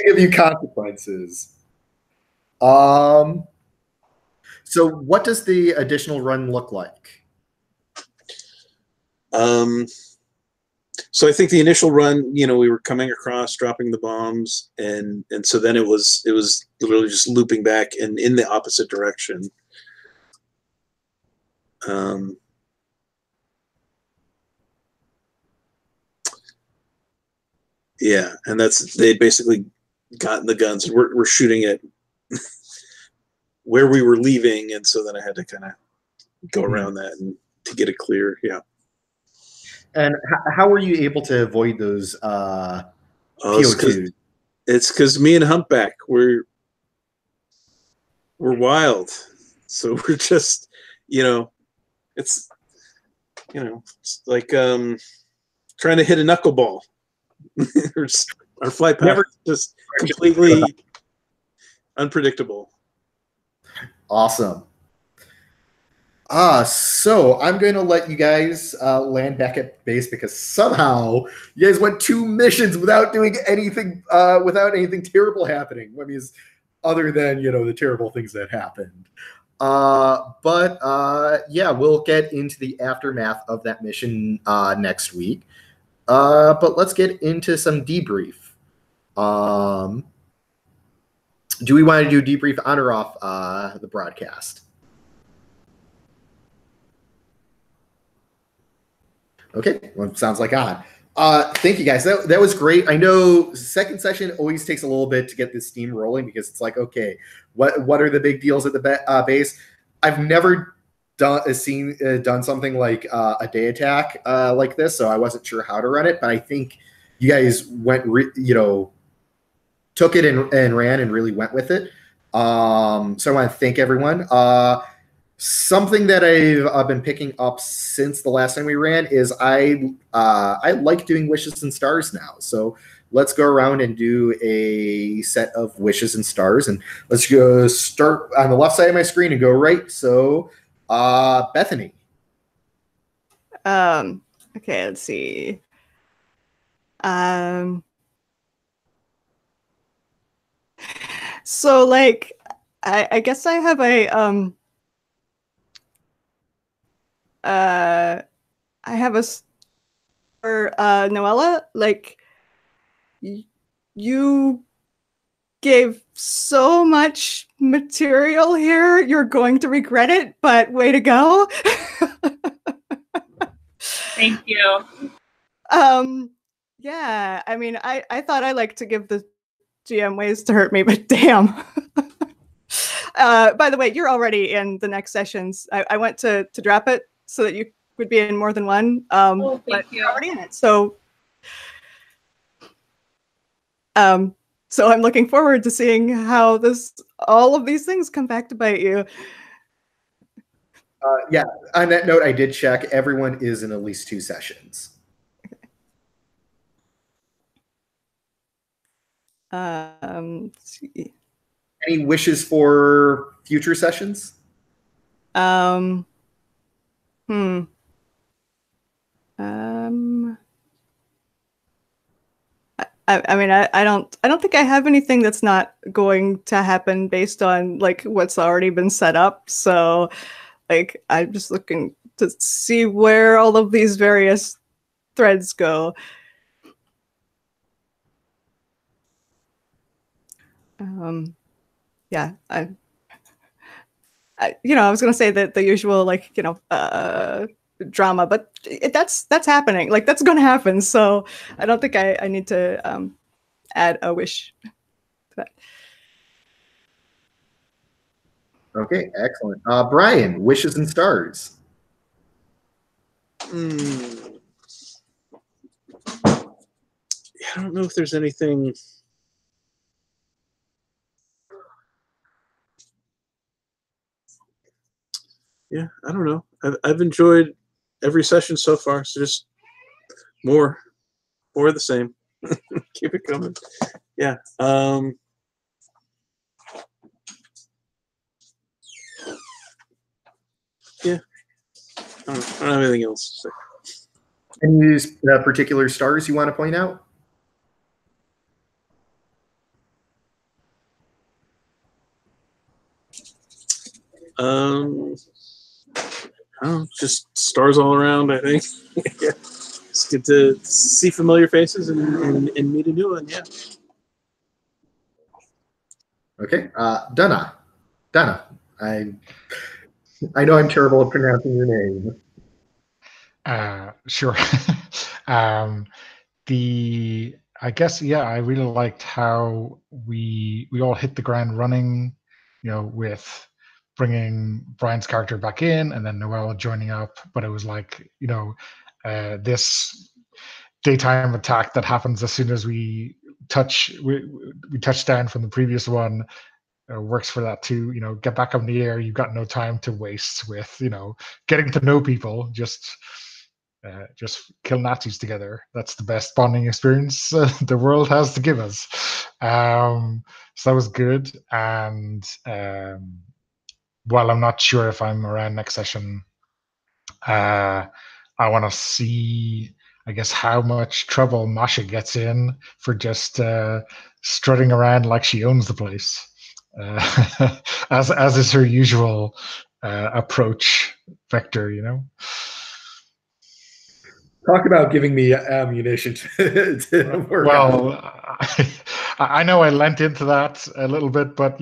give you consequences. So what does the additional run look like? So I think the initial run, we were coming across, dropping the bombs, and so then it was literally just looping back and in the opposite direction. Yeah, and they basically gotten the guns and we're shooting at where we were leaving, and so then I had to kind of go around that and to get it clear. Yeah. And how were you able to avoid those PO2s? It's because me and Humpback we're wild, so we're just it's like trying to hit a knuckleball. Our flight path just completely unpredictable. Awesome. So I'm going to let you guys land back at base because somehow you guys went 2 missions without doing anything, without anything terrible happening. I mean, other than the terrible things that happened. Yeah, we'll get into the aftermath of that mission next week. But let's get into some debrief. Do we want to do debrief on or off the broadcast? Okay, well, sounds like on. Thank you guys. That was great. I know second session always takes a little bit to get this steam rolling because it's like, okay, what are the big deals at the base? I've never done something like a day attack like this, so I wasn't sure how to run it. But I think you guys went, took it and ran and really went with it. So I want to thank everyone. Something that I've been picking up since the last time we ran is I like doing wishes and stars now. So let's go around and do a set of wishes and stars, and let's go start on the left side of my screen and go right. So Bethany. Okay, let's see. So like I guess I have a I have a for Noella, like you gave so much material here, you're going to regret it, but way to go. Thank you. Yeah, I mean, I thought I liked to give the GM ways to hurt me, but damn. By the way, you're already in the next sessions. I went to drop it so that you would be in more than one. Thank But you. you're already in it. So so I'm looking forward to seeing how all of these things come back to bite you. Yeah, on that note, I did check. Everyone is in at least 2 sessions. Let's see. Any wishes for future sessions? I mean, I don't think I have anything that's not going to happen based on like what's already been set up. So like I'm just looking to see where all of these various threads go. Yeah, I was gonna say that the usual like drama, but that's happening. Like that's gonna happen. So I don't think I need to add a wish to that. Okay, excellent. Brian, wishes and stars. Yeah, I don't know if there's anything. Yeah, I don't know. I've enjoyed every session so far, so just more of the same. Keep it coming. Yeah. I don't have anything else to say. Any particular stars you want to point out? Just stars all around, I think. Yeah. It's good to see familiar faces and meet a new one, yeah. Okay. Donna. I know I'm terrible at pronouncing your name. Sure. I guess, yeah, I really liked how we all hit the ground running, with bringing Brian's character back in and then Noella joining up. But it was like, this daytime attack that happens as soon as we touch down from the previous one works for that too. Get back up in the air. You've got no time to waste with, getting to know people. Just kill Nazis together. That's the best bonding experience the world has to give us. So that was good. And while I'm not sure if I'm around next session, I want to see, I guess, how much trouble Masha gets in for just strutting around like she owns the place, as is her usual approach vector, Talk about giving me ammunition to work Well, on. I know I lent into that a little bit, but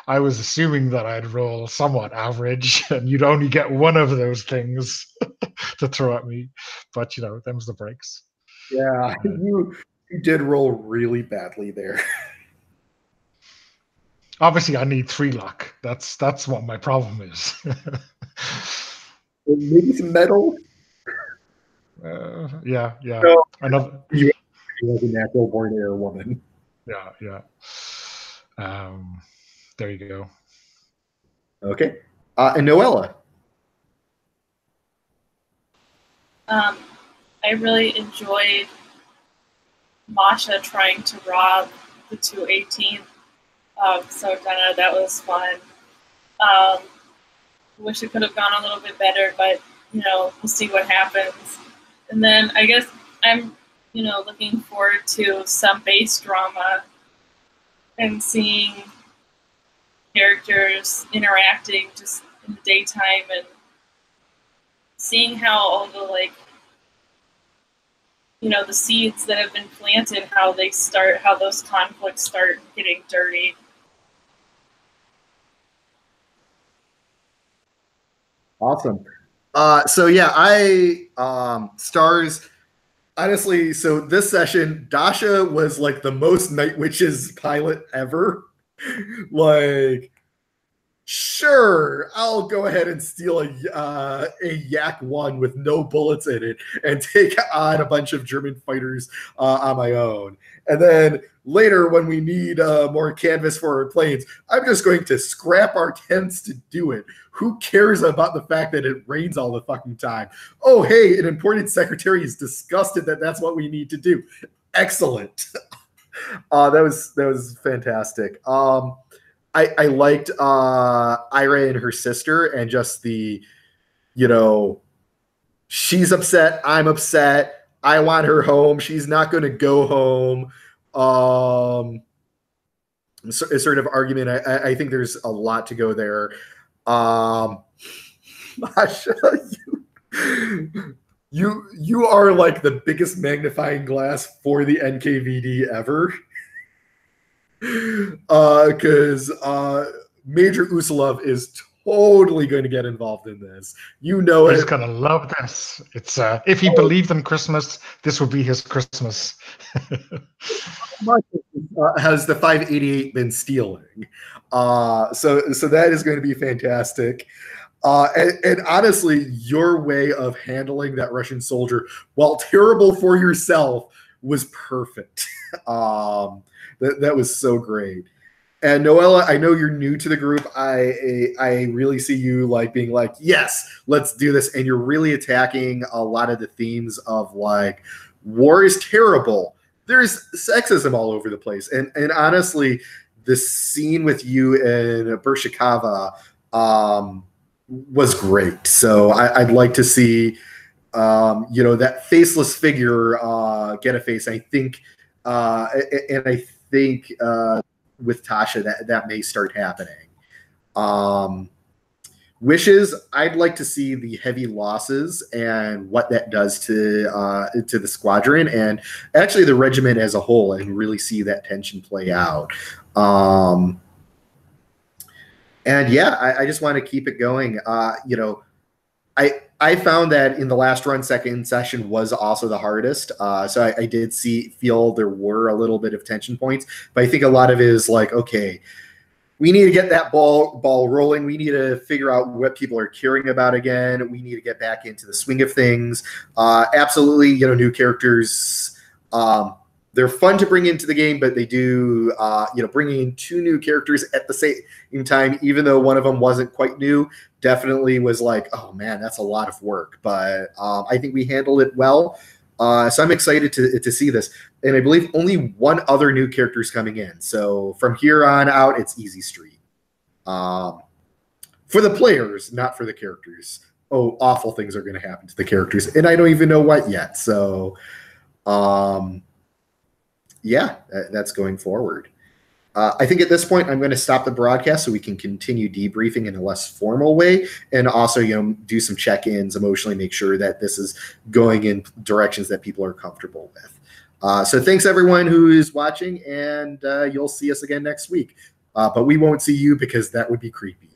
I was assuming that I'd roll somewhat average, and you'd only get one of those things to throw at me. But them's the breaks. Yeah, you did roll really badly there. Obviously, I need 3 luck. That's what my problem is. Maybe some metal. Yeah. No, Another. You was a natural born air woman. Yeah. There you go. Okay. And Noella. I really enjoyed Masha trying to rob the 218. So Donna, that was fun. Wish it could have gone a little bit better, but we'll see what happens. And then I guess I'm looking forward to some base drama and seeing characters interacting just in the daytime and seeing how all the the seeds that have been planted, how those conflicts start getting dirty. Awesome. So yeah, stars. Honestly, so this session, Dasha was like the most Night Witches pilot ever. Like, sure, I'll go ahead and steal a Yak 1 with no bullets in it and take on a bunch of German fighters on my own. And then later, when we need more canvas for our planes, I'm just going to scrap our tents to do it. Who cares about the fact that it rains all the fucking time? Oh, hey, an important secretary is disgusted that that's what we need to do. Excellent. That was fantastic. I liked Ira and her sister and just the, she's upset, I'm upset, I want her home, she's not going to go home. Sort of argument. I think there's a lot to go there. Masha, you are like the biggest magnifying glass for the NKVD ever. Because Major Usulov is totally going to get involved in this. He's gonna love this. It's if he believed in Christmas, this would be his Christmas. Has the 588 been stealing? So that is going to be fantastic. And honestly, your way of handling that Russian soldier, while terrible for yourself, was perfect. That was so great. And Noella, I know you're new to the group. I really see you like being like, yes, let's do this. And you're really attacking a lot of the themes of like, war is terrible. There's sexism all over the place. And honestly, the scene with you and Bershikava, was great. So I'd like to see, that faceless figure get a face. I think, and I think with Tasha that may start happening. Wishes, I'd like to see the heavy losses and what that does to the squadron and actually the regiment as a whole, and really see that tension play out. And yeah, I just want to keep it going. I found that in the last run, second session was also the hardest. So I did feel there were a little bit of tension points, but I think a lot of it is like, okay, we need to get that ball rolling. We need to figure out what people are caring about again. We need to get back into the swing of things. Absolutely, new characters. They're fun to bring into the game, but they do, bringing in 2 new characters at the same time, even though one of them wasn't quite new, definitely was like, oh man, that's a lot of work. But I think we handled it well. So I'm excited to see this. And I believe only one other new character is coming in. So from here on out, it's easy street. For the players, not for the characters. Oh, awful things are going to happen to the characters. And I don't even know what yet. So, yeah, that's going forward. I think at this point, I'm going to stop the broadcast so we can continue debriefing in a less formal way, and also, do some check-ins, emotionally make sure that this is going in directions that people are comfortable with. So thanks everyone who is watching, and you'll see us again next week. But we won't see you because that would be creepy.